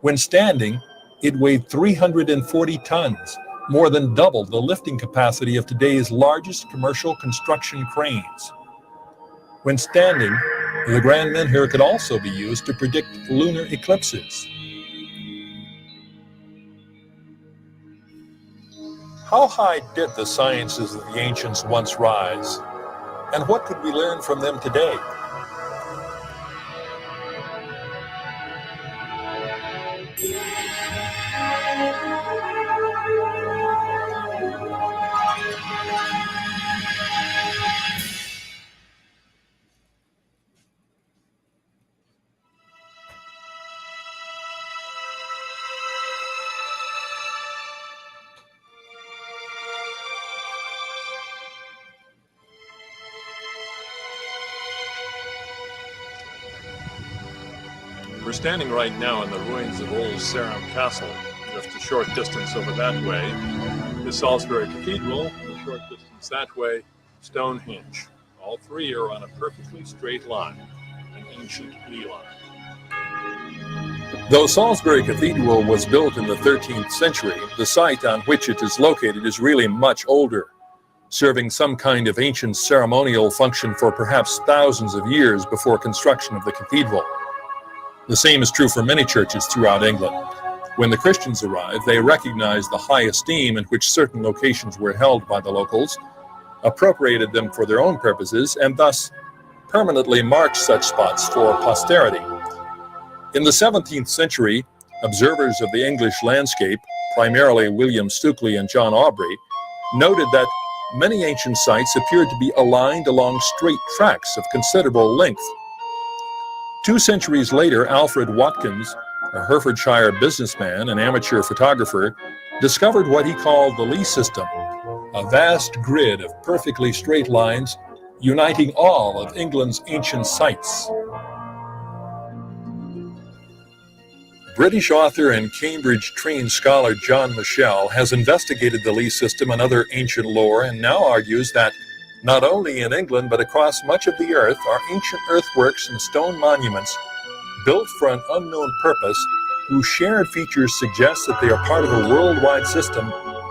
B: When standing, it weighed 340 tons, more than double the lifting capacity of today's largest commercial construction cranes. When standing, the grand menhir could also be used to predict lunar eclipses. How high did the sciences of the ancients once rise? And what could we learn from them today?
I: We're standing right now in the ruins of Old Sarum Castle. Just a short distance over that way is Salisbury Cathedral, a short distance that way, Stonehenge. All three are on a perfectly straight line, an ancient Lee line. Though Salisbury Cathedral was built in the 13th century, the site on which it is located is really much older, serving some kind of ancient ceremonial function for perhaps thousands of years before construction of the cathedral. The same is true for many churches throughout England. When the Christians arrived, they recognized the high esteem in which certain locations were held by the locals, appropriated them for their own purposes, and thus permanently marked such spots for posterity. In the 17th century, observers of the English landscape, primarily William Stukeley and John Aubrey, noted that many ancient sites appeared to be aligned along straight tracks of considerable length. 2 centuries later, Alfred Watkins, a Herefordshire businessman and amateur photographer, discovered what he called the Lee system, a vast grid of perfectly straight lines uniting all of England's ancient sites. British author and Cambridge-trained scholar John Michell has investigated the Lee system and other ancient lore and now argues that not only in England but across much of the earth are ancient earthworks and stone monuments built for an unknown purpose whose shared features suggest that they are part of a worldwide system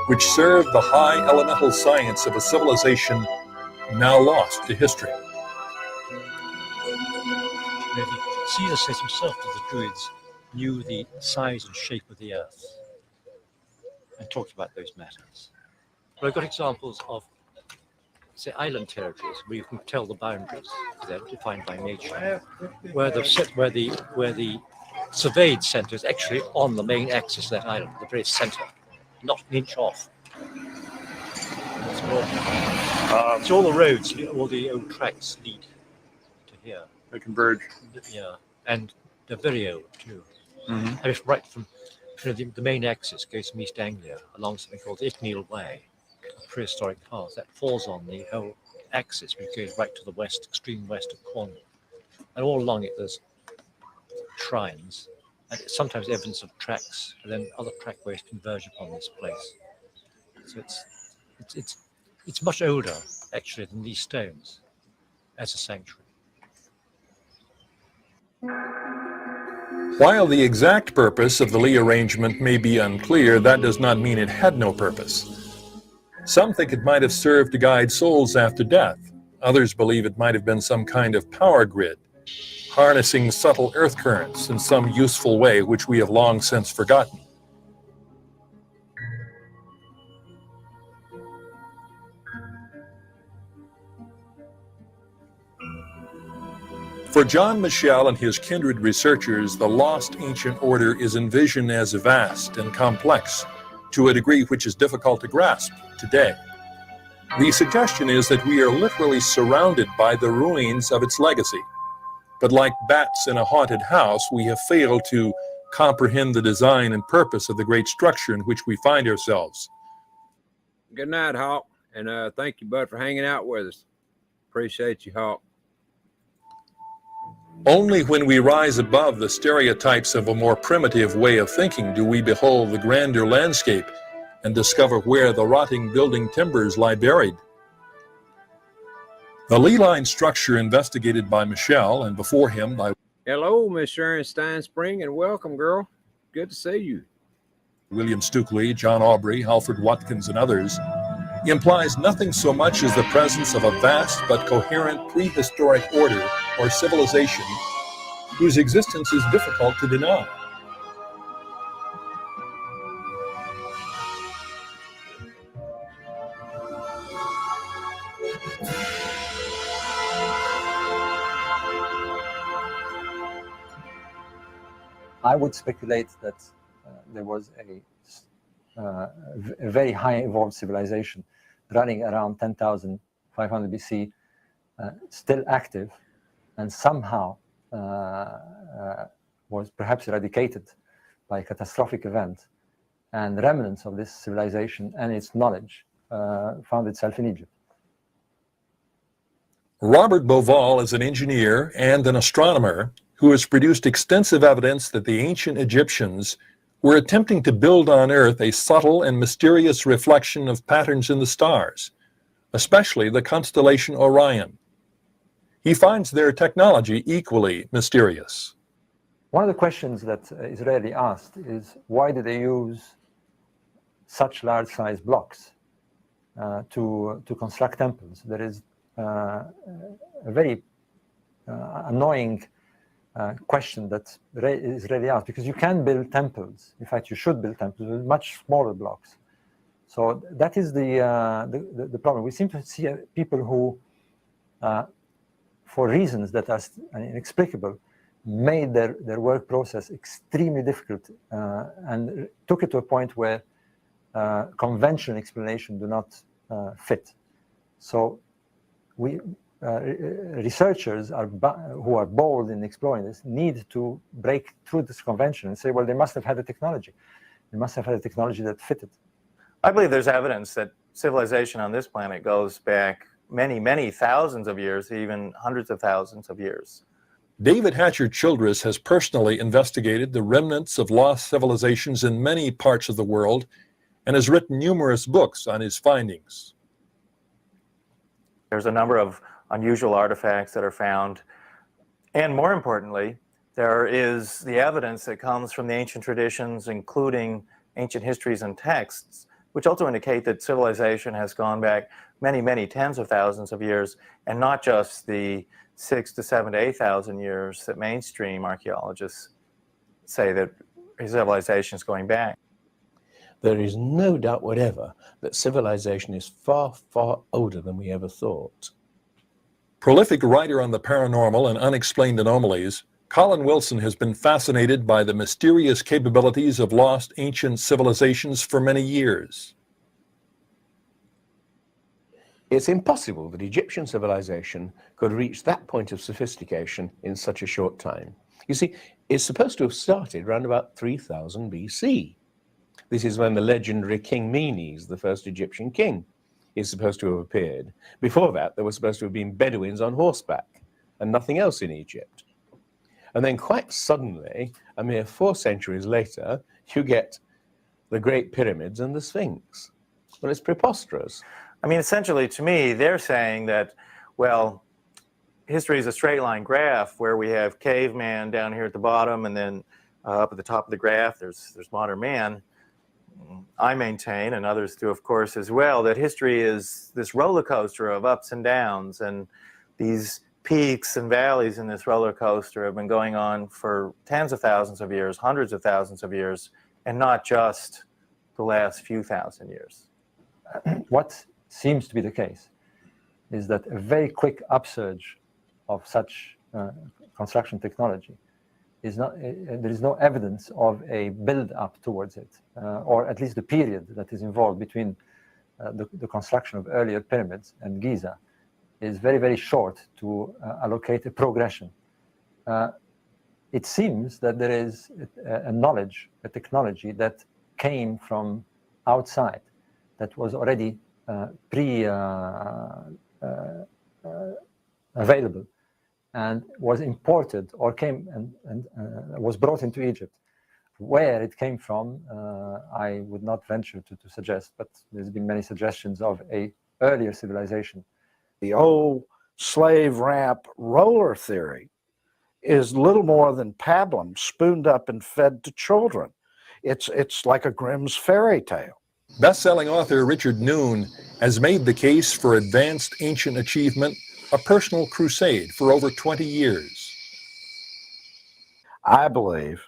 I: which served the high elemental science of a civilization now lost to history.
E: Caesar says himself that the Druids knew the size and shape of the earth and talked about those matters. But I've got examples of, say, island territories where you can tell the boundaries, they're defined by nature, where the surveyed centre is actually on the main axis of that island, the very centre, not an inch off. So all the roads, all the old tracks lead to here.
I: They converge.
E: Yeah, and they're very old too.
I: Mm-hmm.
E: And it's right from the main axis goes from East Anglia along something called the Icknield Way, a prehistoric path that falls on the whole axis, which goes right to the west, extreme west of Cornwall. And all along it there's shrines, and it's sometimes evidence of tracks, and then other trackways converge upon this place. So it's much older actually than these stones as a sanctuary.
B: While the exact purpose of the Lee arrangement may be unclear, that does not mean it had no purpose. Some think it might have served to guide souls after death. Others believe it might have been some kind of power grid, harnessing subtle earth currents in some useful way which we have long since forgotten. For John Michell and his kindred researchers, the lost ancient order is envisioned as vast and complex to a degree which is difficult to grasp today. The suggestion is that we are literally surrounded by the ruins of its legacy. But like bats in a haunted house, we have failed to comprehend the design and purpose of the great structure in which we find ourselves.
K: Good night, Hawk, and thank you, bud, for hanging out with us. Appreciate you, Hawk.
B: Only when we rise above the stereotypes of a more primitive way of thinking do we behold the grander landscape and discover where the rotting building timbers lie buried. The Lee line structure investigated by Michell and before him by
K: Hello, Miss Sharon Steinspring, and welcome, girl. Good to see you.
B: William Stukeley, John Aubrey, Alfred Watkins, and others implies nothing so much as the presence of a vast but coherent prehistoric order or civilization whose existence is difficult to deny.
L: I would speculate that there was a very high evolved civilization running around 10,500 BC, still active, and somehow was perhaps eradicated by a catastrophic event, and remnants of this civilization and its knowledge found itself in Egypt.
B: Robert Bauval is an engineer and an astronomer who has produced extensive evidence that the ancient Egyptians were attempting to build on Earth a subtle and mysterious reflection of patterns in the stars, especially the constellation Orion. He finds their technology equally mysterious.
L: One of the questions that is rarely asked is, why did they use such large-sized blocks to construct temples? There is a very annoying question that is rarely asked, because you can build temples. In fact, you should build temples with much smaller blocks. So that is the problem. We seem to see people who, for reasons that are inexplicable, made their work process extremely difficult and took it to a point where conventional explanation do not fit. So researchers who are bold in exploring this need to break through this convention and say, well, they must have had a technology. They must have had a technology that fitted.
M: I believe there's evidence that civilization on this planet goes back many, many thousands of years, even hundreds of thousands of years.
B: David Hatcher Childress has personally investigated the remnants of lost civilizations in many parts of the world and has written numerous books on his findings.
M: There's a number of unusual artifacts that are found, and more importantly, there is the evidence that comes from the ancient traditions, including ancient histories and texts, which also indicate that civilization has gone back many, many tens of thousands of years, and not just the 6,000 to 7,000 to 8,000 years that mainstream archaeologists say that civilization is going back.
N: There is no doubt whatever that civilization is far, far older than we ever thought.
B: Prolific writer on the paranormal and unexplained anomalies, Colin Wilson has been fascinated by the mysterious capabilities of lost ancient civilizations for many years.
N: It's impossible that Egyptian civilization could reach that point of sophistication in such a short time. You see, it's supposed to have started around about 3000 BC. This is when the legendary King Menes, the first Egyptian king, is supposed to have appeared. Before that, there were supposed to have been Bedouins on horseback and nothing else in Egypt. And then quite suddenly, a mere 4 centuries later, you get the Great Pyramids and the Sphinx. Well, it's preposterous.
M: I mean, essentially, to me, they're saying that, well, history is a straight line graph where we have caveman down here at the bottom, and then up at the top of the graph, there's modern man. I maintain, and others do, of course, as well, that history is this roller coaster of ups and downs, and these peaks and valleys in this roller coaster have been going on for tens of thousands of years, hundreds of thousands of years, and not just the last few thousand years.
L: What seems to be the case is that a very quick upsurge of such construction technology is not, there is no evidence of a build-up towards it, or at least the period that is involved between the construction of earlier pyramids and Giza is very, very short to allocate a progression. It seems that there is a knowledge, a technology that came from outside, that was already available and was imported or came and was brought into Egypt. Where it came from, I would not venture to suggest, but there's been many suggestions of a earlier civilization.
O: The old slave ramp roller theory is little more than pablum spooned up and fed to children. It's like a Grimm's fairy tale.
B: Best-selling author Richard Noon has made the case for advanced ancient achievement a personal crusade for over 20 years.
O: I believe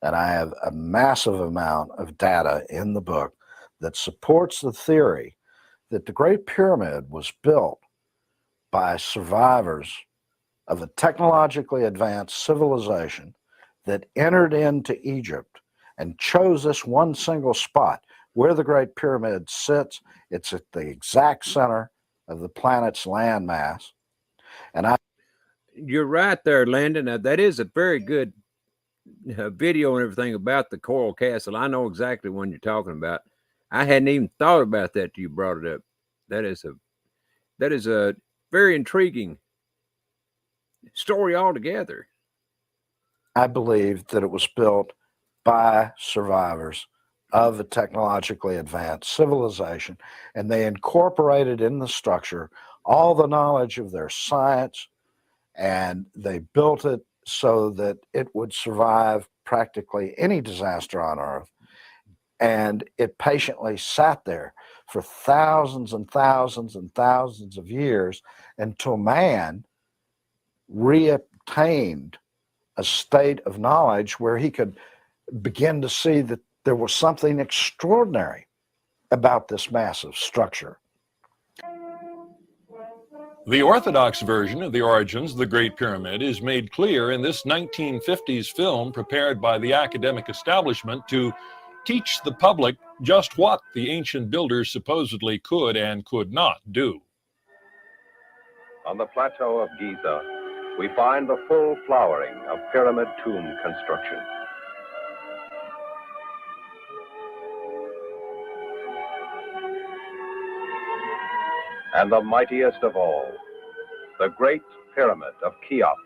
O: that I have a massive amount of data in the book that supports the theory that the Great Pyramid was built by survivors of a technologically advanced civilization that entered into Egypt and chose this one single spot where the Great Pyramid sits. It's at the exact center of the planet's landmass. And
K: You're right there, Landon. Now, that is a very good video and everything about the Coral Castle. I know exactly what you're talking about. I hadn't even thought about that till you brought it up. That is a very intriguing story altogether.
O: I believe that it was built by survivors of a technologically advanced civilization, and they incorporated in the structure all the knowledge of their science, and they built it so that it would survive practically any disaster on Earth. And it patiently sat there for thousands and thousands and thousands of years until man reobtained a state of knowledge where he could begin to see that there was something extraordinary about this massive structure.
B: The Orthodox version of the origins of the Great Pyramid is made clear in this 1950s film prepared by the academic establishment to teach the public just what the ancient builders supposedly could and could not do.
P: On the plateau of Giza, we find the full flowering of pyramid tomb construction. And the mightiest of all, the Great Pyramid of Cheops,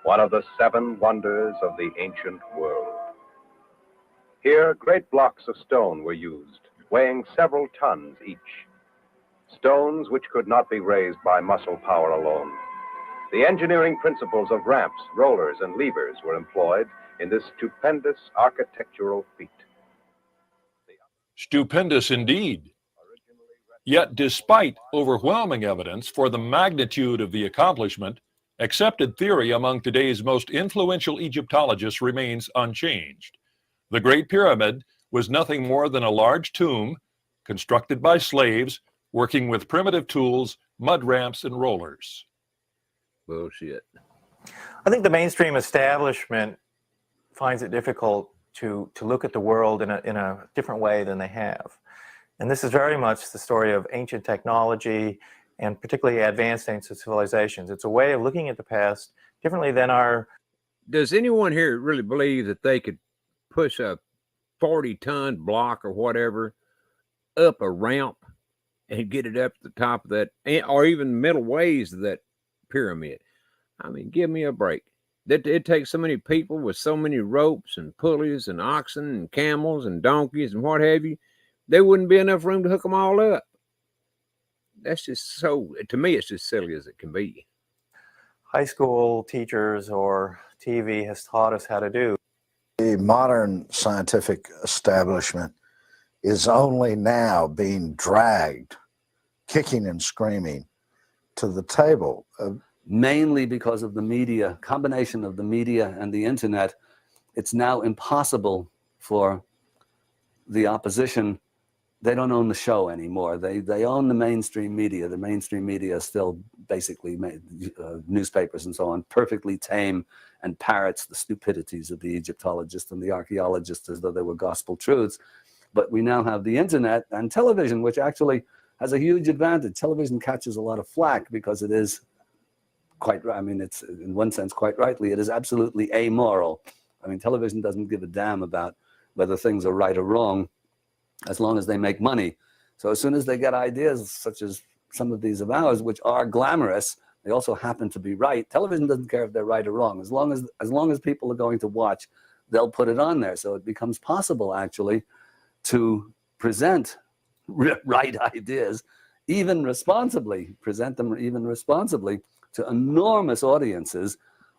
P: one of the 7 wonders of the ancient world. Here, great blocks of stone were used, weighing several tons each. Stones which could not be raised by muscle power alone. The engineering principles of ramps, rollers, and levers were employed in this stupendous architectural feat.
B: Stupendous indeed. Yet, despite overwhelming evidence for the magnitude of the accomplishment, accepted theory among today's most influential Egyptologists remains unchanged. The Great Pyramid was nothing more than a large tomb constructed by slaves working with primitive tools, mud ramps, and rollers.
K: Bullshit.
M: I think the mainstream establishment finds it difficult to look at the world in a different way than they have. And this is very much the story of ancient technology and particularly advanced ancient civilizations. It's a way of looking at the past differently than our...
K: Does anyone here really believe that they could push a 40-ton block or whatever up a ramp and get it up to the top of that, or even middle ways of that pyramid? I mean, give me a break. It takes so many people with so many ropes and pulleys and oxen and camels and donkeys and what have you. There wouldn't be enough room to hook them all up. That's just so, to me, it's just silly as it can be.
M: High school teachers or TV has taught us how to do.
O: The modern scientific establishment is only now being dragged, kicking and screaming, to the table.
J: Mainly because of the media, combination of the media and the internet, it's now impossible for the opposition. They don't own the show anymore. They own the mainstream media. The mainstream media is still basically newspapers and so on, perfectly tame and parrots the stupidities of the Egyptologists and the archaeologists as though they were gospel truths. But we now have the internet and television, which actually has a huge advantage. Television catches a lot of flack because it is quite, I mean, it's in one sense quite rightly, it is absolutely amoral. I mean, television doesn't give a damn about whether things are right or wrong, as long as they make money. So as soon as they get ideas such as some of these of ours, which are glamorous, they also happen to be right. Television doesn't care if they're right or wrong. As long as people are going to watch, they'll put it on there. So it becomes possible actually to present right ideas, even responsibly, present them even responsibly to enormous audiences,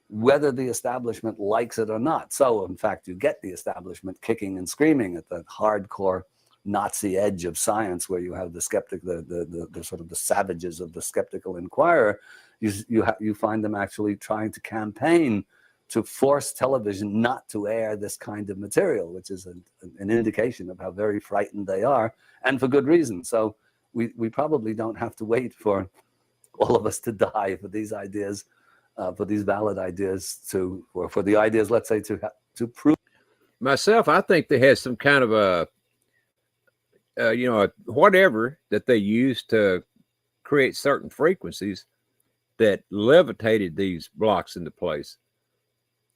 J: whether the establishment likes it or not. So in fact, you get the establishment kicking and screaming at the hardcore Nazi edge of science, where you have the skeptic, the sort of the savages of the skeptical inquirer, you find them actually trying to campaign to force television not to air this kind of material, which is an indication of how very frightened they are, and for good reason. So we probably don't have to wait for all of us to die for these ideas, for these valid ideas or for the ideas, let's say, to prove.
K: Myself, I think they had some kind of a whatever that they used to create certain frequencies that levitated these blocks into place.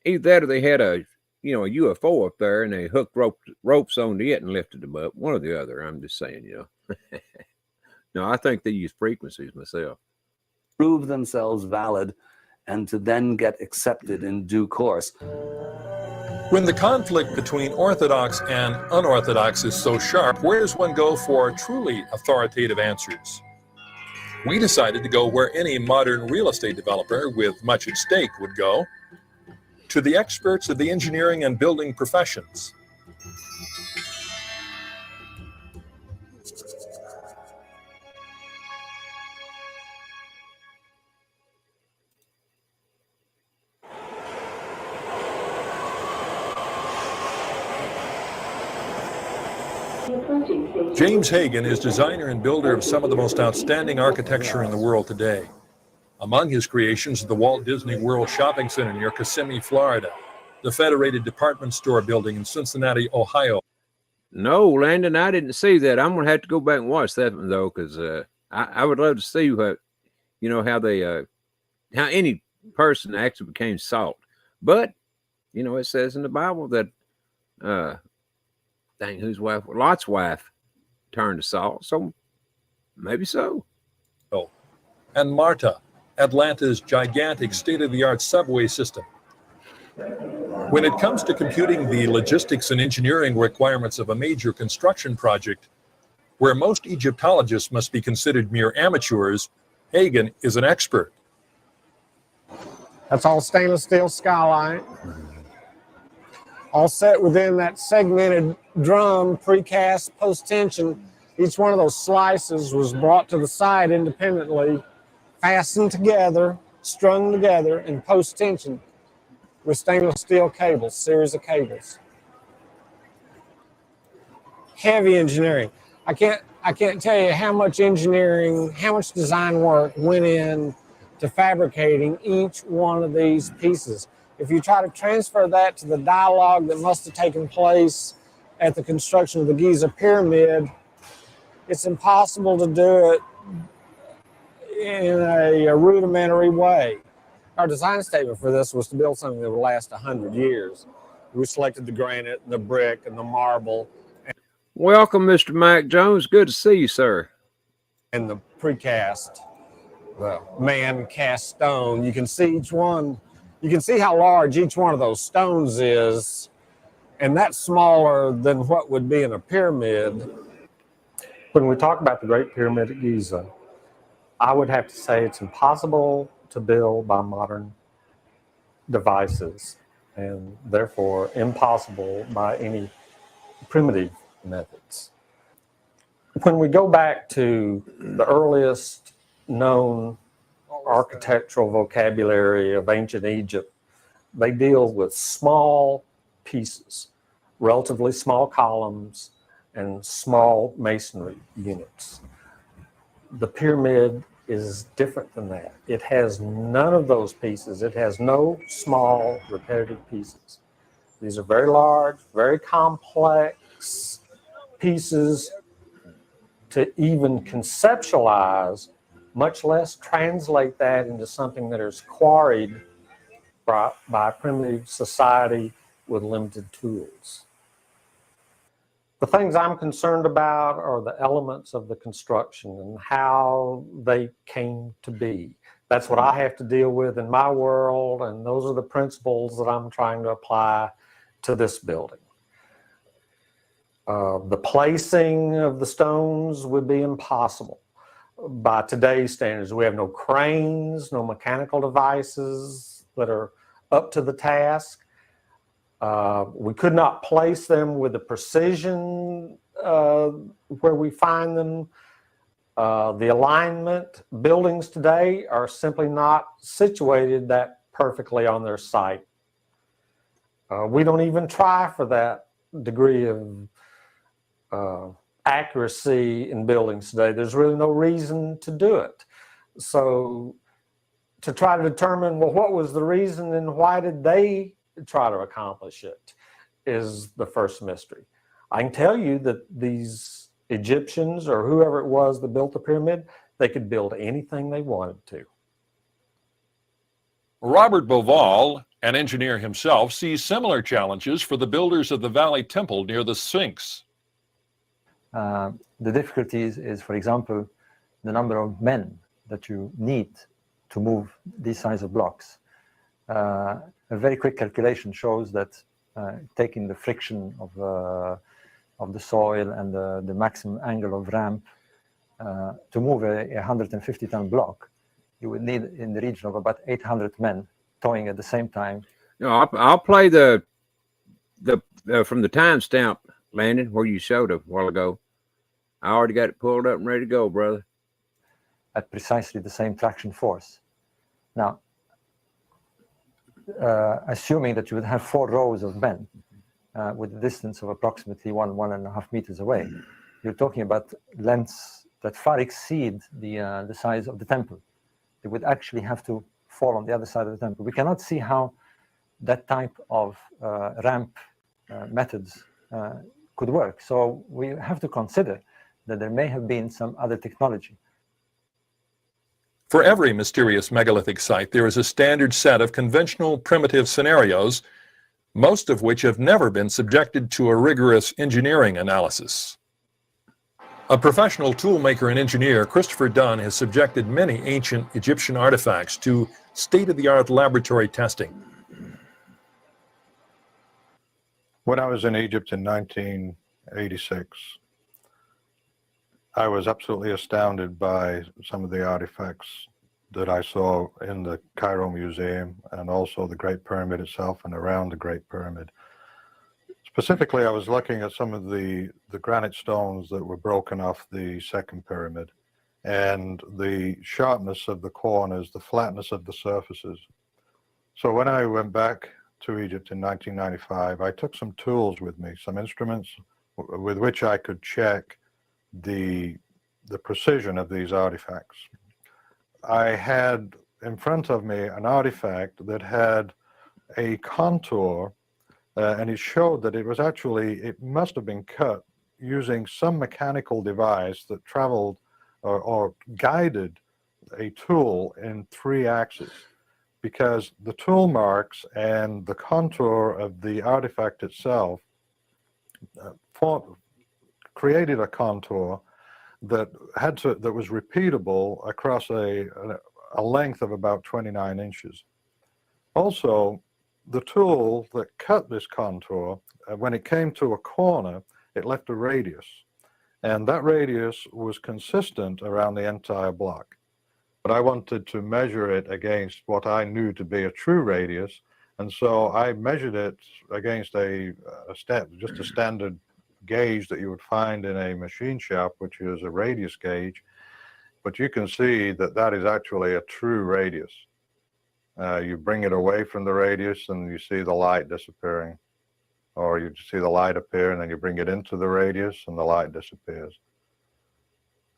K: Either that or they had a UFO up there and they hooked ropes onto it and lifted them up. One or the other. I'm just saying, No, I think they use frequencies myself.
J: Prove themselves valid and to then get accepted in due course.
B: When the conflict between orthodox and unorthodox is so sharp, where does one go for truly authoritative answers? We decided to go where any modern real estate developer with much at stake would go, to the experts of the engineering and building professions. James Hagan is designer and builder of some of the most outstanding architecture in the world today. Among his creations are the Walt Disney World Shopping Center near Kissimmee, Florida, the Federated Department Store building in Cincinnati, Ohio.
K: No, Landon, I didn't see that. I'm going to have to go back and watch that one, though, because I would love to see what, how any person actually became salt. But, it says in the Bible that, whose wife? Lot's wife turned to salt, so maybe so.
B: Oh, and MARTA, Atlanta's gigantic state-of-the-art subway system. When it comes to computing the logistics and engineering requirements of a major construction project, where most Egyptologists must be considered mere amateurs, Hagan is an expert.
Q: That's all stainless steel skylight, all set within that segmented drum, precast, post-tension. Each one of those slices was brought to the side independently, fastened together, strung together in post-tension with stainless steel cables, series of cables. Heavy engineering. I can't tell you how much engineering, how much design work went in to fabricating each one of these pieces. If you try to transfer that to the dialogue that must have taken place at the construction of the Giza Pyramid, it's impossible to do it in a rudimentary way. Our design statement for this was to build something that would last 100 years. We selected the granite, the brick, and the marble.
K: Welcome, Mr. Mike Jones. Good to see you, sir.
Q: And the precast, the man-cast stone. You can see each one. You can see how large each one of those stones is, and that's smaller than what would be in a pyramid. When we talk about the Great Pyramid at Giza, I would have to say it's impossible to build by modern devices, and therefore impossible by any primitive methods. When we go back to the earliest known architectural vocabulary of ancient Egypt, they deal with small pieces, relatively small columns, and small masonry units. The pyramid is different than that. It has none of those pieces. It has no small repetitive pieces. These are very large, very complex pieces to even conceptualize, much less translate that into something that is quarried by a primitive society with limited tools. The things I'm concerned about are the elements of the construction and how they came to be. That's what I have to deal with in my world, and those are the principles that I'm trying to apply to this building. The placing of the stones would be impossible by today's standards. We have no cranes, no mechanical devices that are up to the task. We could not place them with the precision where we find them. The alignment, buildings today are simply not situated that perfectly on their site. We don't even try for that degree of accuracy in buildings today. There's really no reason to do it. So to try to determine, well, what was the reason and why did they try to accomplish it is the first mystery. I can tell you that these Egyptians or whoever it was that built the pyramid, they could build anything they wanted to.
B: Robert Boval, an engineer himself, sees similar challenges for the builders of the Valley Temple near the Sphinx.
L: The difficulties is, for example, the number of men that you need to move these size of blocks. A very quick calculation shows that taking the friction of the soil and the maximum angle of ramp to move a 150-ton block, you would need in the region of about 800 men towing at the same time.
K: No, I'll play the from the timestamp, Landon, where you showed a while ago. I already got it pulled up and ready to go, brother.
L: At precisely the same traction force. Now, assuming that you would have 4 rows of men with a distance of approximately 1.5 meters away, you're talking about lengths that far exceed the size of the temple. They would actually have to fall on the other side of the temple. We cannot see how that type of ramp methods could work. So we have to consider that there may have been some other technology.
B: For every mysterious megalithic site, there is a standard set of conventional primitive scenarios, most of which have never been subjected to a rigorous engineering analysis. A professional toolmaker and engineer, Christopher Dunn, has subjected many ancient Egyptian artifacts to state-of-the-art laboratory testing.
R: When I was in Egypt in 1986, I was absolutely astounded by some of the artifacts that I saw in the Cairo Museum and also the Great Pyramid itself and around the Great Pyramid. Specifically, I was looking at some of the granite stones that were broken off the second pyramid and the sharpness of the corners, the flatness of the surfaces. So when I went back to Egypt in 1995, I took some tools with me, some instruments with which I could check the precision of these artifacts. I had in front of me an artifact that had a contour and it showed that it was actually, it must have been cut using some mechanical device that traveled or guided a tool in 3 axes, because the tool marks and the contour of the artifact itself created a contour that was repeatable across a length of about 29 inches. Also, the tool that cut this contour, when it came to a corner, it left a radius, and that radius was consistent around the entire block. But I wanted to measure it against what I knew to be a true radius, and so I measured it against just a standard gauge that you would find in a machine shop, which is a radius gauge. But you can see that that is actually a true radius. You bring it away from the radius and you see the light disappearing, or you see the light appear and then you bring it into the radius and the light disappears.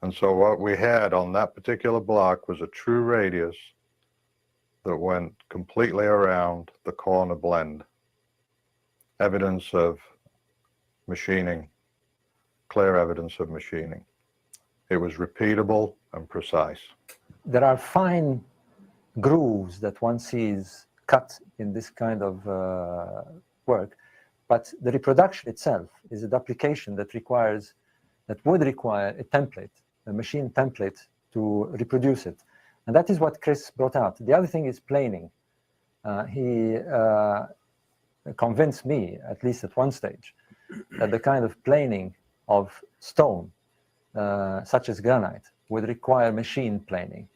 R: And so what we had on that particular block was a true radius that went completely around the corner blend. Evidence of machining, clear evidence of machining. It was repeatable and precise.
L: There are fine grooves that one sees cut in this kind of work, but the reproduction itself is a duplication that would require a template, a machine template to reproduce it. And that is what Chris brought out. The other thing is planing. He convinced me, at least at one stage, that the kind of planing of stone, such as granite, would require machine planing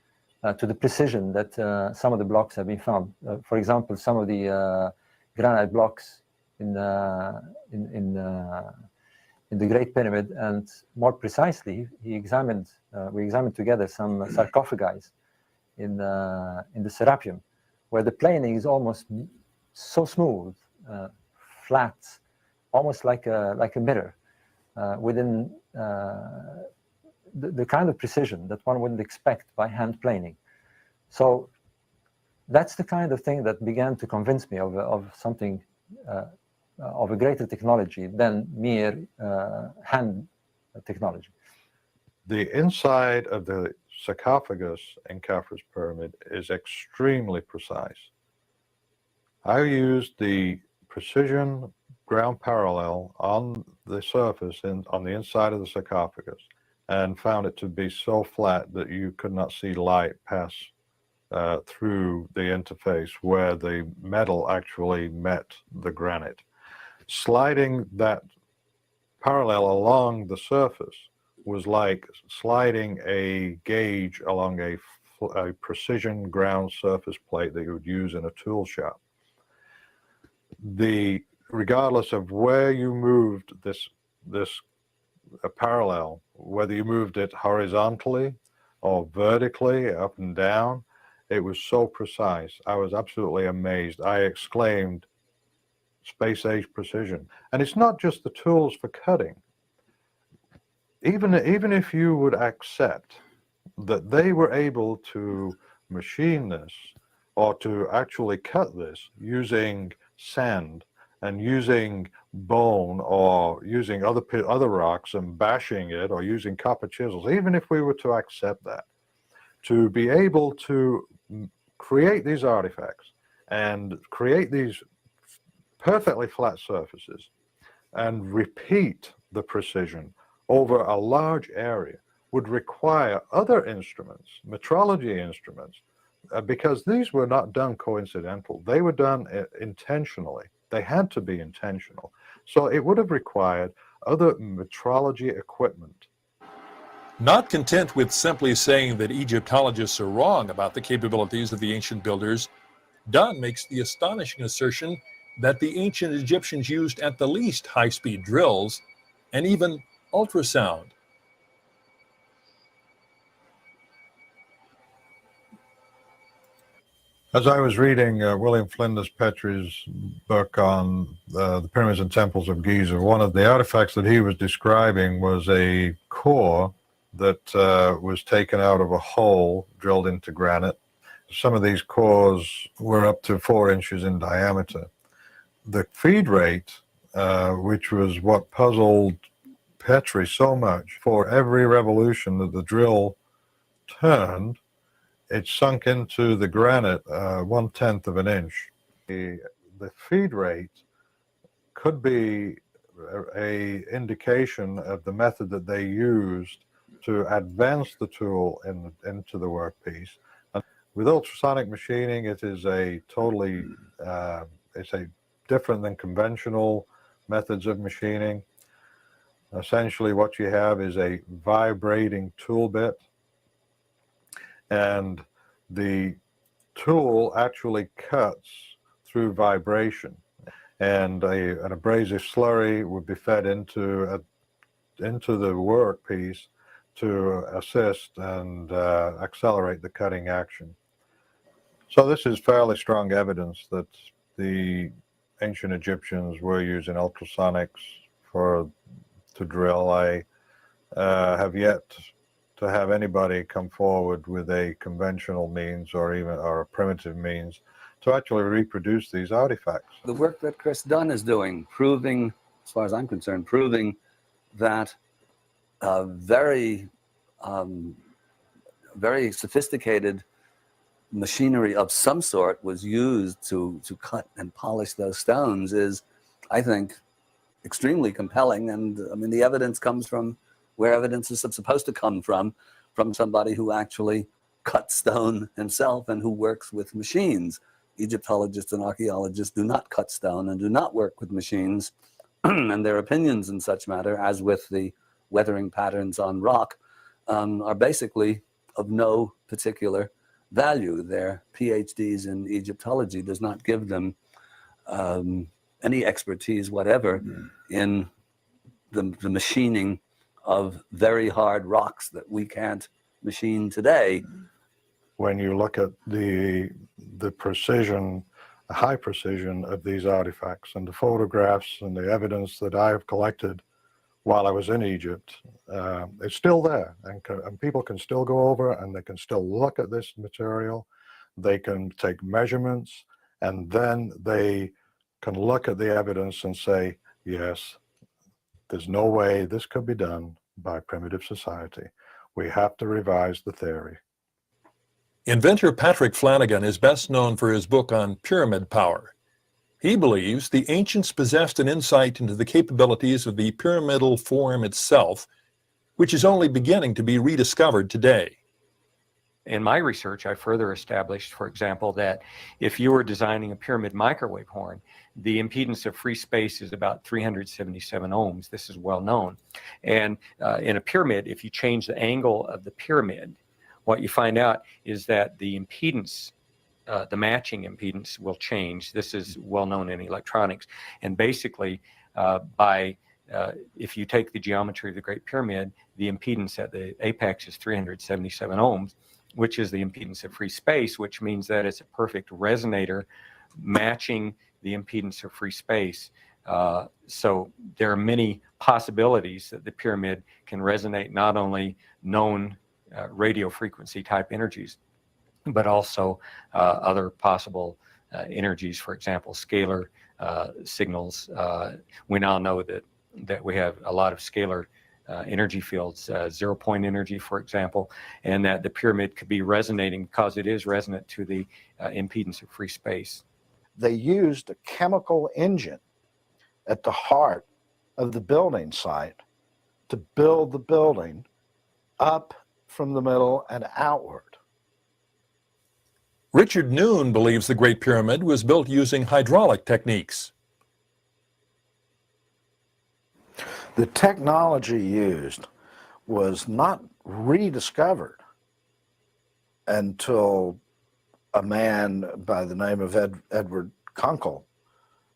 L: to the precision that some of the blocks have been found. For example, some of the granite blocks in in the Great Pyramid, and more precisely, we examined together some sarcophagi in the Serapeum, where the planing is almost so smooth, flat, almost like a mirror, within the kind of precision that one wouldn't expect by hand planing. So that's the kind of thing that began to convince me of something, of a greater technology than mere hand technology.
R: The inside of the sarcophagus in Khafre's pyramid is extremely precise. I used the precision ground parallel on the surface on the inside of the sarcophagus and found it to be so flat that you could not see light pass through the interface where the metal actually met the granite. Sliding that parallel along the surface was like sliding a gauge along a precision ground surface plate that you would use in a tool shop. Regardless of where you moved this parallel, whether you moved it horizontally or vertically, up and down, it was so precise. I was absolutely amazed. I exclaimed, space age precision. And it's not just the tools for cutting. Even if you would accept that they were able to machine this or to actually cut this using sand and using bone or using other rocks and bashing it or using copper chisels, even if we were to accept that, to be able to create these artifacts and create these perfectly flat surfaces and repeat the precision over a large area would require other instruments, metrology instruments, because these were not done coincidental. They were done intentionally. They had to be intentional. So it would have required other metrology equipment.
B: Not content with simply saying that Egyptologists are wrong about the capabilities of the ancient builders, Dunn makes the astonishing assertion that the ancient Egyptians used at the least high-speed drills and even ultrasound.
R: As I was reading William Flinders Petrie's book on the pyramids and temples of Giza, one of the artifacts that he was describing was a core that was taken out of a hole drilled into granite. Some of these cores were up to 4 inches in diameter. The feed rate, which was what puzzled Petrie so much, for every revolution that the drill turned, it sunk into the granite 1/10 of an inch. The feed rate could be a indication of the method that they used to advance the tool into the workpiece. And with ultrasonic machining, it is a totally, it's a different than conventional methods of machining. Essentially what you have is a vibrating tool bit, and the tool actually cuts through vibration, and an abrasive slurry would be fed into the workpiece to assist and accelerate the cutting action. So this is fairly strong evidence that the ancient Egyptians were using ultrasonics to drill. I have yet to have anybody come forward with a conventional means or a primitive means to actually reproduce these artifacts.
J: The work that Chris Dunn is doing, proving, as far as I'm concerned, proving that very sophisticated machinery of some sort was used to cut and polish those stones is, I think, extremely compelling. And I mean, the evidence comes from where evidence is supposed to come from somebody who actually cuts stone himself and who works with machines. Egyptologists and archaeologists do not cut stone and do not work with machines, and their opinions in such matter, as with the weathering patterns on rock, are basically of no particular value. Their PhDs in Egyptology does not give them any expertise whatever in the machining of very hard rocks that we can't machine today.
R: When you look at the precision, the high precision of these artifacts and the photographs and the evidence that I have collected while I was in Egypt, it's still there, and people can still go over and they can still look at this material. They can take measurements, and then they can look at the evidence and say, yes, there's no way this could be done by primitive society. We have to revise the theory.
B: Inventor Patrick Flanagan is best known for his book on pyramid power. He believes the ancients possessed an insight into the capabilities of the pyramidal form itself, which is only beginning to be rediscovered today.
S: In my research, I further established, for example, that if you were designing a pyramid microwave horn, the impedance of free space is about 377 ohms. This is well known. And in a pyramid, if you change the angle of the pyramid, what you find out is that the impedance, the matching impedance will change. This is well known in electronics. And basically, if you take the geometry of the Great Pyramid, the impedance at the apex is 377 ohms, which is the impedance of free space, which means that it's a perfect resonator matching the impedance of free space. So there are many possibilities that the pyramid can resonate not only known radio frequency type energies, but also other possible energies, for example, scalar signals. We now know that we have a lot of scalar energy fields, 0-point energy, for example, and that the pyramid could be resonating because it is resonant to the impedance of free space.
O: They used a chemical engine at the heart of the building site to build the building up from the middle and outward.
B: Richard Noon believes the Great Pyramid was built using hydraulic techniques.
O: The technology used was not rediscovered until a man by the name of Edward Kunkel,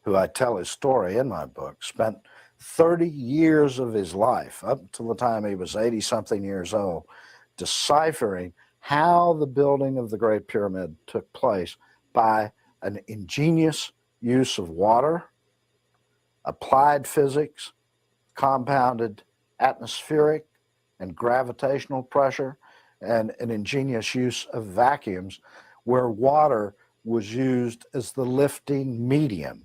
O: who I tell his story in my book, spent 30 years of his life, up until the time he was 80-something years old, deciphering how the building of the Great Pyramid took place by an ingenious use of water, applied physics, compounded atmospheric and gravitational pressure, and an ingenious use of vacuums where water was used as the lifting medium.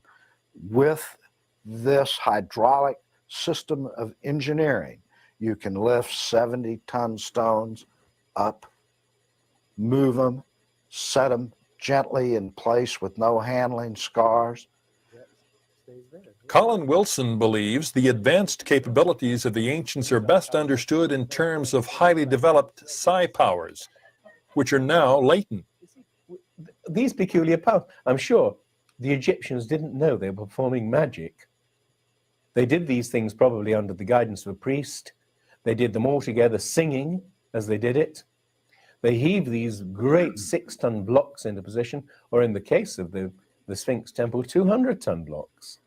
O: With this hydraulic system of engineering, you can lift 70-ton stones up, move them, set them gently in place with no handling scars.
B: Colin Wilson believes the advanced capabilities of the ancients are best understood in terms of highly developed psi powers, which are now latent.
N: These peculiar powers, I'm sure the Egyptians didn't know they were performing magic. They did these things probably under the guidance of a priest. They did them all together singing as they did it. They heaved these great 6-ton blocks into position, or in the case of the Sphinx temple, 200-ton blocks.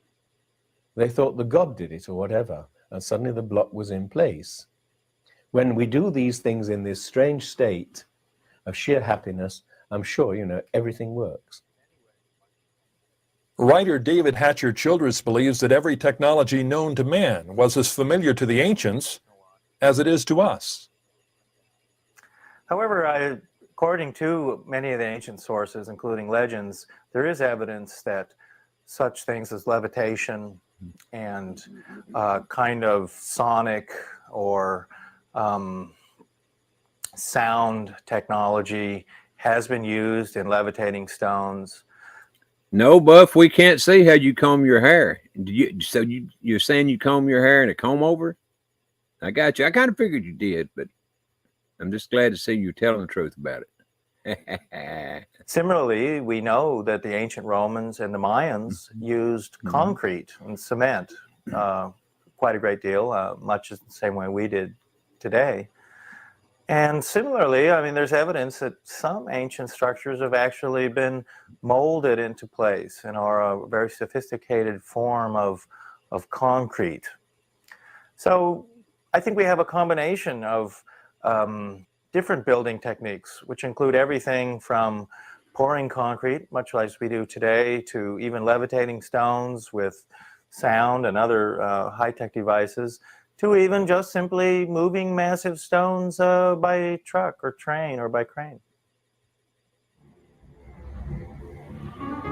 N: They thought the god did it or whatever, and suddenly the block was in place. When we do these things in this strange state of sheer happiness, I'm sure, everything works.
B: Writer David Hatcher Childress believes that every technology known to man was as familiar to the ancients as it is to us.
M: However, according to many of the ancient sources, including legends, there is evidence that such things as levitation and kind of sonic or sound technology has been used in levitating stones.
K: No, Buff, we can't see how you comb your hair. So you're saying you comb your hair in a comb over? I got you. I kind of figured you did, but I'm just glad to see you telling the truth about it.
M: Similarly, we know that the ancient Romans and the Mayans used concrete and cement quite a great deal, much the same way we did today. And similarly, I mean, there's evidence that some ancient structures have actually been molded into place and are a very sophisticated form of concrete. So I think we have a combination of different building techniques, which include everything from pouring concrete, much like we do today, to even levitating stones with sound and other high-tech devices, to even just simply moving massive stones by truck or train or by crane.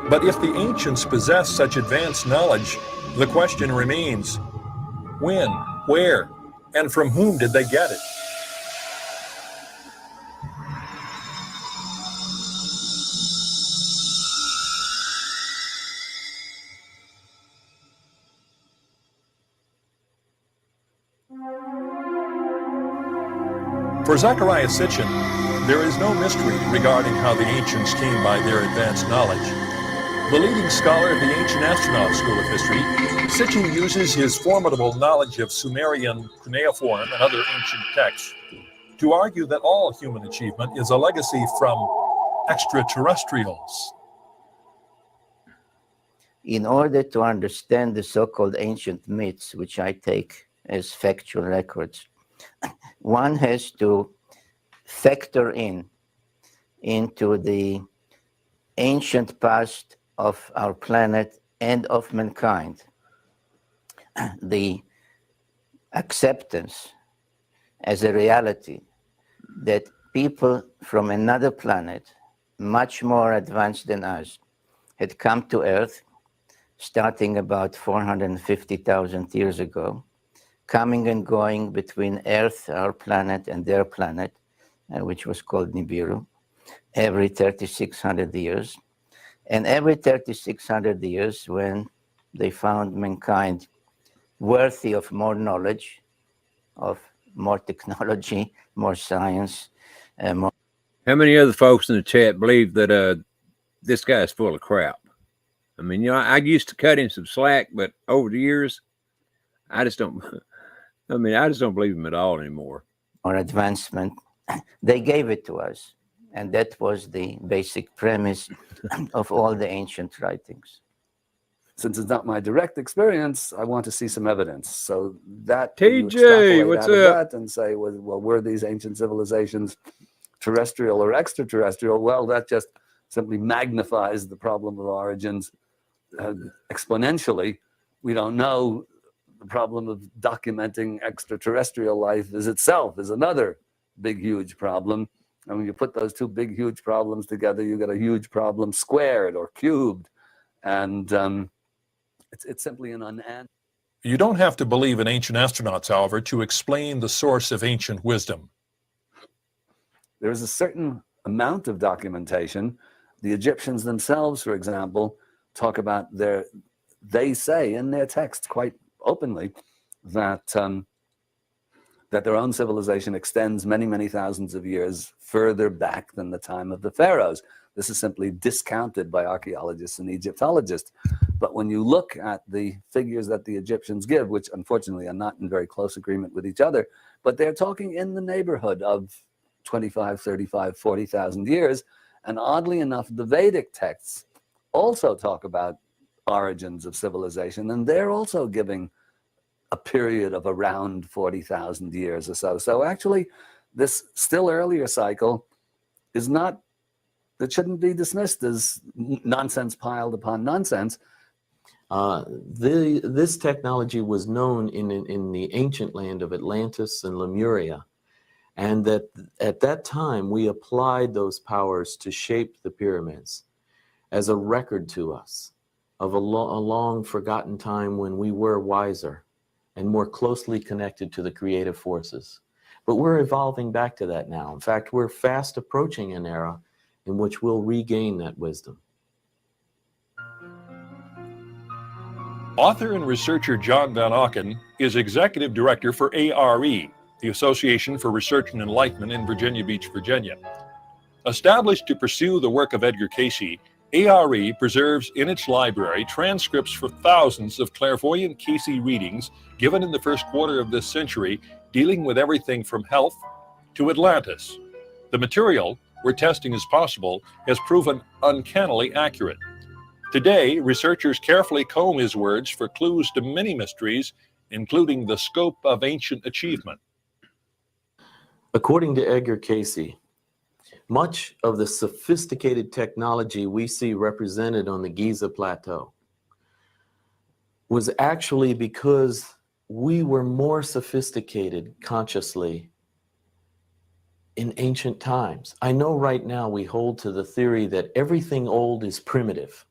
B: But if the ancients possessed such advanced knowledge, the question remains, when, where, and from whom did they get it? For Zecharia Sitchin, there is no mystery regarding how the ancients came by their advanced knowledge. The leading scholar of the Ancient Astronaut School of History, Sitchin uses his formidable knowledge of Sumerian cuneiform and other ancient texts to argue that all human achievement is a legacy from extraterrestrials.
T: In order to understand the so-called ancient myths, which I take as factual records, one has to factor into the ancient past of our planet and of mankind the acceptance as a reality that people from another planet, much more advanced than us, had come to Earth starting about 450,000 years ago, coming and going between Earth, our planet, and their planet, which was called Nibiru, every 3,600 years. And every 3,600 years, when they found mankind worthy of more knowledge, of more technology, more science, more...
K: How many other folks in the chat believe that this guy's full of crap? I mean, you know, I used to cut him some slack, but over the years, I just don't believe him at all anymore.
T: Or advancement, they gave it to us. And that was the basic premise of all the ancient writings.
J: Since it's not my direct experience, I want to see some evidence. So that
K: TJ, what's up?
J: That and say, well, were these ancient civilizations terrestrial or extraterrestrial? Well, that just simply magnifies the problem of origins exponentially. We don't know. The problem of documenting extraterrestrial life is another big, huge problem. And when you put those two big, huge problems together, you get a huge problem squared or cubed. And it's simply an unanswered.
B: You don't have to believe in ancient astronauts, however, to explain the source of ancient wisdom.
J: There is a certain amount of documentation. The Egyptians themselves, for example, talk about they say in their texts quite openly that that their own civilization extends many, many thousands of years further back than the time of the pharaohs. This is simply discounted by archaeologists and Egyptologists. But when you look at the figures that the Egyptians give, which unfortunately are not in very close agreement with each other, but they're talking in the neighborhood of 25, 35, 40,000 years. And oddly enough, the Vedic texts also talk about origins of civilization, and they're also giving a period of around 40,000 years or so. So actually, this still earlier cycle is not, it shouldn't be dismissed as nonsense piled upon nonsense.
U: This technology was known in the ancient land of Atlantis and Lemuria, and that at that time we applied those powers to shape the pyramids as a record to us of a long forgotten time when we were wiser and more closely connected to the creative forces. But we're evolving back to that now. In fact, we're fast approaching an era in which we'll regain that wisdom.
B: Author and researcher John Van Auken is executive director for ARE, the Association for Research and Enlightenment in Virginia Beach, Virginia. Established to pursue the work of Edgar Cayce, ARE preserves in its library transcripts for thousands of clairvoyant Cayce readings given in the first quarter of this century, dealing with everything from health to Atlantis. The material, where testing is possible, has proven uncannily accurate. Today, researchers carefully comb his words for clues to many mysteries including the scope of ancient achievement.
U: According to Edgar Cayce, much of the sophisticated technology we see represented on the Giza Plateau was actually because we were more sophisticated consciously in ancient times. I know right now we hold to the theory that everything old is primitive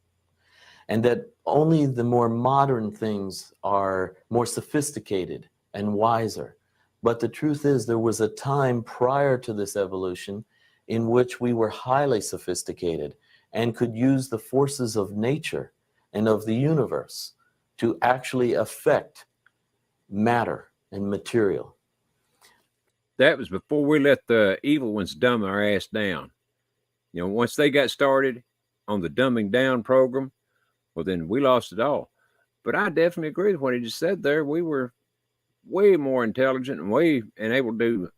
U: and that only the more modern things are more sophisticated and wiser. But the truth is there was a time prior to this evolution in which we were highly sophisticated and could use the forces of nature and of the universe to actually affect matter and material.
K: That was before we let the evil ones dumb our ass down. You know, once they got started on the dumbing down program, well, then we lost it all. But I definitely agree with what he just said there. We were way more intelligent and able to do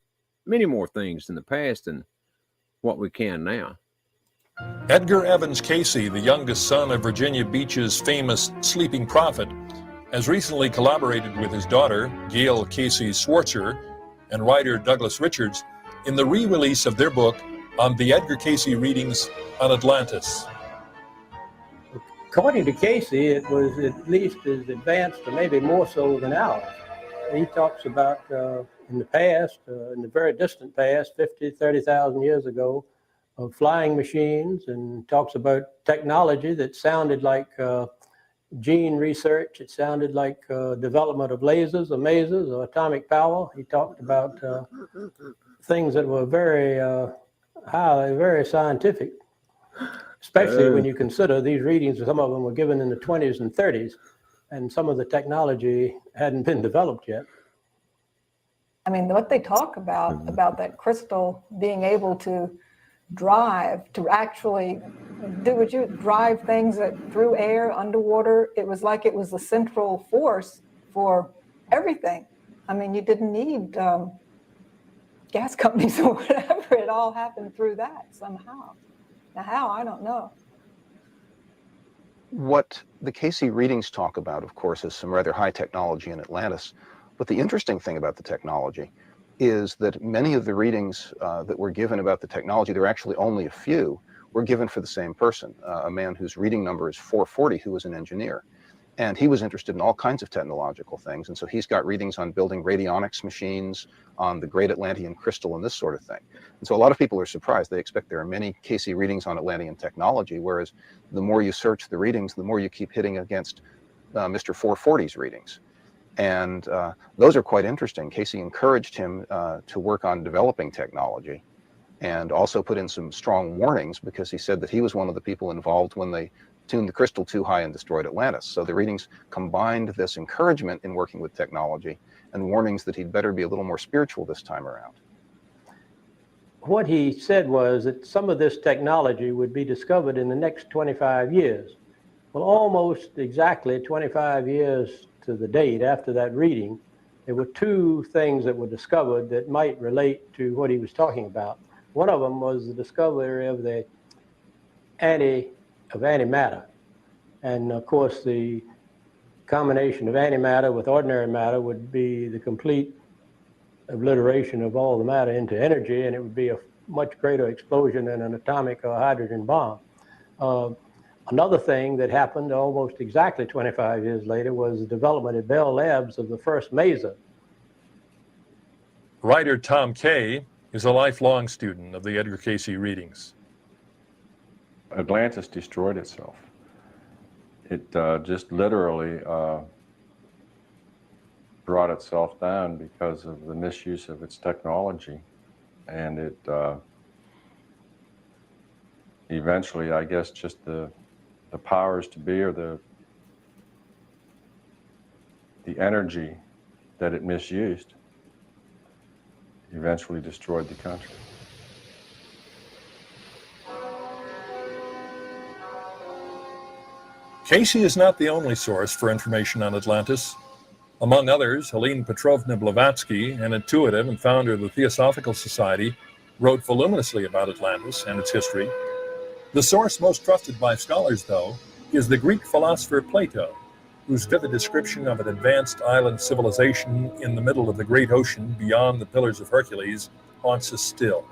K: many more things in the past than what we can now.
B: Edgar Evans Cayce, the youngest son of Virginia Beach's famous sleeping prophet, has recently collaborated with his daughter, Gail Cayce Swartzer, and writer Douglas Richards in the re-release of their book on the Edgar Cayce readings on Atlantis.
C: According to Cayce, it was at least as advanced, or maybe more so than ours. He talks about in the past, in the very distant past, 50, 30,000 years ago, of flying machines, and talks about technology that sounded like gene research. It sounded like development of lasers or masers or atomic power. He talked about things that were very highly, very scientific, especially when you consider these readings, some of them were given in the 20s and 30s, and some of the technology hadn't been developed yet.
V: I mean, what they talk about that crystal being able to drive, to actually drive things through air, underwater. It was like it was the central force for everything. I mean, you didn't need gas companies or whatever. It all happened through that somehow. Now how, I don't know.
W: What the Cayce readings talk about, of course, is some rather high technology in Atlantis. But the interesting thing about the technology is that many of the readings that were given about the technology, there are actually only a few, were given for the same person, a man whose reading number is 440, who was an engineer. And he was interested in all kinds of technological things. And so he's got readings on building radionics machines, on the Great Atlantean Crystal, and this sort of thing. And so a lot of people are surprised. They expect there are many Cayce readings on Atlantean technology, whereas the more you search the readings, the more you keep hitting against Mr. 440's readings. And those are quite interesting. Cayce encouraged him to work on developing technology and also put in some strong warnings, because he said that he was one of the people involved when they tuned the crystal too high and destroyed Atlantis. So the readings combined this encouragement in working with technology and warnings that he'd better be a little more spiritual this time around.
C: What he said was that some of this technology would be discovered in the next 25 years. Well, almost exactly 25 years to the date after that reading, there were two things that were discovered that might relate to what he was talking about. One of them was the discovery of the antimatter. And of course, the combination of antimatter with ordinary matter would be the complete obliteration of all the matter into energy, and it would be a much greater explosion than an atomic or hydrogen bomb. Another thing that happened almost exactly 25 years later was the development at Bell Labs of the first maser.
B: Writer Tom Kay is a lifelong student of the Edgar Cayce readings.
X: Atlantis destroyed itself. It just literally brought itself down because of the misuse of its technology. And it eventually, I guess, just the powers to be, or the energy that it misused, eventually destroyed the country.
B: Cayce is not the only source for information on Atlantis. Among others, Helene Petrovna Blavatsky, an intuitive and founder of the Theosophical Society, wrote voluminously about Atlantis and its history. The source most trusted by scholars, though, is the Greek philosopher Plato, whose vivid description of an advanced island civilization in the middle of the great ocean beyond the Pillars of Hercules haunts us still.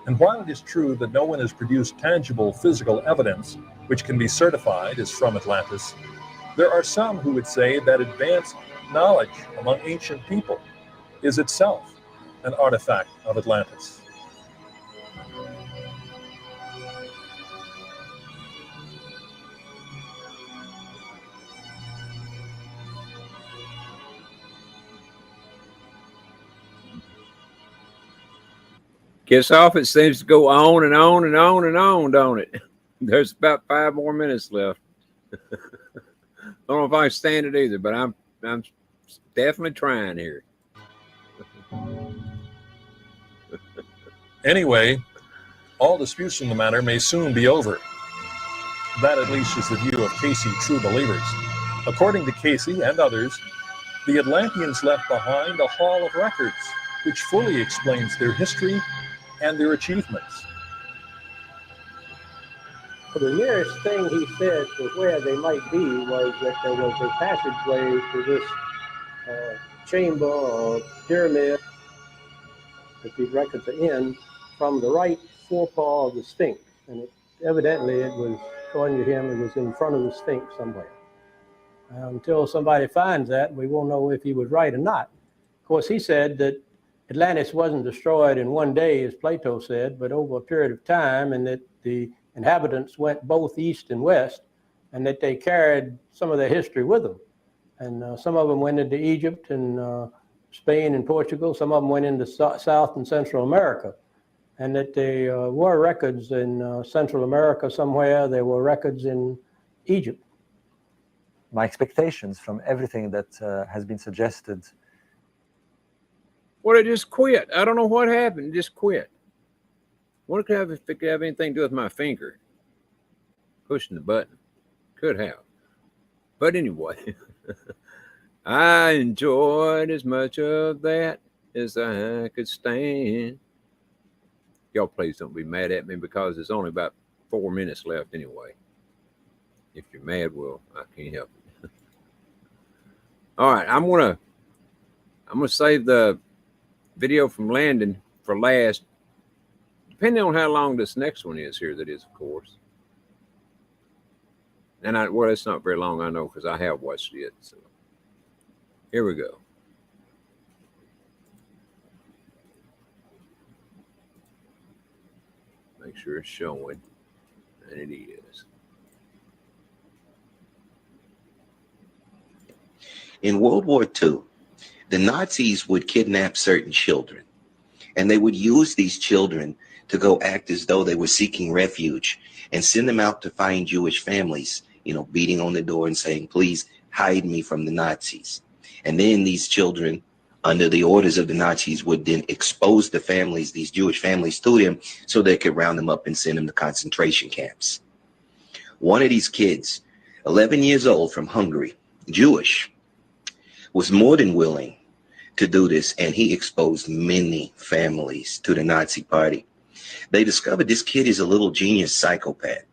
B: And while it is true that no one has produced tangible physical evidence which can be certified as from Atlantis, there are some who would say that advanced knowledge among ancient people is itself an artifact of Atlantis.
K: Kiss off, it seems to go on and on and on and on, don't it? There's about 5 more minutes left. I don't know if I can stand it either, but I'm definitely trying here.
B: Anyway, all disputes in the matter may soon be over. That at least is the view of Casey true believers. According to Casey and others, the Atlanteans left behind a hall of records which fully explains their history and their achievements.
C: Well, the nearest thing he said to where they might be was that there was a passageway to this chamber or pyramid that these records are in from the right forepaw of the Sphinx. And evidently it was, according to him, it was in front of the Sphinx somewhere. Until somebody finds that, we won't know if he was right or not. Of course, he said that Atlantis wasn't destroyed in one day, as Plato said, but over a period of time, and that the inhabitants went both east and west, and that they carried some of their history with them. And some of them went into Egypt and Spain and Portugal. Some of them went into South and Central America. And that there were records in Central America somewhere. There were records in Egypt.
L: My expectations from everything that has been suggested.
K: Well, it just quit. I don't know what happened. It just quit. What could have, if it could have anything to do with my finger pushing the button? Could have. But anyway, I enjoyed as much of that as I could stand. Y'all please don't be mad at me because there's only about 4 minutes left anyway. If you're mad, well, I can't help it. All right, I'm gonna save the video from landing for last, depending on how long this next one is here. That is, of course. And well, it's not very long, I know, because I have watched it. So here we go. Make sure it's showing, and it is.
D: In World War II, the Nazis would kidnap certain children, and they would use these children to go act as though they were seeking refuge and send them out to find Jewish families, beating on the door and saying, please hide me from the Nazis. And then these children, under the orders of the Nazis, would then expose the families, these Jewish families, to them so they could round them up and send them to concentration camps. One of these kids, 11 years old, from Hungary, Jewish, was more than willing to do this, and he exposed many families to the Nazi party. They discovered this kid is a little genius psychopath.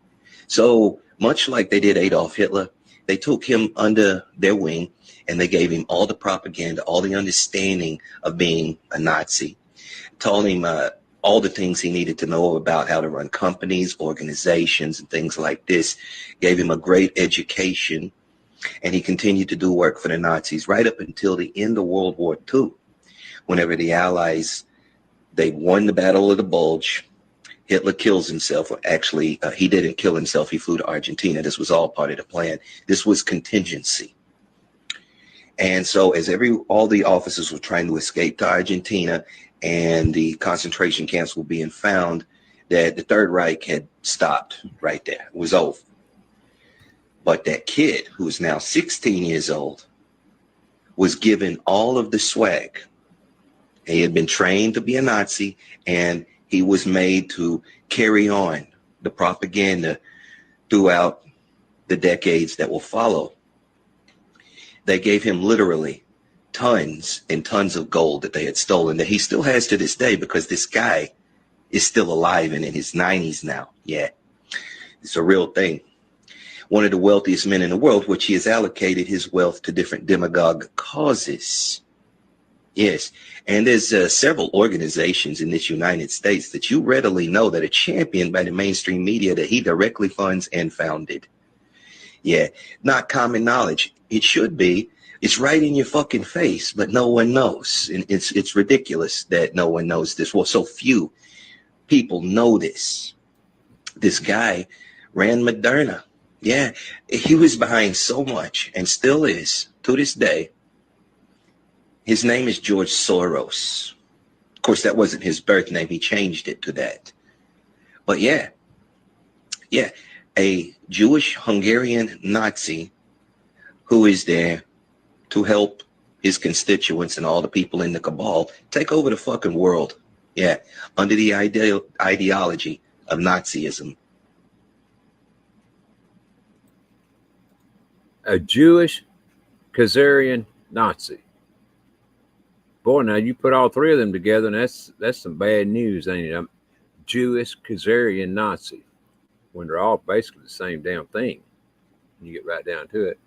D: So much like they did Adolf Hitler, they took him under their wing and they gave him all the propaganda, all the understanding of being a Nazi, told him all the things he needed to know about how to run companies, organizations, and things like this, gave him a great education. And he continued to do work for the Nazis right up until the end of World War II, whenever the Allies, they won the Battle of the Bulge. Hitler kills himself. Or actually, he didn't kill himself. He flew to Argentina. This was all part of the plan. This was contingency. And so as all the officers were trying to escape to Argentina and the concentration camps were being found, that the Third Reich had stopped right there. It was over. But that kid, who is now 16 years old, was given all of the swag. He had been trained to be a Nazi, and he was made to carry on the propaganda throughout the decades that will follow. They gave him literally tons and tons of gold that they had stolen, that he still has to this day, because this guy is still alive and in his 90s now. Yeah, it's a real thing. one of the wealthiest men in the world, which he has allocated his wealth to different demagogue causes. Yes, and there's several organizations in this United States that you readily know that are championed by the mainstream media that he directly funds and founded. Yeah, not common knowledge. It should be. It's right in your fucking face, but no one knows. And it's ridiculous that no one knows this. Well, so few people know this. This guy ran Moderna. Yeah, he was behind so much and still is to this day. His name is George Soros. Of course, that wasn't his birth name. He changed it to that. But yeah, a Jewish Hungarian Nazi who is there to help his constituents and all the people in the cabal take over the fucking world. Yeah, under the ideology of Nazism.
K: A Jewish Khazarian Nazi. Boy, now you put all three of them together, and that's some bad news, ain't it? Jewish Khazarian Nazi, when they're all basically the same damn thing. When you get right down to it.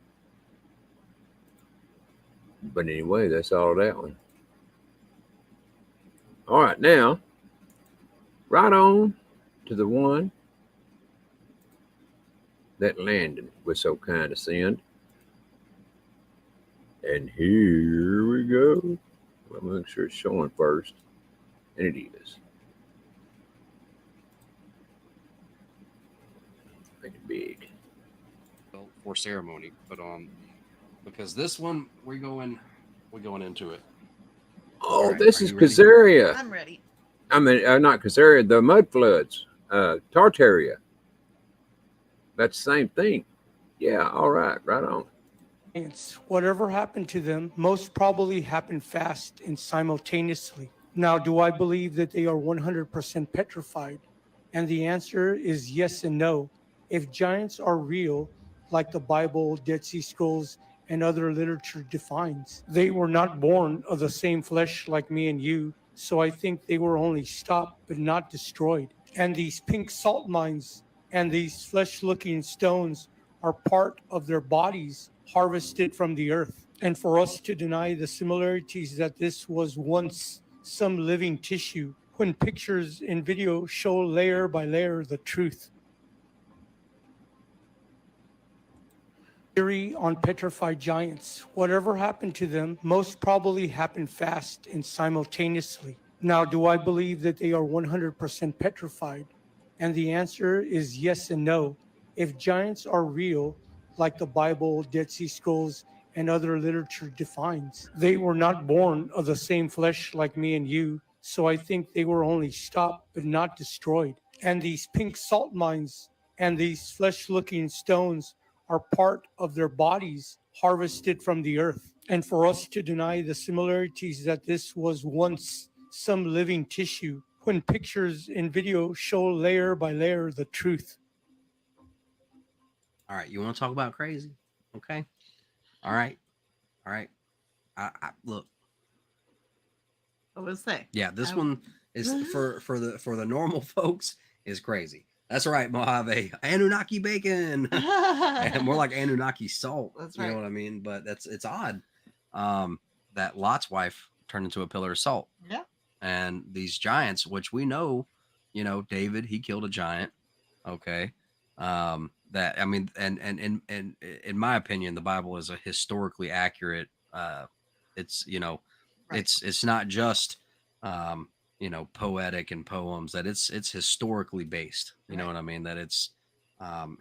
K: But anyway, that's all that one. All right, now, right on to the one that Landon was so kind to send. And here we go. Let me make sure it's showing first. And it is. Make it big.
A: For ceremony, but because this one we're going into it.
K: Oh,
A: right,
K: this is
A: ready?
K: Khazaria.
F: I'm ready.
K: I mean, not Khazaria, the mud floods, Tartaria. That's the same thing. Yeah, all right, right on.
G: Whatever happened to them most probably happened fast and simultaneously. Now, do I believe that they are 100% petrified? And the answer is yes and no. If giants are real, like the Bible, Dead Sea Scrolls, and other literature defines, they were not born of the same flesh like me and you, so I think they were only stopped but not destroyed. And these pink salt mines and these flesh-looking stones are part of their bodies harvested from the earth. And for us to deny the similarities that this was once some living tissue, when pictures and video show layer by layer the truth. Theory on petrified giants. Whatever happened to them most probably happened fast and simultaneously. Now, do I believe that they are 100% petrified? And the answer is yes and no. If giants are real, like the Bible, Dead Sea Scrolls, and other literature defines, they were not born of the same flesh like me and you, so I think they were only stopped but not destroyed. And these pink salt mines and these flesh-looking stones are part of their bodies harvested from the earth. And for us to deny the similarities that this was once some living tissue, when pictures and video show layer by layer the truth.
A: All right, you want to talk about crazy? Okay. All right. I look.
F: What was say?
A: Yeah, this one is for the normal folks is crazy. That's right, Mojave. Anunnaki bacon. And more like Anunnaki salt.
F: That's
A: right. You know what I mean? But it's odd that Lot's wife turned into a pillar of salt.
F: Yeah.
A: And these giants, which we know, David, he killed a giant. Okay. That I mean, and in my opinion, the Bible is a historically accurate. It's right. It's not just poetic and poems, that it's historically based. You know what I mean? That it's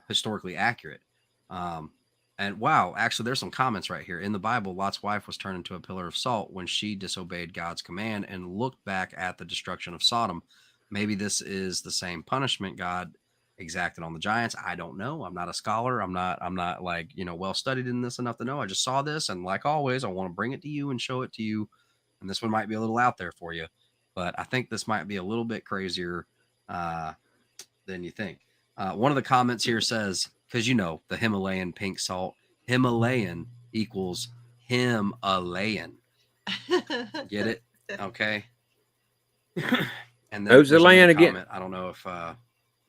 A: historically accurate. And wow, actually, there's some comments right here. In the Bible, Lot's wife was turned into a pillar of salt when she disobeyed God's command and looked back at the destruction of Sodom. Maybe this is the same punishment God exacted on the giants. I don't know. I'm not a scholar. I'm not like, well studied in this enough to know. I just saw this, and like always, I want to bring it to you and show it to you. And this one might be a little out there for you, but I think this might be a little bit crazier than you think. One of the comments here says, because the Himalayan pink salt, Himalayan equals Himalayan. Get it? Okay. And then
K: who's the land again?
A: I don't know if I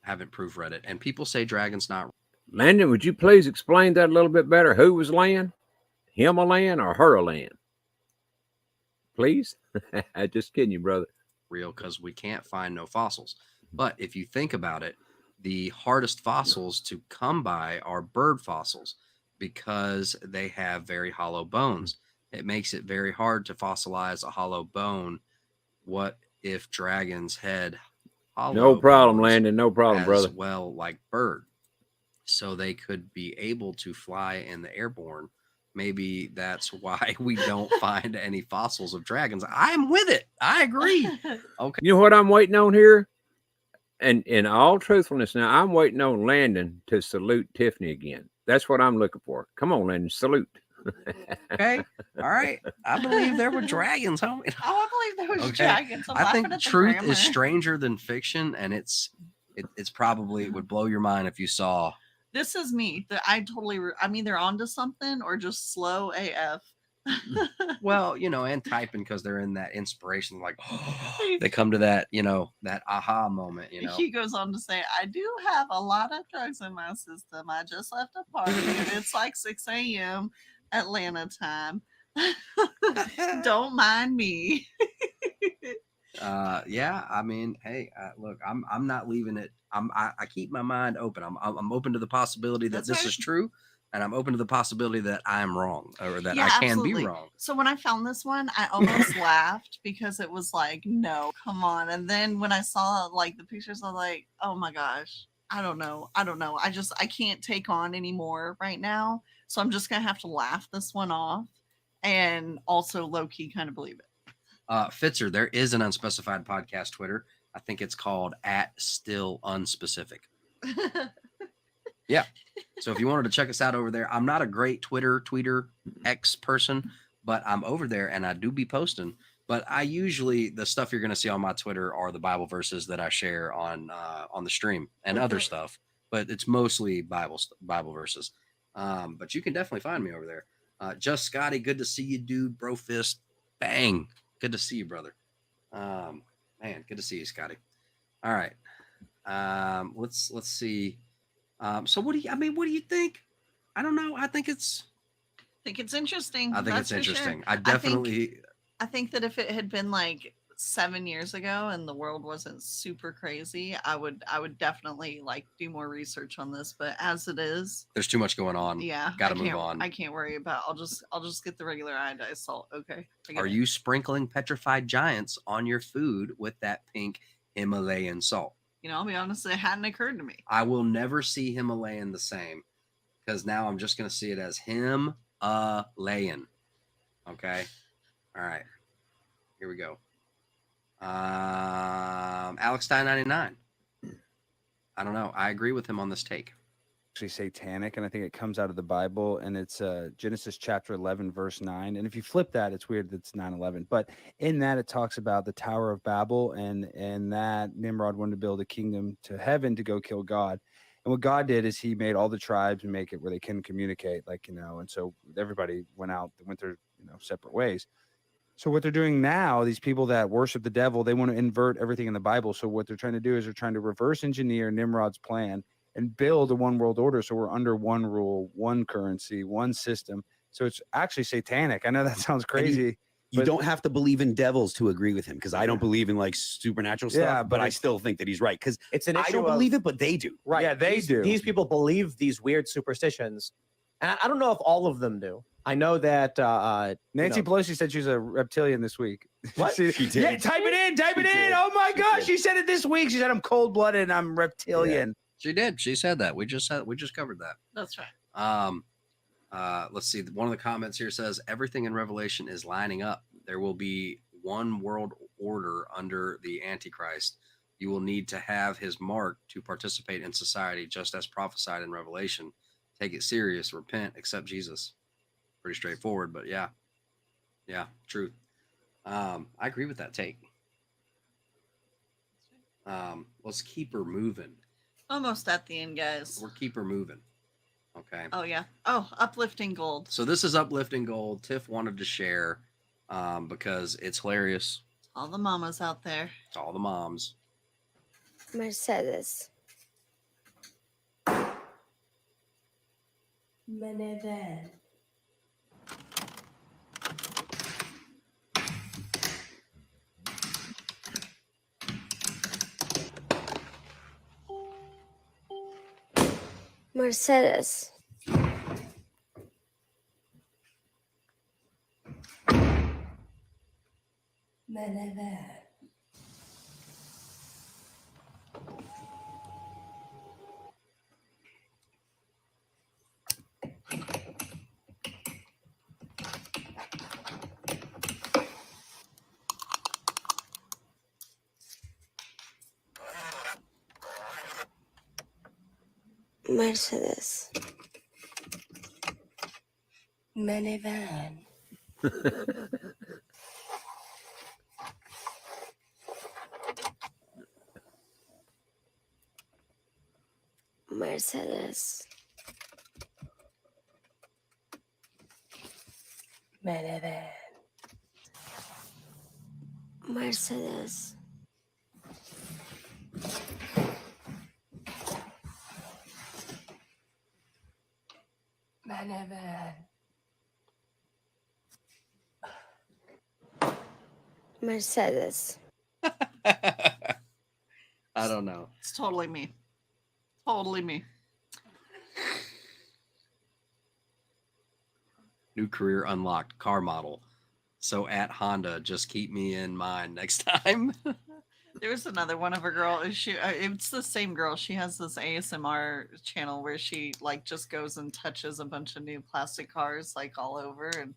A: haven't proofread it. And people say dragon's not.
K: Landon, would you please explain that a little bit better? Who was laying? Him a laying or her a laying? Please? Just kidding you, brother.
A: Real, because we can't find no fossils. But if you think about it, the hardest fossils to come by are bird fossils because they have very hollow bones. It makes it very hard to fossilize a hollow bone. What if dragons had hollow
K: No problem,
A: bones
K: Landon. No problem,
A: as
K: brother.
A: well like bird? So they could be able to fly in the airborne. Maybe that's why we don't find any fossils of dragons. I'm with it. I agree. Okay.
K: You know what I'm waiting on here? And in all truthfulness, now I'm waiting on Landon to salute Tiffany again. That's what I'm looking for. Come on, Landon, salute.
A: Okay. All right. I believe there were dragons, homie.
F: Oh, I believe there was
A: Okay.
F: dragons. I'm
A: I
F: laughing
A: think
F: at the
A: truth
F: grammar.
A: is stranger than fiction, and it's probably, it would blow your mind if you saw.
F: This is me. I'm either onto something or just slow AF.
A: Well, and typing because they're in that inspiration, like they come to that, that aha moment,
F: He goes on to say, I do have a lot of drugs in my system. I just left a party and it's like 6 a.m. Atlanta time. Don't mind me.
A: Yeah, I mean, hey, look, I'm not leaving it. I keep my mind open. I'm open to the possibility that
F: That's
A: this
F: right.
A: is true, and I'm open to the possibility that I'm wrong or that
F: Yeah,
A: I can
F: absolutely.
A: be wrong.
F: So when I found this one, I almost laughed because it was like, no, come on. And then when I saw like the pictures, I was like, oh my gosh, I don't know. I can't take on anymore right now. So I'm just gonna have to laugh this one off and also low key kind of believe it.
A: Fitzer, there is an unspecified podcast Twitter. I think it's called @StillUnspecific. Yeah. So if you wanted to check us out over there, I'm not a great tweeter X person, but I'm over there and I do be posting. But I usually, the stuff you're going to see on my Twitter are the Bible verses that I share on the stream and other stuff. But it's mostly Bible verses. But you can definitely find me over there. Just Scotty, good to see you, dude. Bro fist, bang. Good to see you, brother. Man, good to see you, Scotty. All right. Let's see. So what do you think? I don't know. I think it's
F: interesting.
A: I think
F: That's
A: it's
F: for sure.
A: interesting. I definitely
F: I think that if it had been like 7 years ago and the world wasn't super crazy, I would definitely like do more research on this. But as it is,
A: there's too much going on.
F: yeah,
A: Gotta move on.
F: I can't worry about. I'll just get the regular iodized salt. Okay.
A: Are you sprinkling petrified giants on your food with that pink Himalayan salt?
F: I'll be honest, it hadn't occurred to me.
A: I will never see Himalayan the same because now I'm just going to see it as Himalayan. Okay. All right. Here we go. Alex Stein 99. I don't know. I agree with him on this take.
E: Actually satanic, and I think it comes out of the Bible, and it's Genesis chapter 11 verse 9. And if you flip that, it's weird that it's 9/11, but in that it talks about the Tower of Babel, and that Nimrod wanted to build a kingdom to heaven to go kill God. And what God did is he made all the tribes and make it where they can communicate, and so everybody went their separate ways. So what they're doing now, these people that worship the devil, they want to invert everything in the Bible. So what they're trying to do is they're trying to reverse engineer Nimrod's plan and build a one world order. So we're under one rule, one currency, one system. So it's actually satanic. I know that sounds crazy.
H: You don't have to believe in devils to agree with him, because I don't believe in like supernatural stuff,
E: Yeah,
H: but I
E: it's-
H: still think that he's right, because
I: It's an
H: I
I: issue
H: don't
I: of-
H: believe it, but they do.
I: Right.
E: Yeah, they do.
I: These people believe these weird superstitions. And I don't know if all of them do. I know that
E: Nancy Pelosi said she was a reptilian this week.
I: What?
E: She
I: did.
E: Yeah, type it in. Oh my gosh, she said it this week. She said I'm cold blooded and I'm reptilian.
A: She did. She said that. We just covered that.
F: That's right.
A: Let's see. One of the comments here says everything in Revelation is lining up. There will be one world order under the Antichrist. You will need to have his mark to participate in society, just as prophesied in Revelation. Take it serious, repent, accept Jesus. Pretty straightforward, but yeah, truth. I agree with that take. Let's keep her moving.
F: Almost at the end, guys.
A: We're keep her moving. Okay.
F: Oh yeah. Oh, uplifting gold.
A: So this is uplifting gold. Tiff wanted to share because it's hilarious.
F: All the mamas out there.
A: It's all the moms.
P: Mercedes. Meneven. Mercedes. Meneven. Mercedes. Minivan. Mercedes. Minivan. Mercedes. Minivan. Mercedes.
A: I don't know.
F: It's totally me. Totally me.
A: New career unlocked, car model. So at Honda, just keep me in mind next time.
F: There was another one of a girl. It's the same girl. She has this ASMR channel where she like just goes and touches a bunch of new plastic cars like all over and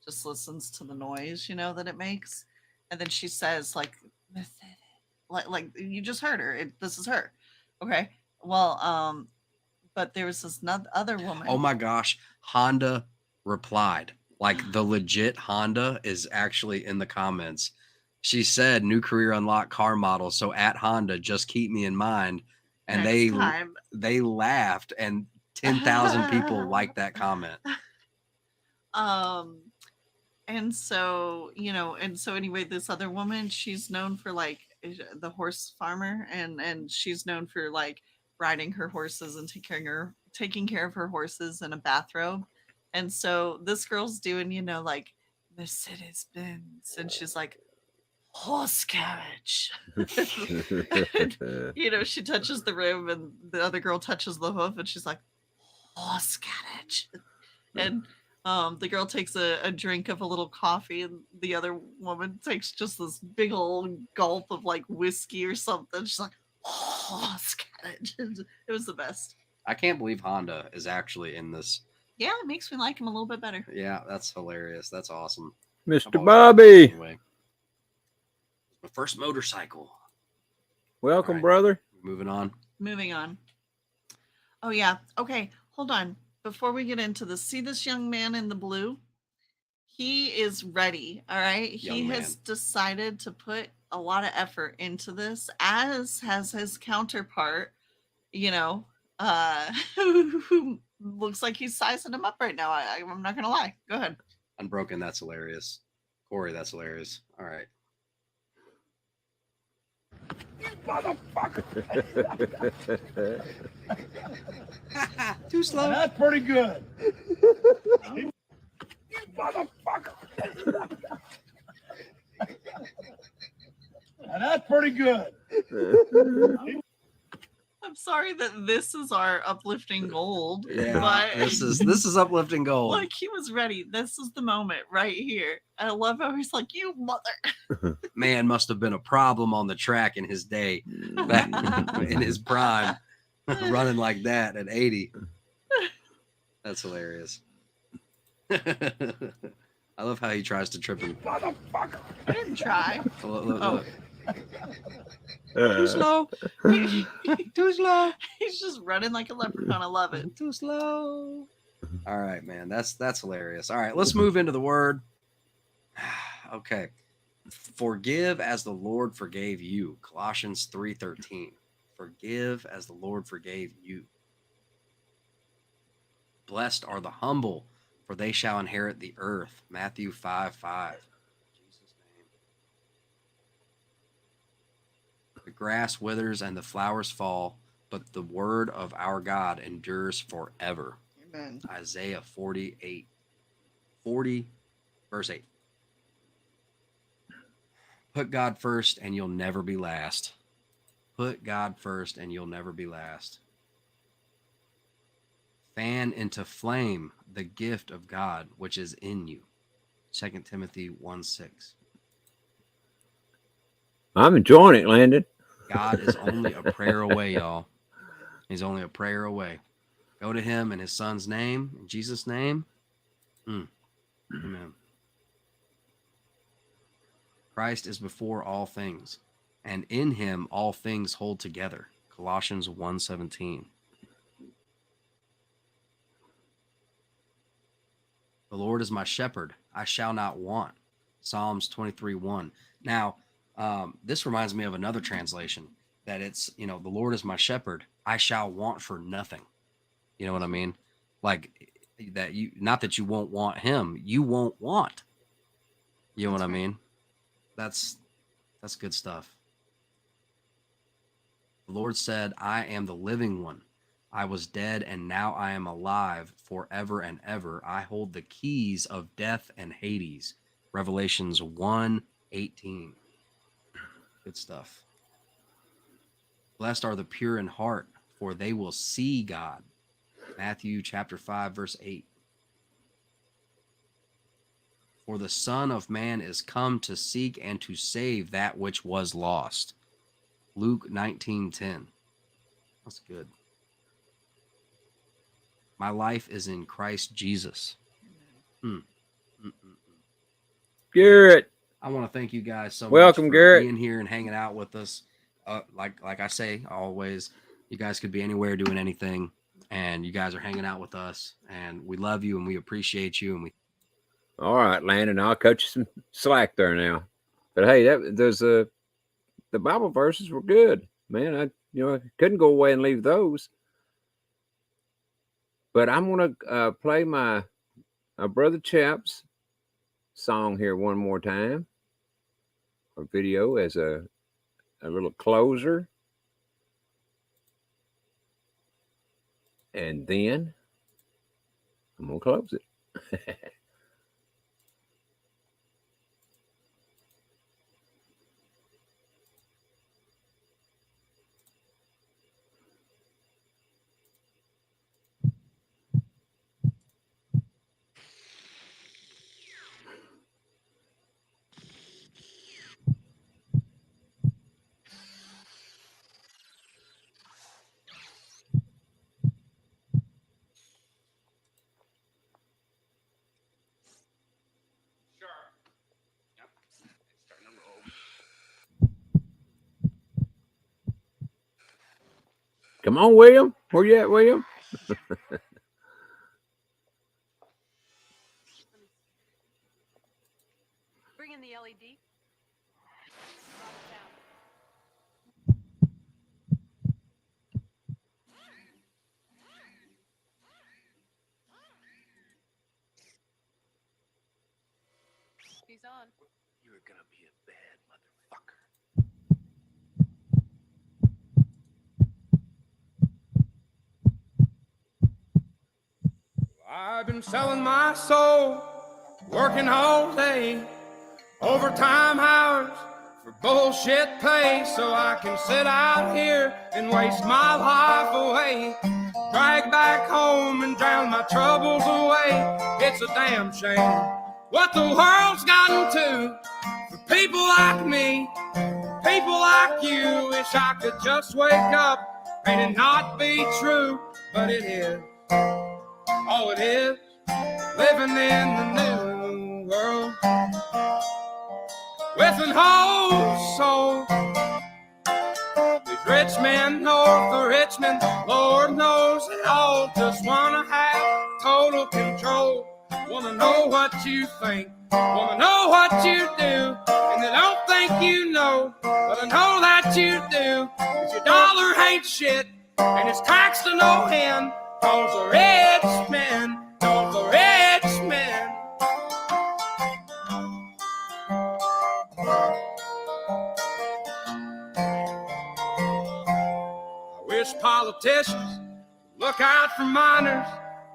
F: just listens to the noise, that it makes. And then she says like you just heard her. This is her. Okay. Well, but there was this other woman.
A: Oh my gosh, Honda replied. Like the legit Honda is actually in the comments. She said, "New career unlocked, car model. So at Honda, just keep me in mind." And
F: Next time.
A: they laughed, and 10,000 people liked that comment.
F: And so, anyway, this other woman, she's known for like the horse farmer, and she's known for like riding her horses and taking care of her horses in a bathrobe. And so this girl's doing, like Mercedes Benz, and she's like horse carriage. And, she touches the rim, and the other girl touches the hoof, and she's like horse carriage. And the girl takes a drink of a little coffee, and the other woman takes just this big old gulp of like whiskey or something. She's like, "Oh, carriage." It was the best.
A: I can't believe Honda is actually in this.
F: Yeah, it makes me like him a little bit better.
A: Yeah, that's hilarious. That's awesome.
K: Mr. Bobby.
A: Anyway. My first motorcycle.
K: Welcome,
A: right.
K: brother.
A: Moving on.
F: Moving on. Oh, yeah. Okay, hold on. Before we get into this, see this young man in the blue? He is ready, all right? He has decided to put a lot of effort into this, as has his counterpart, who looks like he's sizing him up right now. I'm not going to lie. Go ahead.
A: Unbroken, that's hilarious. Corey, that's hilarious. All right.
Q: You motherfucker!
A: Too slow.
Q: That's pretty good. You motherfucker! That's pretty good.
F: I'm sorry that this is our uplifting gold.
A: Yeah,
F: but
A: this is uplifting gold.
F: Like he was ready. This is the moment right here. And I love how he's like, "You mother."
A: Man must have been a problem on the track in his day, back in his prime, running like that at 80. That's hilarious. I love how he tries to trip him.
Q: Motherfucker!
F: I didn't try.
A: Look.
F: Too slow.
A: Too slow.
F: He's just running like a leprechaun. I love it.
A: Too slow. All right, man. That's hilarious. All right, let's move into the word. Okay. Forgive as the Lord forgave you. Colossians 3:13. Forgive as the Lord forgave you. Blessed are the humble, for they shall inherit the earth. Matthew 5:5. Jesus' name. The grass withers and the flowers fall, but the word of our God endures forever.
F: Amen.
A: Isaiah 48, 40, verse 8. Put God first and you'll never be last. Put God first and you'll never be last. Fan into flame the gift of God which is in you. 2 Timothy 1:6.
K: I'm enjoying it, Landon.
A: God is only a prayer away, y'all. He's only a prayer away. Go to him in his son's name, in Jesus' name. Amen. Christ is before all things, and in him all things hold together. Colossians 1:17. The Lord is my shepherd, I shall not want. Psalms 23:1. Now, this reminds me of another translation that it's, the Lord is my shepherd, I shall want for nothing. You know what I mean? Like that not that you won't want him, you won't want. You know what I mean? That's good stuff. The Lord said, I am the living one. I was dead and now I am alive forever and ever. I hold the keys of death and Hades. Revelations 1:18. Good stuff. Blessed are the pure in heart, for they will see God. Matthew chapter 5, verse 8. For the Son of Man is come to seek and to save that which was lost. Luke 19:10. That's good. My life is in Christ Jesus.
K: Garrett,
A: I want to thank you guys so
K: welcome,
A: much for
K: Garrett.
A: being here and hanging out with us. Like I say always, you guys could be anywhere doing anything, and you guys are hanging out with us, and we love you and we appreciate you. And
K: all right, Landon, I'll cut you some slack there now. But hey, the Bible verses were good, man. I couldn't go away and leave those. But I'm gonna play my brother Chap's song here one more time, or video, as a little closer, and then I'm gonna close it. Come on, William. Where you at, William?
N: Bring in the LED. He's on.
Q: You're gonna be a bad motherfucker.
O: I've been selling my soul, working all day, overtime hours for bullshit pay, so I can sit out here and waste my life away, drag back home and drown my troubles away. It's a damn shame what the world's gotten to for people like me, people like you. Wish I could just wake up and it not be true, but it is. Oh, it is living in the new world with an whole soul. These rich men north of Richmond, Lord knows they all just wanna have total control. Wanna know what you think, wanna know what you do, and they don't think you know, but I know that you do. 'Cause your dollar ain't shit, and it's taxed to no end. 'Cause the rich men, 'cause the rich men. I wish politicians look out for minors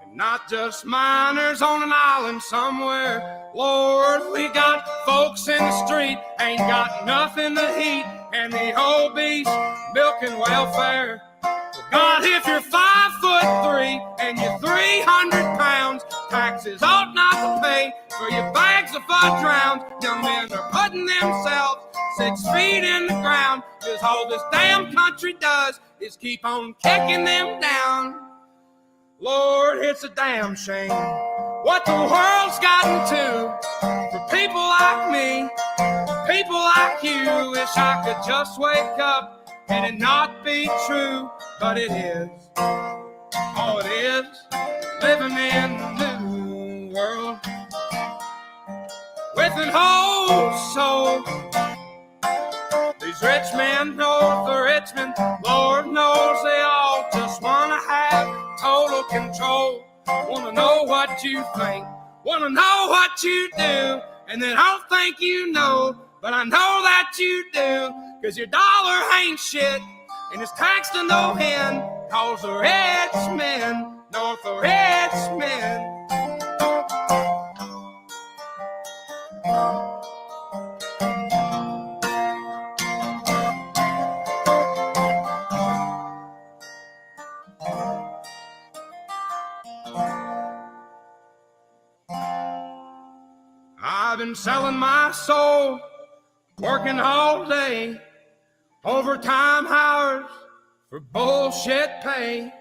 O: and not just miners on an island somewhere. Lord, we got folks in the street, ain't got nothing to eat, and the obese milking welfare. God, if you're 5'3" and you're 300 pounds, taxes ought not to pay for your bags of fudge rounds. Young men are putting themselves 6 feet in the ground, 'cause all this damn country does is keep on kicking them down. Lord, it's a damn shame what the world's gotten to for people like me, people like you. Wish I could just wake up and it not be true, but it is. Oh, it is living in the new world with an whole soul. These rich men north of Richmond, Lord knows they all just want to have total control. Want to know what you think, want to know what you do, and they don't think you know, but I know that you do, 'cause your dollar ain't shit, and it's taxed to no end, 'cause the rich men, north of Richmond. I've been selling my soul, working all day, overtime hours for bullshit pay.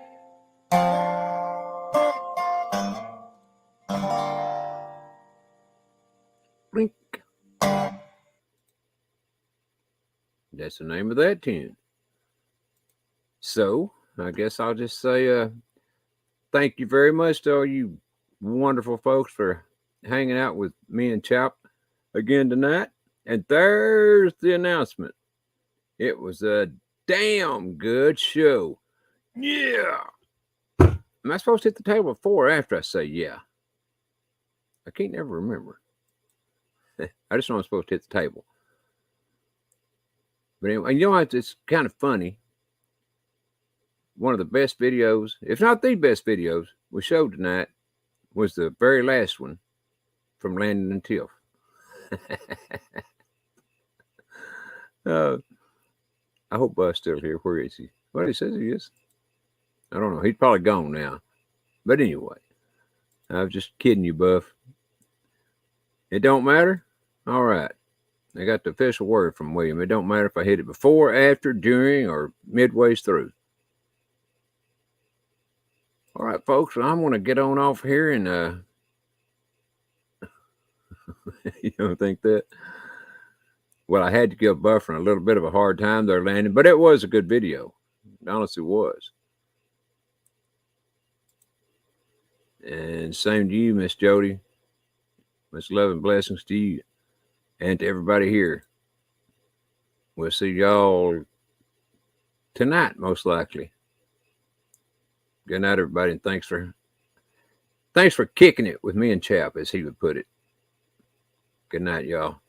K: Blink. That's the name of that tune. So I guess I'll just say thank you very much to all you wonderful folks for hanging out with me and Chop again tonight. And there's the announcement. It was a damn good show. Yeah. Am I supposed to hit the table before or after I say yeah? I can't never remember. I just know I'm supposed to hit the table. But anyway, you know what? It's kind of funny. One of the best videos, if not the best videos we showed tonight, was the very last one from Landon and Tiff. I hope Buzz still here. Where is he? Well, he says he is. I don't know. He's probably gone now. But anyway, I was just kidding you, Buff. It don't matter? All right. I got the official word from William. It don't matter if I hit it before, after, during, or midways through. All right, folks. Well, I'm going to get on off here and you don't think that? Well, I had to give Buffering a little bit of a hard time there, Landon, but it was a good video. It honestly was. And same to you, Miss Jody. Much love and blessings to you and to everybody here. We'll see y'all tonight, most likely. Good night, everybody, and thanks for kicking it with me and Chap, as he would put it. Good night, y'all.